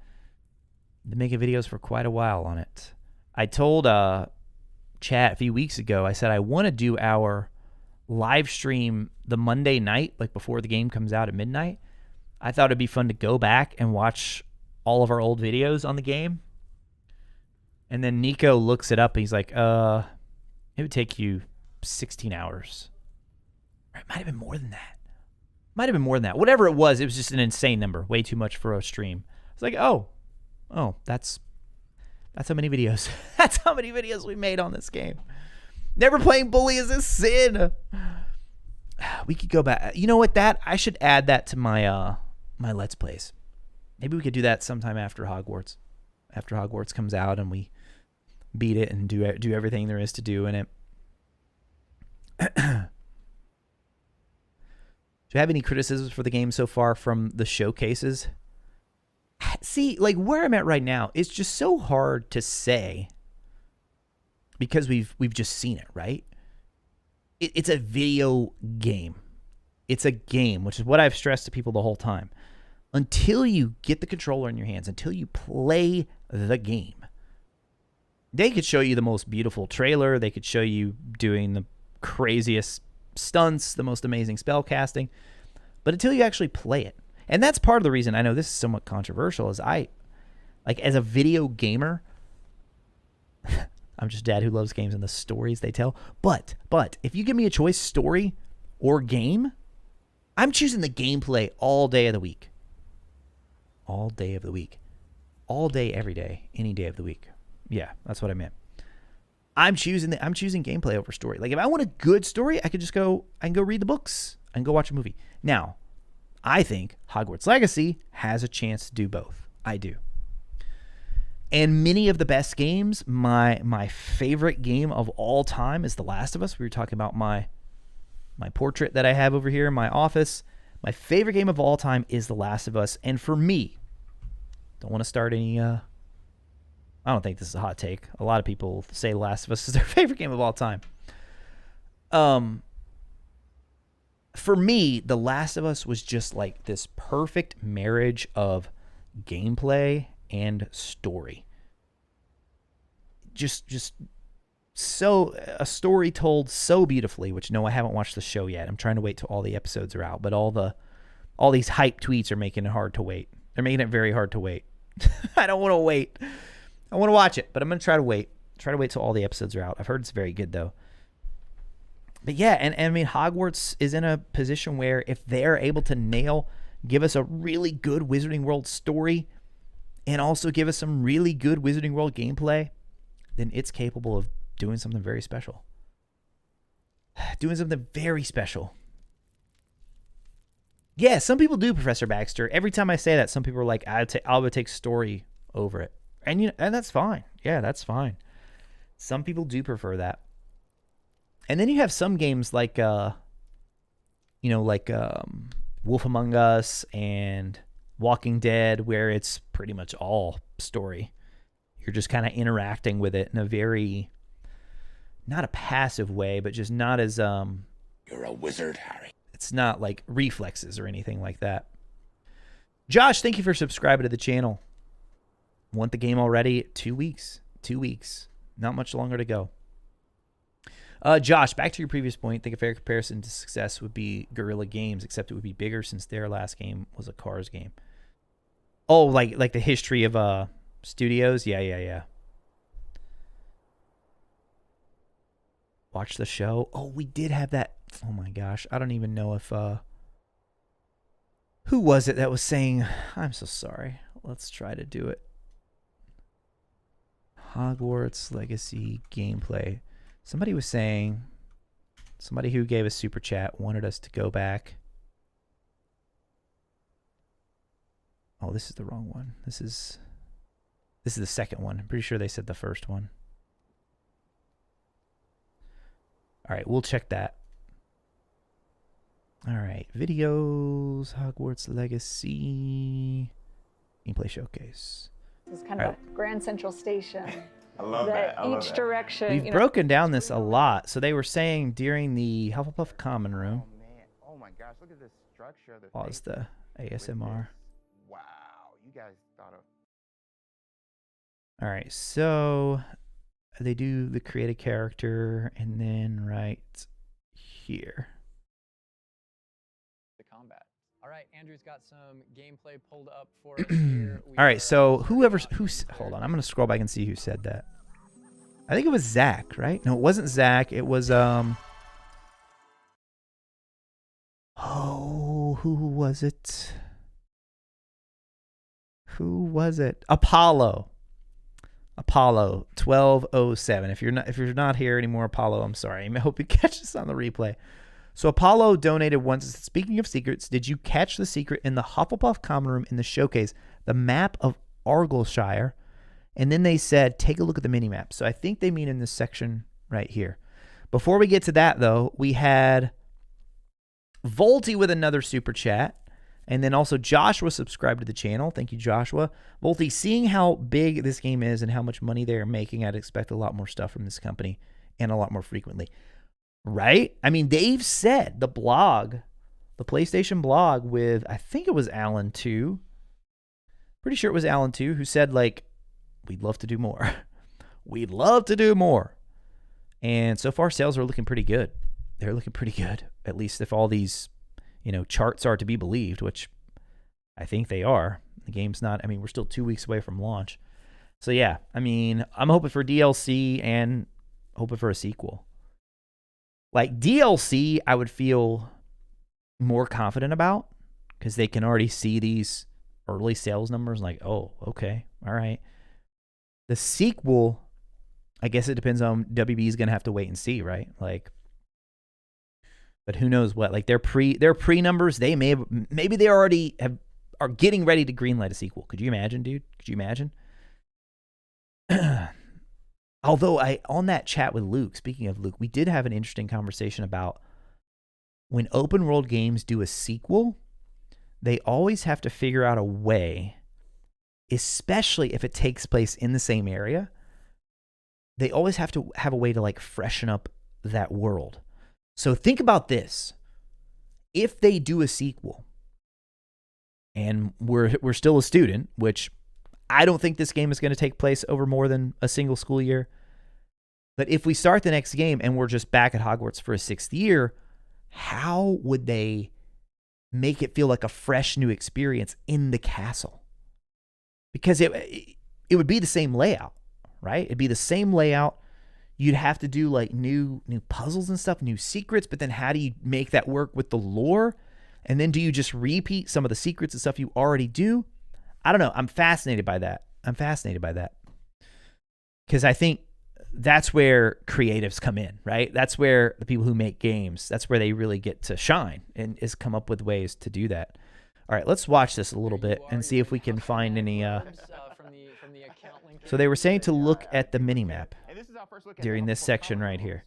videos for quite a while on it. I told chat a few weeks ago, I said I want to do our live stream the Monday night, like before the game comes out at midnight. I thought it'd be fun to go back and watch all of our old videos on the game. And then Nico looks it up and he's like, it would take you 16 hours. Or it might have been more than that. Whatever it was just an insane number. Way too much for a stream. It's like, oh, that's how many videos. That's how many videos we made on this game. Never playing Bully is a sin. We could go back. You know what? I should add that to my my Let's Plays. Maybe we could do that sometime after Hogwarts. After Hogwarts comes out and we beat it and do everything there is to do in it. Do you have any criticisms for the game so far from the showcases? See, like where I'm at right now, it's just so hard to say because we've just seen it, right? It's a video game. It's a game, which is what I've stressed to people the whole time. Until you get the controller in your hands, until you play the game, they could show you the most beautiful trailer. They could show you doing the craziest stunts, the most amazing spell casting, but until you actually play it. And that's part of the reason I know this is somewhat controversial is as a video gamer, I'm just dad who loves games and the stories they tell. But if you give me a choice, story or game, I'm choosing the gameplay all day of the week. All day of the week. All day, every day, any day of the week. Yeah, that's what I meant. I'm choosing gameplay over story. Like if I want a good story, I can go read the books. I can go watch a movie. Now, I think Hogwarts Legacy has a chance to do both. I do. And many of the best games, my favorite game of all time is The Last of Us. We were talking about my portrait that I have over here in my office. My favorite game of all time is The Last of Us. And for me, don't want to start any I don't think this is a hot take. A lot of people say The Last of Us is their favorite game of all time. For me, The Last of Us was just like this perfect marriage of gameplay and story. Just so a story told so beautifully, which no, I haven't watched the show yet. I'm trying to wait till all the episodes are out, but all these hype tweets are making it hard to wait. They're making it very hard to wait. I don't want to wait. I want to watch it, but I'm going to try to wait. Try to wait till all the episodes are out. I've heard it's very good though. But yeah, and I mean, Hogwarts is in a position where if they're able to give us a really good Wizarding World story and also give us some really good Wizarding World gameplay, then it's capable of doing something very special. Doing something very special. Yeah, some people do, Professor Baxter. Every time I say that, some people are like, I would take story over it. And and that's fine. Yeah, that's fine. Some people do prefer that. And then you have some games like Wolf Among Us and Walking Dead, where it's pretty much all story. You're just kind of interacting with it in a very, not a passive way, but just not as You're a wizard, Harry. It's not like reflexes or anything like that. Josh, thank you for subscribing to the channel. Want the game already? 2 weeks. 2 weeks. Not much longer to go. Josh, back to your previous point. Think a fair comparison to success would be Guerrilla Games, except it would be bigger since their last game was a Cars game. Oh, like the history of studios? Yeah. Watch the show. Oh, we did have that. Oh my gosh. I don't even know if who was it that was saying, I'm so sorry. Let's try to do it. Hogwarts Legacy gameplay. Somebody was saying, somebody who gave a super chat wanted us to go back. Oh, this is the wrong one. This is the second one. I'm pretty sure they said the first one. All right, we'll check that. All right, videos, Hogwarts Legacy, gameplay showcase. This is kind of a Grand Central Station. I love that. I love Each that. direction. We've broken down this a lot. So they were saying during the Hufflepuff Common Room. Oh man! Oh my gosh! Look at the structure of the. Pause thing. the ASMR. Wow! You guys thought of. All right, so they do the create a character, and then right here. The combat. All right, Andrew's got some gameplay pulled up for us here. All right, so who's hold on, I'm gonna scroll back and see who said that. I think it was Zach, right? No, it wasn't Zach. It was oh, who was it? Who was it? Apollo 1207. If you're not here anymore, Apollo, I'm sorry. I hope you catch this on the replay. So Apollo donated once. Speaking of secrets, did you catch the secret in the Hufflepuff Common Room in the showcase, the map of Argyllshire? And then they said, take a look at the mini map. So I think they mean in this section right here. Before we get to that, though, we had Volty with another super chat. And then also Joshua subscribed to the channel. Thank you, Joshua. Volty, seeing how big this game is and how much money they are making, I'd expect a lot more stuff from this company and a lot more frequently. Right? I mean, they've said the blog, the PlayStation blog with, I think it was Alan too. Pretty sure it was Alan too, who said, like, we'd love to do more. We'd love to do more. And so far, sales are looking pretty good. They're looking pretty good, at least if all these, charts are to be believed, which I think they are. The game's not, I mean, we're still 2 weeks away from launch. So yeah, I mean, I'm hoping for DLC and hoping for a sequel. Like DLC, I would feel more confident about because they can already see these early sales numbers like, oh, okay, all right. The sequel, I guess it depends on WB is going to have to wait and see, right? Like, but who knows what? Like their pre numbers, they maybe they already are getting ready to greenlight a sequel. Could you imagine, dude? Could you imagine? Although on that chat with Luke, speaking of Luke, we did have an interesting conversation about when open world games do a sequel, they always have to figure out a way, especially if it takes place in the same area, they always have to have a way to like freshen up that world. So think about this. If they do a sequel and we're still a student, which I don't think this game is going to take place over more than a single school year. But if we start the next game and we're just back at Hogwarts for a 6th year, how would they make it feel like a fresh new experience in the castle? Because it would be the same layout, right? It'd be the same layout. You'd have to do like new puzzles and stuff, new secrets, but then how do you make that work with the lore? And then do you just repeat some of the secrets and stuff you already do? I don't know. I'm fascinated by that. Because I think that's where creatives come in, right? That's where the people who make games, that's where they really get to shine and is come up with ways to do that. All right, let's watch this a little bit and see if we can find any... So they were saying to look at the mini-map during this section right here.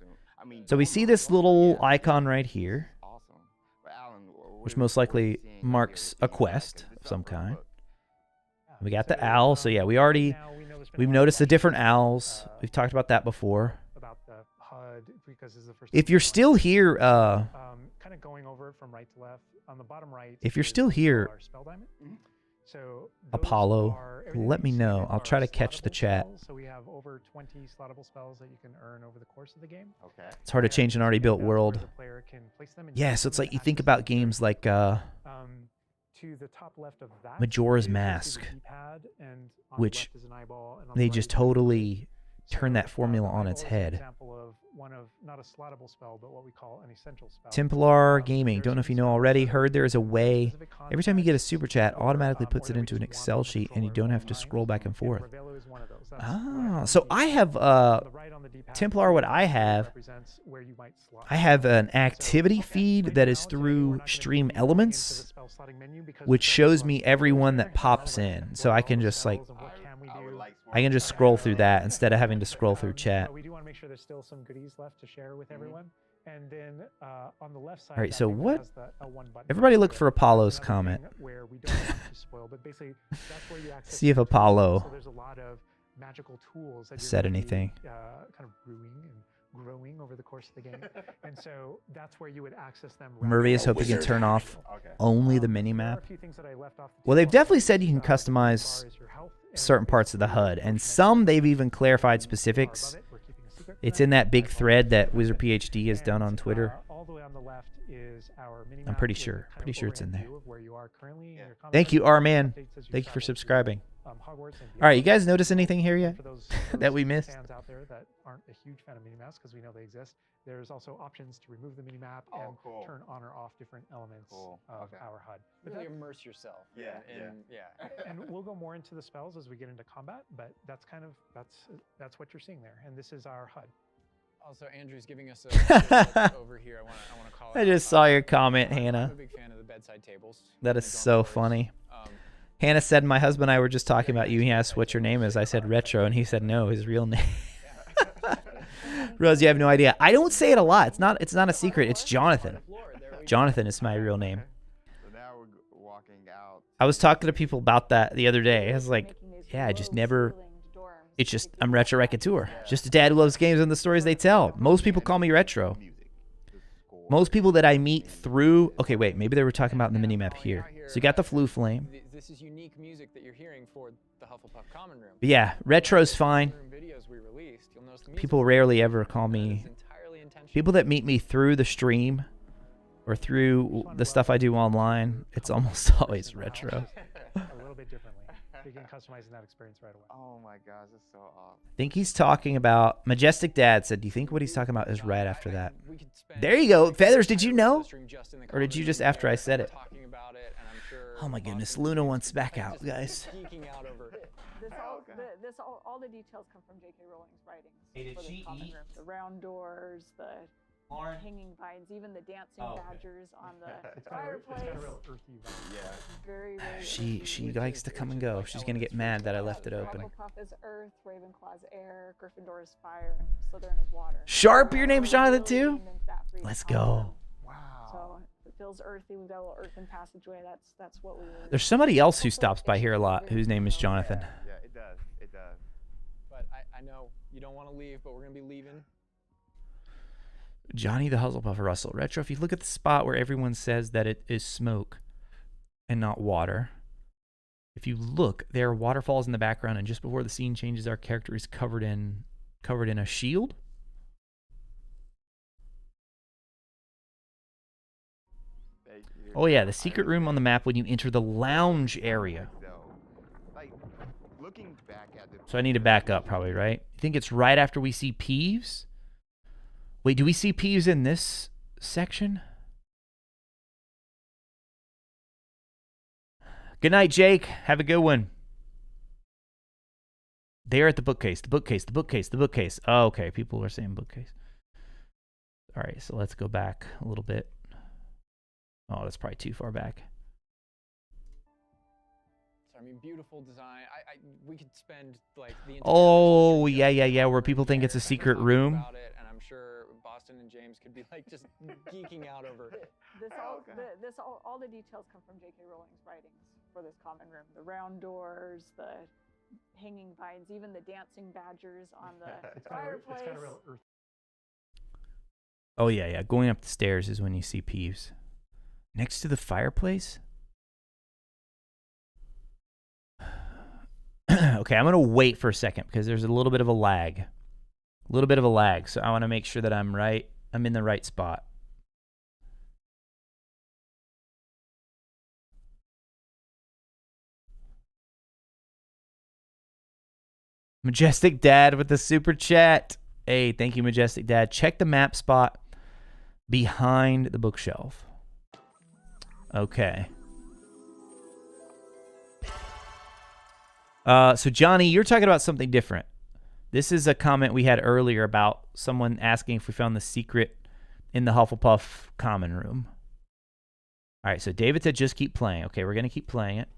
So we see this little icon right here, which most likely marks a quest of some kind. We got the owl, so yeah, we've noticed the different owls. We've talked about that before. If you're still here, kind of going over it from right to left, on the bottom right. If you're still here, Apollo, let me know. I'll try to catch the chat. So we have over 20 slottable spells that you can earn over the course of the game. Okay. It's hard to change an already built world. Yeah, so it's like you think about games like to the top left of that, Majora's Mask, which they just totally turn that formula on its head. Templar Gaming, don't know if you know already, heard there is a way, every time you get a super chat, automatically puts it into an Excel sheet and you don't have to scroll back and forth. Ah, so I have, Templar, what I have an activity feed that is through Stream Elements, which shows me everyone that pops in. So I can just like, I can just scroll through that instead of having to scroll through chat. We do want to make sure there's still some goodies left to share with everyone. And then on the left side, All right, that so thing that what? has the L1 button Everybody next look to for it, Apollo's another comment. thing where we don't want to spoil, but basically that's where you access See if the tools. Apollo So there's a lot of magical tools that you're said gonna be, anything. kind of brewing and growing over the course of the game. And so that's where you would access them. Murray is hoping to Wizard. turn off Okay. only the There are mini-map. a few things that I left off the Well, they've table. definitely said you can As far customize as your health and certain parts of the basically HUD, your and connection some they've to even clarified the bar specifics. above it. We're keeping a secret from It's that. in that big I thread that apologize. Wizard PhD has done on And, Twitter. all the way on the left is our mini I'm map pretty with a sure. kind Pretty of sure it's in overhead there. view of where you are currently in your combat Thank you, zone, R-Man. updates as you Thank you for travel through, subscribing. Hogwarts and All right, you beyond. guys notice anything here yet For those that we missed? fans out there that aren't a huge fan of minimaps, because we know they exist, there's also options to remove the minimap Oh, and cool. turn on or off different elements Cool. of Okay. our HUD. But Really that- immerse yourself. Yeah, and we'll go more into the spells as we get into combat, but that's kind of that's what you're seeing there, and this is our HUD. Also, Andrew's giving us a look over here. I want to call. I out, just saw your comment, I'm Hannah. a big fan of the bedside tables. That is Going so forwards. funny. Um, Hannah said, my husband and I were just talking about you. He asked what your name is. I said Retro, and he said no, his real name. Rose, you have no idea. I don't say it a lot. It's not a secret. It's Jonathan. Jonathan is my real name. So now we're walking out. I was talking to people about that the other day. I was like, yeah, I just never. It's just I'm RetroRaconteur. Just a dad who loves games and the stories they tell. Most people call me Retro. Most people that I meet through. Okay, wait. Maybe they were talking about in the minimap here. So you got the Flue Flame. This is unique music that you're hearing for the Hufflepuff Common Room. But yeah, Retro's fine. Room videos we released, you'll notice the People music's rarely ever call me. is entirely intentional. People that meet me through the stream or through the stuff I do online, it's almost always Retro. A little bit differently. Begin customizing that experience right away. Oh my gosh, that's so awesome. I think he's talking about Majestic Dad said, do you think what he's talking about is right after that? We could spend There you go. like Feathers, the did you entire know? stream just in the Or did you common just room after I there, said it? talking about it, and I'm sure Oh my goodness, Boston Luna and wants back James out, just guys. geeking out over All the details come from J.K. Rowling's writings. Hey, did for she the common eat? room. The round doors, the hanging vines, even the dancing Oh, okay. badgers on the It's got a fireplace. real earthy vibe. Yeah. Very, very She earthy. likes to come and go. She's going to get mad that I left it open. Hufflepuff is earth, Ravenclaw's air, Gryffindor is fire, and Slytherin is water. Sharp, your name's Jonathan Really too? leaned into that for each Let's common room. go. Wow. So it feels earthy. We've got a little earthen passageway. That's what we were. There's somebody else who stops by here a lot whose name is Jonathan. Yeah, it does. It does. But I know you don't want to leave, but we're gonna be leaving. Johnny the Huzzlepuff Russell. Retro, if you look at the spot where everyone says that it is smoke and not water, if you look, there are waterfalls in the background, and just before the scene changes, our character is covered in a shield. Oh yeah, the secret room on the map when you enter the lounge area. Like, looking back at the So I need to back up probably, right? You think it's right after we see Peeves? Wait, do we see Peeves in this section? Good night, Jake. Have a good one. They are at the bookcase, the bookcase, the bookcase, the bookcase. Oh, okay, people are saying bookcase. All right, so let's go back a little bit. Oh, that's probably too far back. So I mean, beautiful design. We could spend like the entire Oh, rest of the yeah, stream yeah, just yeah, where over people think it's a there, secret talking room. about it, and I'm sure Boston and James could be like just geeking out over it. All the details come from J.K. Rowling's writings for this common room. The round doors, the hanging vines, even the dancing badgers on the It's fireplace. got a real earthy. Oh, yeah, yeah. Going up the stairs is when you see Peeves. Next to the fireplace? Okay, I'm going to wait for a second because there's a little bit of a lag. A little bit of a lag, so I want to make sure that I'm right. I'm in the right spot. Majestic Dad with the super chat. Hey, thank you, Majestic Dad. Check the map spot behind the bookshelf. Okay. So Johnny, you're talking about something different. This is a comment we had earlier about someone asking if we found the secret in the Hufflepuff common room. All right, so David said just keep playing. Okay, we're going to keep playing it.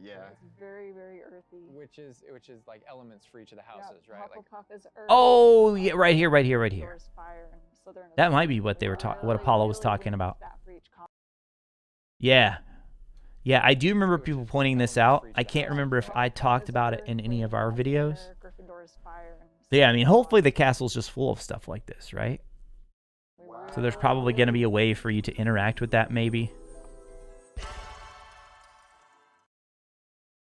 Yeah. It's very, very earthy. Which is like elements for each of the houses, Yeah, right? Like Hufflepuff is earth. Oh, yeah, right here, right here, right here. Gryffindor is fire, and so they're in a That might separate be what they were floor. what Apollo was talking about. That for each Yeah. Yeah, I do remember people pointing this out. I can't remember if I talked about it in any of our videos. Gryffindor's fire and But yeah, I mean, hopefully the castle's just full of stuff like this, right? So there's probably going to be a way for you to interact with that, maybe.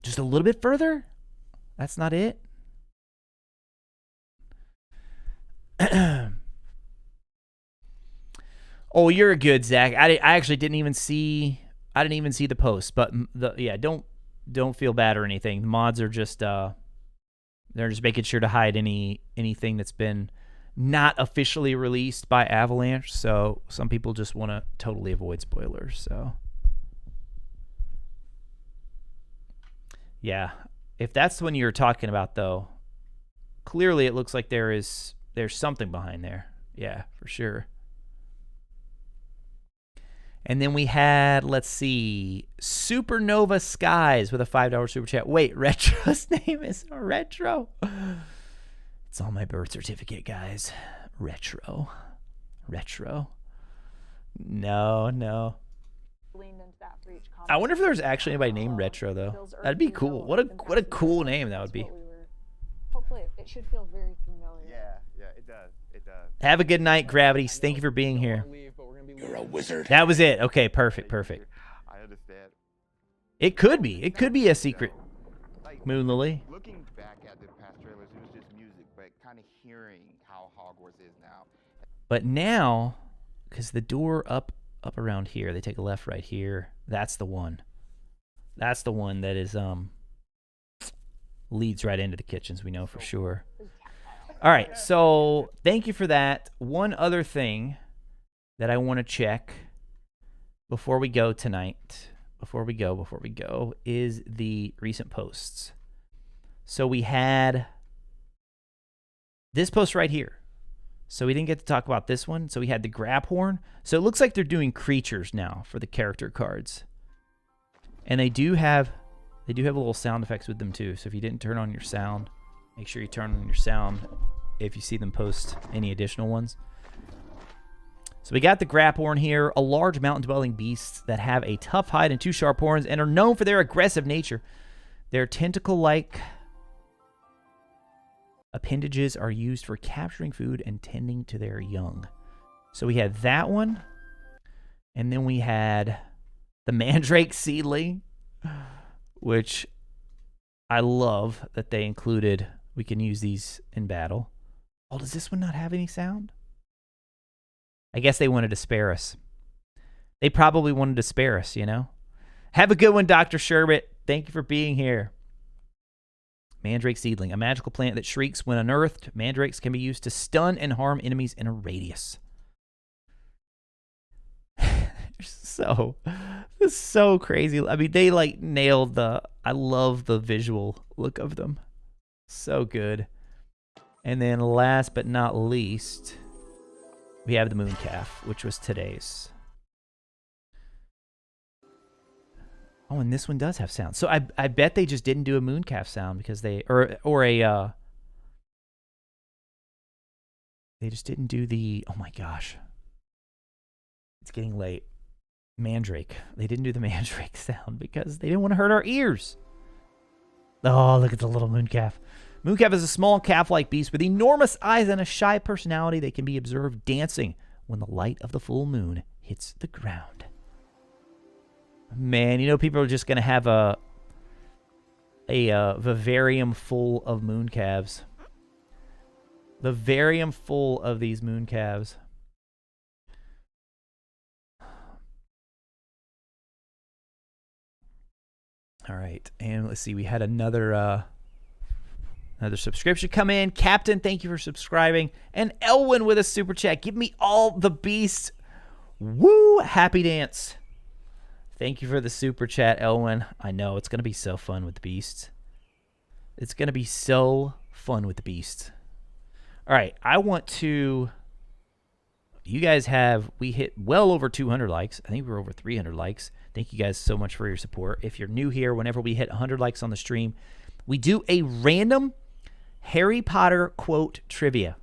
Just a little bit further? That's not it? Oh, you're good, Zach. I actually didn't even see the post, but yeah, don't feel bad or anything. The mods are just they're just making sure to hide anything that's been not officially released by Avalanche. So some people just want to totally avoid spoilers. So yeah, if that's the one you're talking about, though, clearly it looks like there's something behind there. Yeah, for sure. And then we had, let's see, Supernova Skies with a $5 super chat. Wait, Retro's name is Retro? It's on my birth certificate, guys. Retro. No. leaned into that for each I wonder if there's actually anybody named Retro, though. That'd be cool. What a cool name that would be. Hopefully, it should feel very familiar. Yeah, it does. It does. Have a good night, Gravity. Thank you for being here. You're a wizard. That was it. Okay, perfect. I understand. It could be a secret. Moon Lily. Looking back at the past trailers, it was just music, but kind of hearing how Hogwarts is now. But now, because the door up around here, they take a left right here. That's the one. That's the one that is leads right into the kitchens, we know for sure. All right, so thank you for that. One other thing that I want to check before we go tonight, before we go, is the recent posts. So we had this post right here. So we didn't get to talk about this one. So we had the grab horn. So it looks like they're doing creatures now for the character cards. And they do have little sound effects with them too. So if you didn't turn on your sound, make sure you turn on your sound if you see them post any additional ones. So we got the grab horn here, a large mountain-dwelling beasts that have a tough hide and 2 sharp horns and are known for their aggressive nature. Their tentacle-like appendages are used for capturing food and tending to their young. So we had that one. And then we had the Mandrake Seedling, which I love that they included. We can use these in battle. Oh, does this one not have any sound? I guess they wanted to spare us. They probably wanted to spare us, you know? Have a good one, Dr. Sherbet. Thank you for being here. Mandrake Seedling, a magical plant that shrieks when unearthed. Mandrakes can be used to stun and harm enemies in a radius. So crazy. I mean, they like nailed I love the visual look of them. So good. And then last but not least, we have the Mooncalf, which was today's. Oh, and this one does have sound. So I bet they just didn't do a Mooncalf sound because they just didn't do the, oh my gosh. It's getting late. Mandrake. They didn't do the Mandrake sound because they didn't want to hurt our ears. Oh, look at the little Mooncalf. Mooncalf is a small calf-like beast with enormous eyes and a shy personality. They can be observed dancing when the light of the full moon hits the ground. Man, you know, people are just going to have a vivarium full of mooncalves. Vivarium full of these mooncalves. All right, and let's see. We had another subscription come in. Captain, thank you for subscribing. And Elwin with a super chat. Give me all the beasts. Woo! Happy dance. Thank you for the super chat, Elwin. I know, it's going to be so fun with the beasts. It's going to be so fun with the beasts. All right, I want to... You guys we hit well over 200 likes. I think we're over 300 likes. Thank you guys so much for your support. If you're new here, whenever we hit 100 likes on the stream, we do a random Harry Potter quote trivia.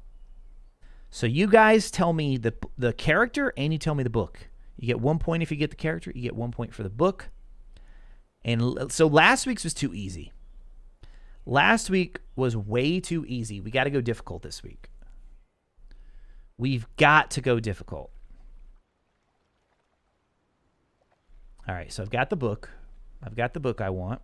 So you guys tell me the character and you tell me the book. You get 1 point if you get the character. You get 1 point for the book. And so last week's was too easy. Last week was way too easy. We got to go difficult this week. We've got to go difficult. All right, so I've got the book. I've got the book I want.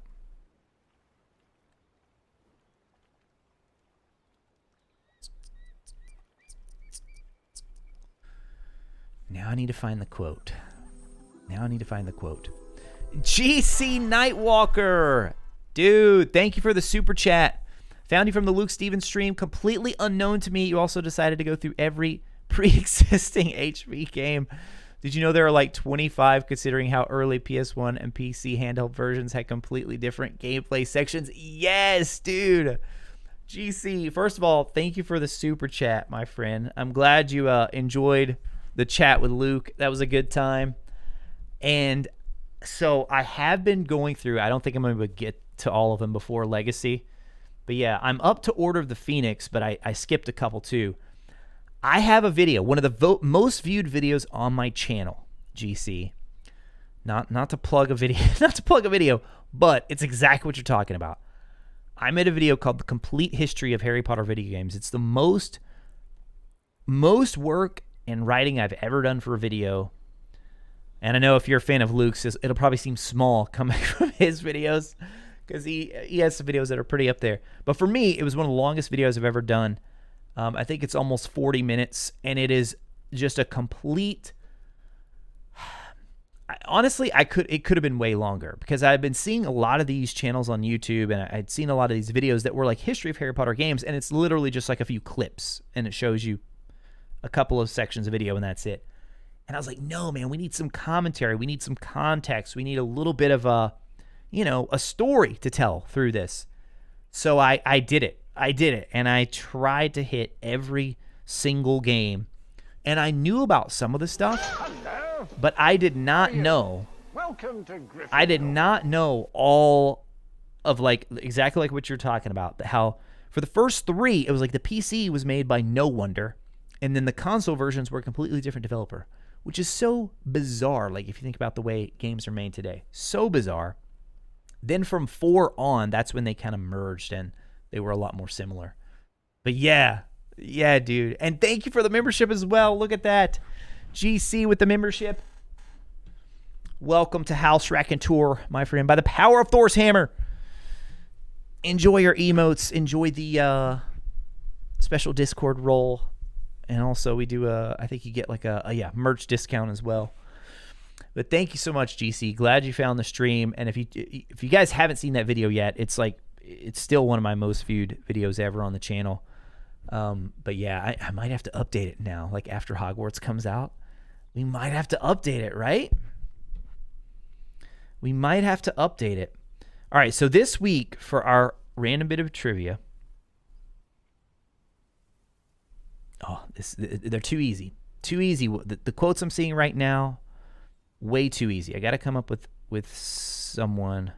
Now I need to find the quote. GC Nightwalker. Dude, thank you for the super chat. Found you from the Luke Stevens stream. Completely unknown to me. You also decided to go through every pre-existing HP game. Did you know there are like 25 considering how early PS1 and PC handheld versions had completely different gameplay sections? Yes, dude. GC, first of all, thank you for the super chat, my friend. I'm glad you enjoyed the chat with Luke. That was a good time. And so I have been going through, I don't think I'm going to get to all of them before Legacy. But yeah, I'm up to Order of the Phoenix, but I skipped a couple too. I have a video, one of the most viewed videos on my channel, GC. Not to plug a video, but it's exactly what you're talking about. I made a video called The Complete History of Harry Potter Video Games. It's the most work and writing I've ever done for a video. And I know if you're a fan of Luke's, it'll probably seem small coming from his videos because he has some videos that are pretty up there. But for me, it was one of the longest videos I've ever done. I think it's almost 40 minutes, and it is just a complete... Honestly, it could have been way longer because I've been seeing a lot of these channels on YouTube, and I'd seen a lot of these videos that were like history of Harry Potter games, and it's literally just like a few clips, and it shows you a couple of sections of video, and that's it. And I was like, no, man, we need some commentary. We need some context. We need a little bit of a story to tell through this. So I did it. And I tried to hit every single game. And I knew about some of the stuff, but I did not know. Welcome to Griffin. I did not know all of like exactly like what you're talking about. How for the first three, it was like the PC was made by No Wonder, and then the console versions were a completely different developer, which is so bizarre. Like if you think about the way games are made today, so bizarre. Then from 4 on, that's when they kind of merged and they were a lot more similar. But yeah, dude. And thank you for the membership as well. Look at that. GC with the membership. Welcome to House RACONTEUR, my friend. By the power of Thor's hammer. Enjoy your emotes. Enjoy the special Discord role. And also we do I think you get like a merch discount as well. But thank you so much, GC. Glad you found the stream. And if you guys haven't seen that video yet, it's still one of my most viewed videos ever on the channel. But yeah, I might have to update it now. Like after Hogwarts comes out, we might have to update it, right? We might have to update it. All right, so this week for our random bit of trivia. Oh, they're too easy. Too easy. The quotes I'm seeing right now, way too easy. I got to come up with someone.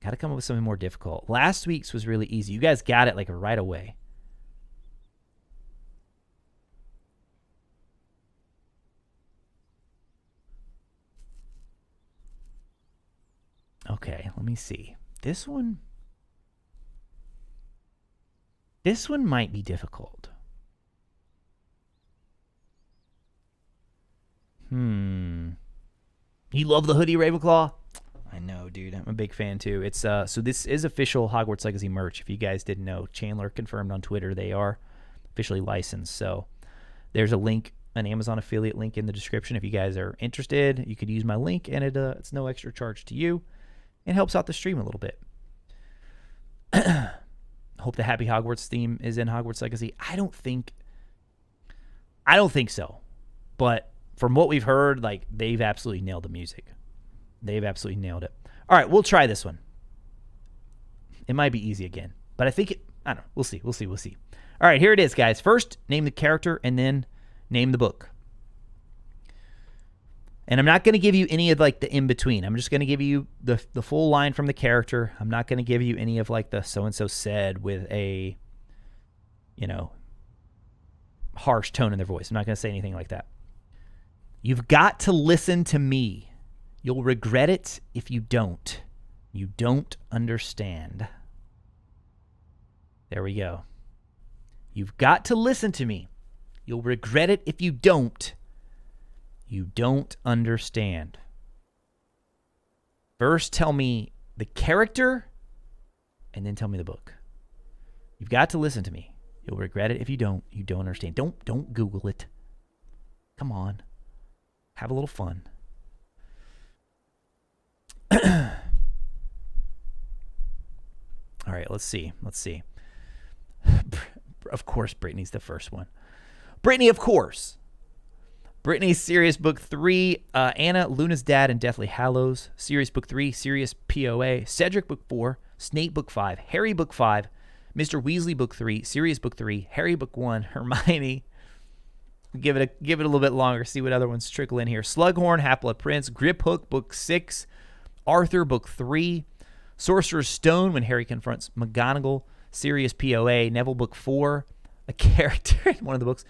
Got to come up with something more difficult. Last week's was really easy. You guys got it like right away. Okay, let me see. This one might be difficult. You love the hoodie, Ravenclaw? I know, dude. I'm a big fan too. It's so this is official Hogwarts Legacy merch. If you guys didn't know, Chandler confirmed on Twitter they are officially licensed. So there's a link, an Amazon affiliate link in the description. If you guys are interested, you could use my link, and it's no extra charge to you. It helps out the stream a little bit. Hope the Happy Hogwarts theme is in Hogwarts Legacy. I don't think so. But from what we've heard, like they've absolutely nailed the music. They've absolutely nailed it. All right, we'll try this one. It might be easy again, but I don't know. We'll see. All right, here it is, guys. First, name the character and then name the book. And I'm not going to give you any of like the in-between. I'm just going to give you the full line from the character. I'm not going to give you any of like the so-and-so said with a, harsh tone in their voice. I'm not going to say anything like that. You've got to listen to me. You'll regret it if you don't. You don't understand. There we go. You've got to listen to me. You'll regret it if you don't. You don't understand. First, tell me the character, and then tell me the book. You've got to listen to me. You'll regret it if you don't. You don't understand. Don't Google it. Come on. Have a little fun. All right, let's see. Of course, Brittany's the first one. Brittany, of course. Brittany's Sirius Book 3, Anna, Luna's Dad, and Deathly Hallows. Sirius Book 3, Sirius POA. Cedric Book 4, Snape Book 5, Harry Book 5, Mr. Weasley Book 3, Sirius Book 3, Harry Book 1, Hermione. Give it a little bit longer, see what other ones trickle in here. Slughorn, Half-Blood Prince, Grip Hook Book 6, Arthur Book 3, Sorcerer's Stone when Harry confronts McGonagall, Sirius POA, Neville Book 4, a character in one of the books.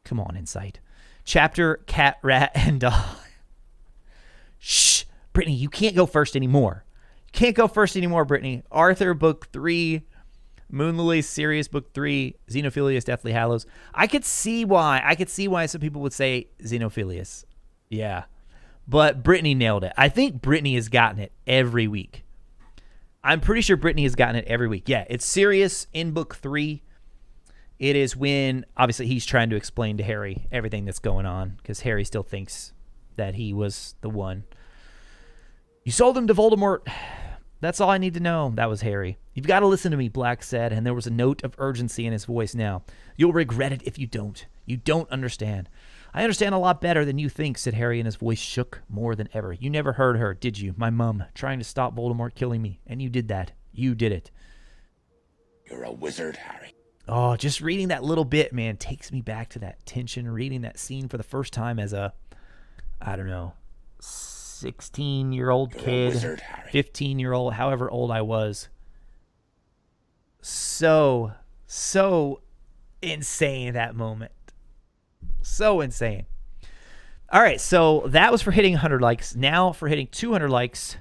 Come on, Insight. Chapter, Cat, Rat, and Dog. Shh, Brittany, you can't go first anymore. You can't go first anymore, Brittany. Arthur Book 3, Moon Lily, Sirius Book 3, Xenophilius, Deathly Hallows. I could see why some people would say Xenophilius. Yeah. But Brittany nailed it. I think Brittany has gotten it every week. I'm pretty sure Brittany has gotten it every week. Yeah, it's Sirius in Book 3. It is when, obviously, he's trying to explain to Harry everything that's going on, because Harry still thinks that he was the one. You sold him to Voldemort. That's all I need to know. That was Harry. You've got to listen to me, Black said, and there was a note of urgency in his voice now. You'll regret it if you don't. You don't understand. I understand a lot better than you think, said Harry, and his voice shook more than ever. You never heard her, did you? My mum, trying to stop Voldemort killing me. And you did that. You did it. You're a wizard, Harry. Oh, just reading that little bit, man, takes me back to that tension. Reading that scene for the first time as a, I don't know, 16-year-old kid, 15-year-old, however old I was. So insane, that moment. So insane. All right, so that was for hitting 100 likes. Now for hitting 200 likes,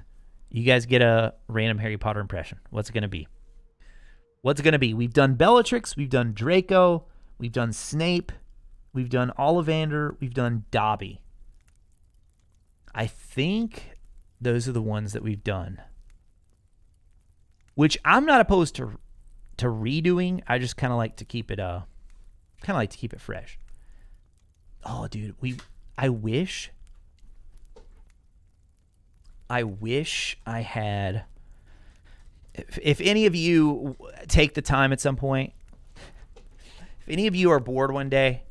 you guys get a random Harry Potter impression. What's it going to be? What's it going to be? We've done Bellatrix, we've done Draco, we've done Snape, we've done Ollivander, we've done Dobby. I think those are the ones that we've done. Which I'm not opposed to redoing. I just kind of like to keep it fresh. Oh, dude, I wish I had. If any of you take the time at some point, if any of you are bored one day,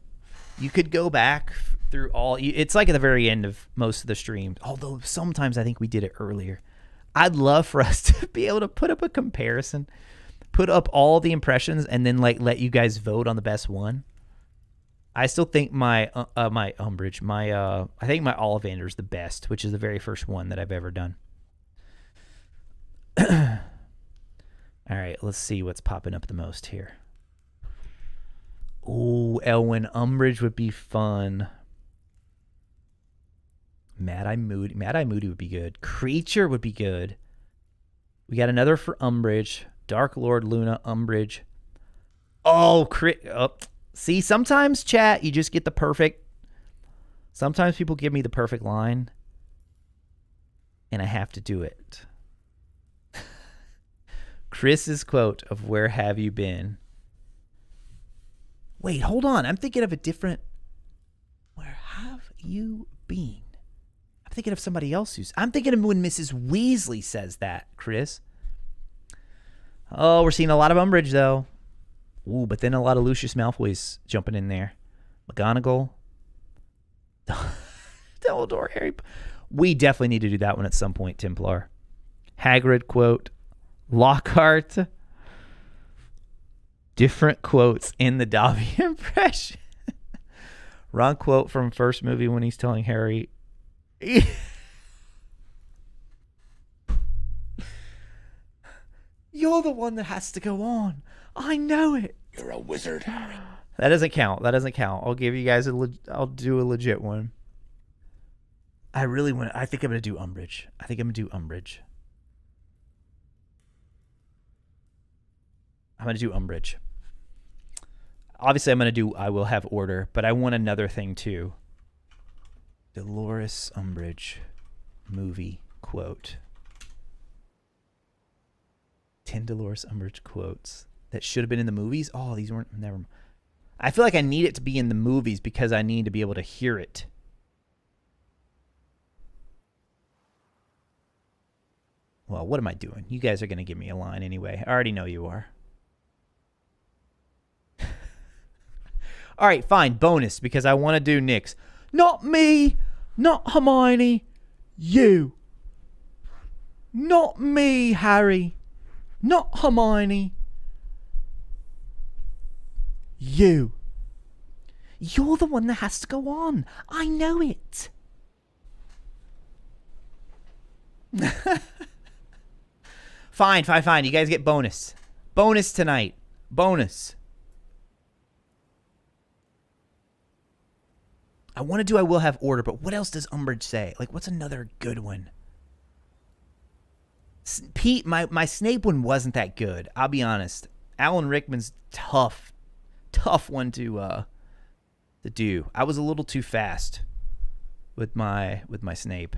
you could go back through all. It's like at the very end of most of the streams, although sometimes I think we did it earlier. I'd love for us to be able to put up a comparison, put up all the impressions, and then like let you guys vote on the best one. I still think my Umbridge, I think my Ollivander is the best, which is the very first one that I've ever done. All right, let's see what's popping up the most here. Ooh, Elwyn, Umbridge would be fun. Mad-Eye Moody would be good. Creature would be good. We got another for Umbridge. Dark Lord, Luna, Umbridge. Oh, see, sometimes, chat, you just get the perfect. Sometimes people give me the perfect line, and I have to do it. Chris's quote of "Where have you been?" Wait, hold on. I'm thinking of a different. Where have you been? I'm thinking of somebody else who's. I'm thinking of when Mrs. Weasley says that, Chris. Oh, we're seeing a lot of Umbridge, though. Ooh, but then a lot of Lucius Malfoy's jumping in there. McGonagall. Dumbledore, Harry. We definitely need to do that one at some point, Templar. Hagrid quote. Lockhart. Different quotes in the Dobby impression. Ron quote from first movie when he's telling Harry. You're the one that has to go on. I know it. You're a wizard, Harry. That doesn't count. That doesn't count. I'll give you guys I'll do a legit one. I think I'm gonna do Umbridge. I think I'm gonna do Umbridge. I'm gonna do Umbridge. Obviously, I'm gonna do I Will Have Order, but I want another thing too. Dolores Umbridge movie quote. 10 Dolores Umbridge quotes that should have been in the movies. Oh, these weren't. Never. I feel like I need it to be in the movies because I need to be able to hear it. Well, what am I doing? You guys are going to give me a line anyway. I already know you are. All right, fine. Bonus, because I want to do Nick's. Not me. Not Hermione. You. Not me, Harry. Not Hermione. You. You're the one that has to go on. I know it. Fine. You guys get bonus. Bonus tonight. Bonus. I want to do I Will Have Order, but what else does Umbridge say? Like, what's another good one? Pete, my Snape one wasn't that good. I'll be honest. Alan Rickman's tough one to do. I was a little too fast with my Snape.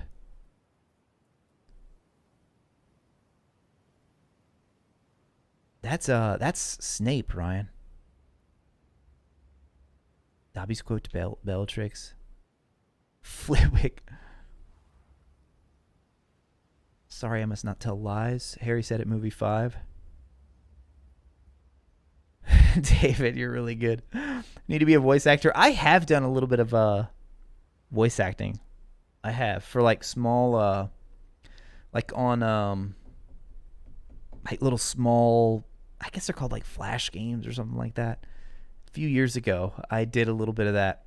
That's Snape, Ryan. Dobby's quote to Bellatrix. Flitwick. Sorry, I must not tell lies. Harry said it, movie 5. David, you're really good. Need to be a voice actor. I have done a little bit of voice acting. I have for like small, like on like little small. I guess they're called like flash games or something like that. A few years ago, I did a little bit of that.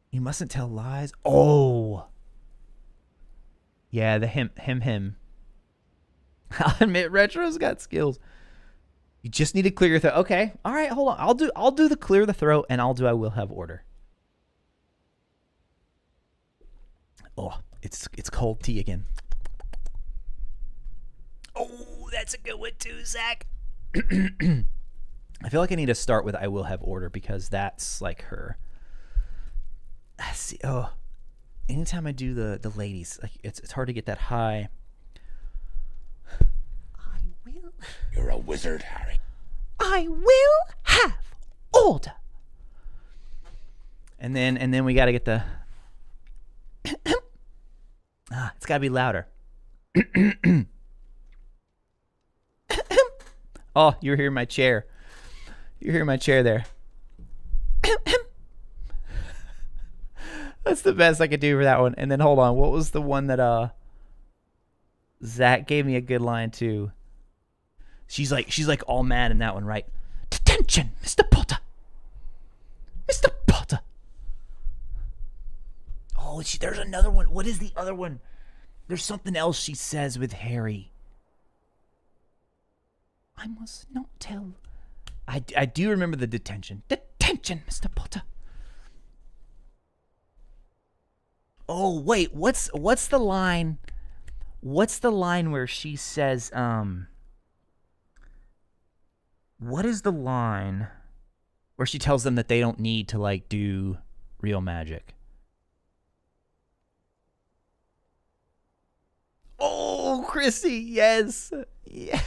You mustn't tell lies. Oh. Yeah, the him. I'll admit, Retro's got skills. You just need to clear your throat. Okay. All right, hold on. I'll do the clear the throat, and I'll do I Will Have Order. Oh, it's cold tea again. Oh, that's a good one too, Zach. I feel like I need to start with I Will Have Order because that's like her. See, oh, anytime I do the ladies, like it's hard to get that high. I will. You're a wizard, Harry. I will have order. And then we got to get the. It's got to be louder. Oh, you're hearing my chair. You're hearing my chair there. That's the best I could do for that one. And then hold on, what was the one that Zach gave me a good line too? She's like all mad in that one, right? Detention, Mr. Potter. Mr. Potter. Oh, there's another one. What is the other one? There's something else she says with Harry. I must not tell. I do remember the detention. Detention, Mr. Potter. Oh, wait, what's the line? What's the line where she says, what is the line where she tells them that they don't need to, like, do real magic? Oh, Chrissy, yes. Yeah.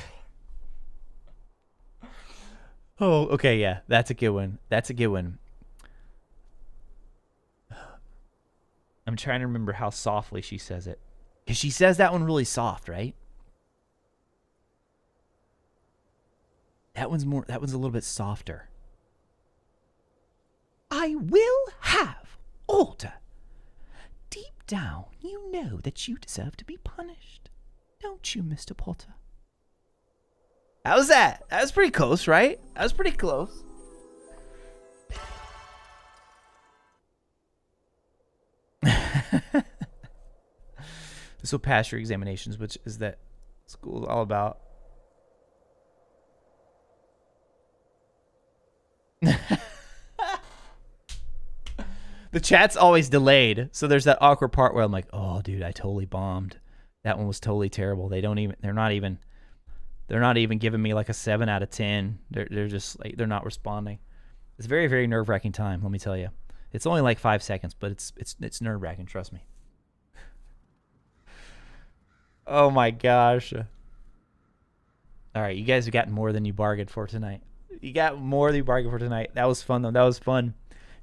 Oh, okay, yeah, that's a good one. That's a good one. I'm trying to remember how softly she says it. Because she says that one really soft, right? That one's a little bit softer. I will have order. Deep down, you know that you deserve to be punished. Don't you, Mr. Potter? How was that? That was pretty close, right? That was pretty close. This will pass your examinations, which is that school is all about. The chat's always delayed, so there's that awkward part where I'm like, oh, dude, I totally bombed. That one was totally terrible. They're not even giving me like a 7 out of 10. They're just like, they're not responding. It's a very, very nerve-wracking time, let me tell you. It's only like 5 seconds, but it's nerve-wracking, trust me. Oh my gosh. All right, you guys have gotten more than you bargained for tonight. You got more than you bargained for tonight. That was fun, though. That was fun.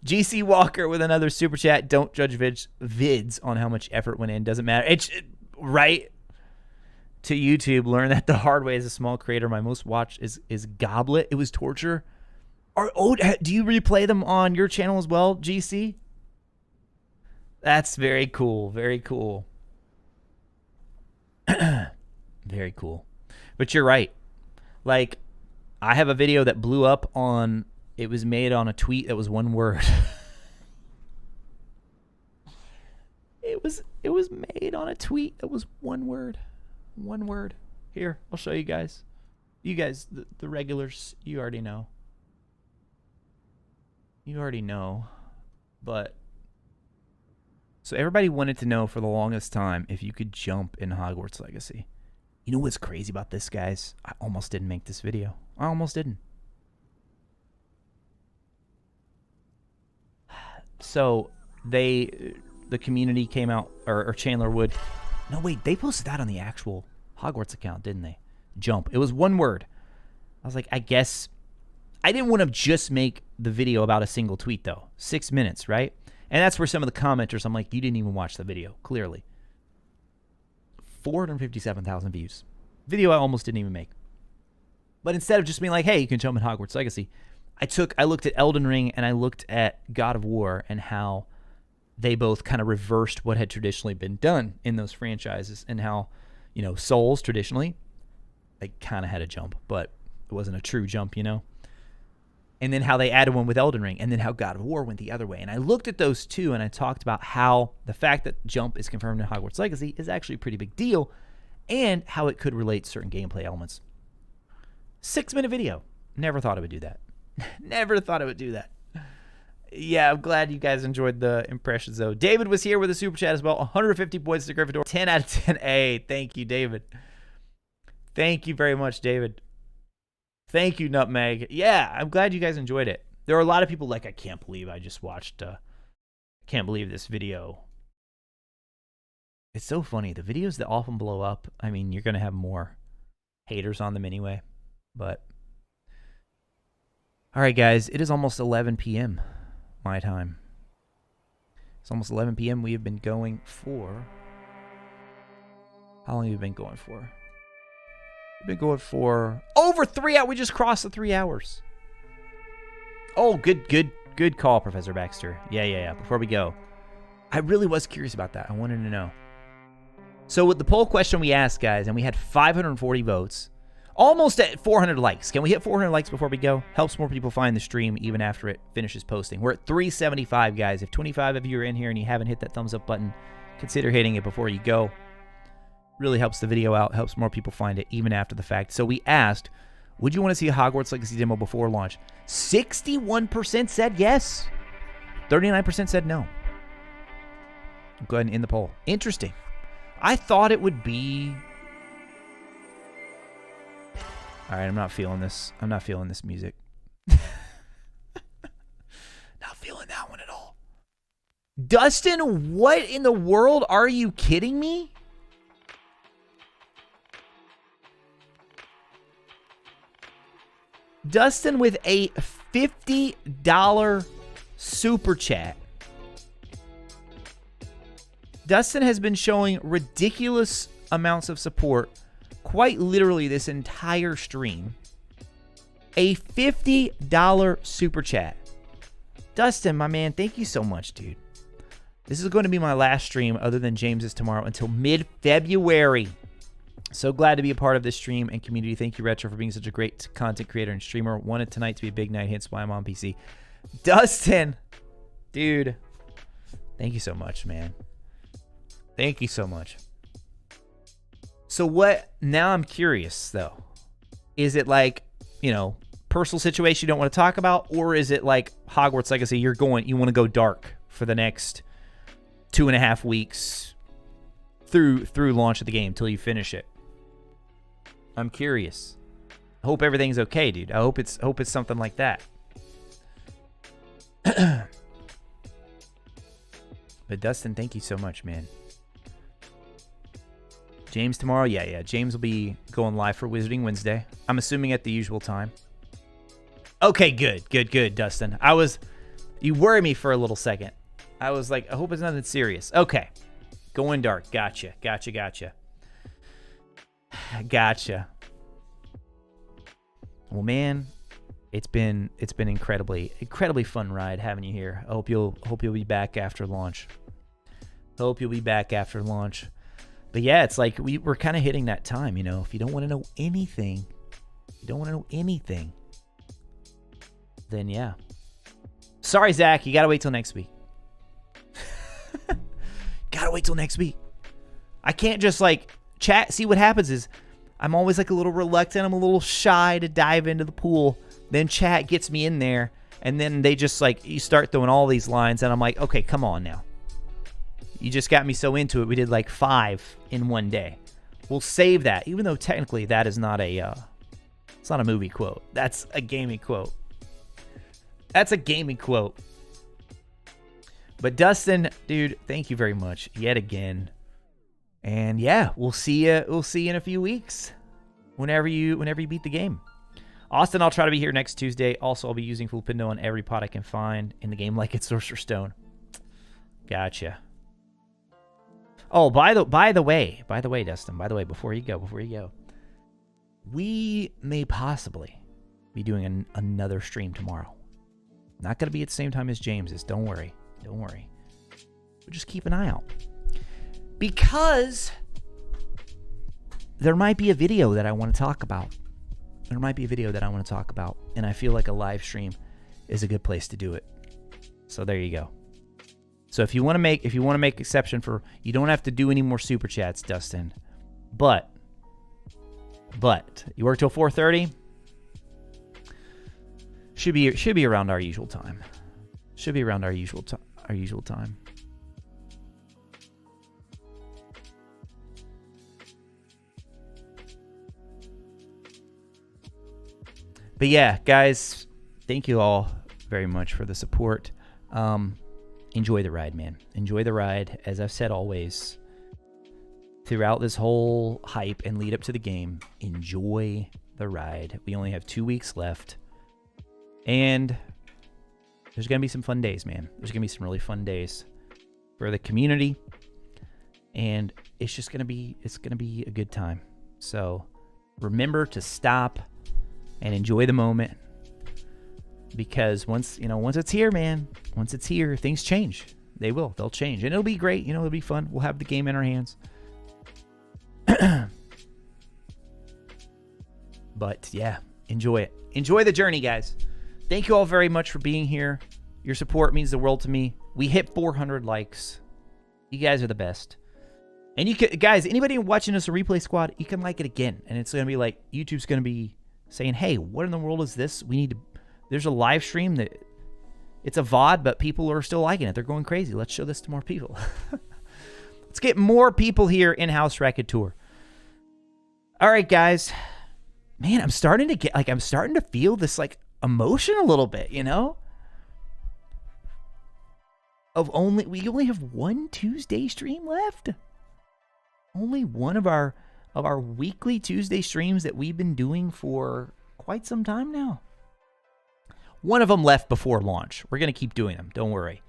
GC Walker with another super chat. Don't judge vids on how much effort went in. Doesn't matter. It's right to YouTube. Learn that the hard way as a small creator. My most watched is Goblet. It was torture. Do you replay them on your channel as well, GC? That's very cool. Very cool. Very cool. But you're right. Like, I have a video that blew up on, it was made on a tweet that was one word. It was made on a tweet that was one word. One word. Here, I'll show you guys. You guys, the regulars, you already know. You already know. But, so everybody wanted to know for the longest time if you could jump in Hogwarts Legacy. You know what's crazy about this, guys? I almost didn't make this video. I almost didn't. So, the community came out, or Chandler Wood. No, wait, they posted that on the actual Hogwarts account, didn't they? Jump. It was one word. I was like, I guess, I didn't want to just make the video about a single tweet, though. 6 minutes, right? And that's where some of the commenters, I'm like, you didn't even watch the video, clearly. 457,000 views. Video I almost didn't even make. But instead of just being like, hey, you can jump in Hogwarts Legacy, I looked at Elden Ring and I looked at God of War and how they both kind of reversed what had traditionally been done in those franchises, and how, you know, Souls traditionally, they kind of had a jump, but it wasn't a true jump, you know? And then how they added one with Elden Ring, and then how God of War went the other way. And I looked at those two, and I talked about how the fact that jump is confirmed in Hogwarts Legacy is actually a pretty big deal, and how it could relate to certain gameplay elements. 6-minute video. Never thought I would do that. Never thought I would do that. Yeah, I'm glad you guys enjoyed the impressions, though. David was here with a super chat as well. 150 points to Gryffindor. 10 out of 10. Hey, thank you, David. Thank you very much, David. Thank you, Nutmeg. Yeah, I'm glad you guys enjoyed it. There are a lot of people like, I can't believe I just watched, can't believe this video. It's so funny. The videos that often blow up, I mean, you're going to have more haters on them anyway. But, all right, guys, it is almost 11 p.m. my time. It's almost 11 p.m. We have been going for, how long have we been going for? We've been going for over 3 hours. We just crossed the 3 hours. Oh, good call, Professor Baxter. Yeah. Before we go, I really was curious about that. I wanted to know. So with the poll question we asked, guys, and we had 540 votes, almost at 400 likes. Can we hit 400 likes before we go? Helps more people find the stream even after it finishes posting. We're at 375, guys. If 25 of you are in here and you haven't hit that thumbs up button, consider hitting it before you go. Really helps the video out, helps more people find it even after the fact. So we asked, would you want to see a Hogwarts Legacy demo before launch? 61% said yes. 39% said no. Go ahead and end the poll. Interesting. I thought it would be... All right, I'm not feeling this. I'm not feeling this music. Not feeling that one at all. Dustin, what in the world? Are you kidding me? Dustin with a $50 super chat. Dustin has been showing ridiculous amounts of support quite literally this entire stream. A $50 super chat. Dustin, my man, thank you so much, dude. This is going to be my last stream other than James's tomorrow until mid-February. So glad to be a part of this stream and community. Thank you, Retro, for being such a great content creator and streamer. Wanted tonight to be a big night, hence why I'm on PC. Dustin, dude, thank you so much, man. Thank you so much. So what, now I'm curious, though. Is it like, you know, personal situation you don't want to talk about, or is it like Hogwarts Legacy, you want to go dark for the next 2.5 weeks through launch of the game till you finish it? I'm curious. I hope everything's okay, dude. I hope it's something like that. But Dustin, thank you so much, man. James tomorrow? Yeah. James will be going live for Wizarding Wednesday. I'm assuming at the usual time. Okay, good, Dustin. You worried me for a little second. I was like, I hope it's nothing serious. Okay. Going dark. Gotcha. Well, man, it's been incredibly fun ride having you here. I hope you'll be back after launch. But yeah, it's like we're kind of hitting that time, you know. If you don't want to know anything, then yeah. Sorry, Zach, you gotta wait till next week. I can't just like chat. See, what happens is I'm always like a little reluctant. I'm a little shy to dive into the pool. Then chat gets me in there, and then they just like, you start throwing all these lines, and I'm like, okay, come on now. You just got me so into it. We did like 5 in one day. We'll save that, even though technically that is not it's not a movie quote. That's a gaming quote. But Dustin, dude, thank you very much yet again. And yeah, we'll see you in a few weeks. Whenever you beat the game. Austin, I'll try to be here next Tuesday. Also, I'll be using Flippendo on every pot I can find in the game, like it's Sorcerer's Stone. Gotcha. Oh, by the way, Dustin, before you go, we may possibly be doing another stream tomorrow. Not going to be at the same time as James's. Don't worry. But just keep an eye out. Because there might be a video that I want to talk about. And I feel like a live stream is a good place to do it. So there you go. So if you want to make exception for, you don't have to do any more super chats, Dustin. But you work till 4:30. Should be around our usual time. But yeah, guys, thank you all very much for the support. Enjoy the ride, man. Enjoy the ride. As I've said always, throughout this whole hype and lead up to the game, enjoy the ride. We only have 2 weeks left. And there's going to be some fun days, man. There's going to be some really fun days for the community. And it's just going to be a good time. So remember to stop and enjoy the moment, because once it's here, man, once it's here, things change. They'll change, and it'll be great. It'll be fun. We'll have the game in our hands. But yeah, enjoy it. Enjoy the journey, guys. Thank you all very much for being here. Your support means the world to me. We hit 400 likes. You guys are the best. And you can, guys, anybody watching us a replay squad, you can like it again, and it's gonna be like, YouTube's gonna be saying, hey, what in the world is this? There's a live stream that it's a VOD, but people are still liking it. They're going crazy. Let's show this to more people. Let's get more people here in-house RACONTEUR. All right, guys. Man, I'm starting to feel this like emotion a little bit, we only have one Tuesday stream left. Only one of our weekly Tuesday streams that we've been doing for quite some time now. One of them left before launch. We're going to keep doing them. Don't worry.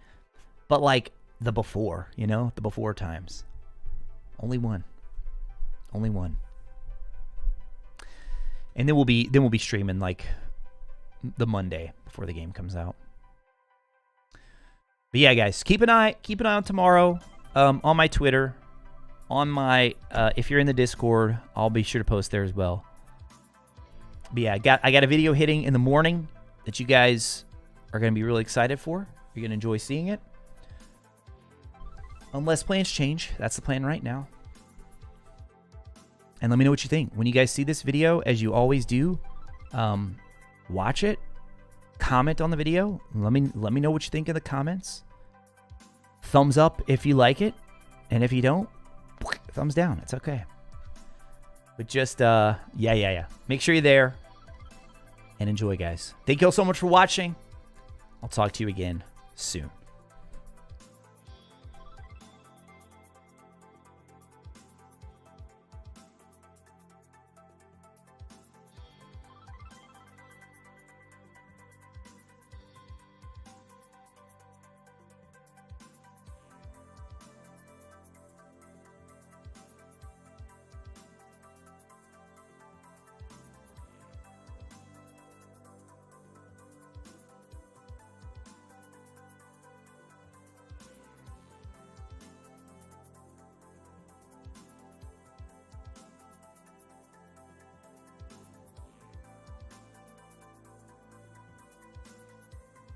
But like the before, the before times. Only one. And then we'll be streaming like the Monday before the game comes out. But yeah, guys, keep an eye on tomorrow on my Twitter. On my, if you're in the Discord, I'll be sure to post there as well. But yeah, I got a video hitting in the morning that you guys are going to be really excited for. You're going to enjoy seeing it. Unless plans change. That's the plan right now. And let me know what you think. When you guys see this video, as you always do, watch it, comment on the video. Let me know what you think in the comments. Thumbs up if you like it, and if you don't, thumbs down. It's okay. But just yeah. Make sure you're there and enjoy, guys. Thank you all so much for watching. I'll talk to you again soon.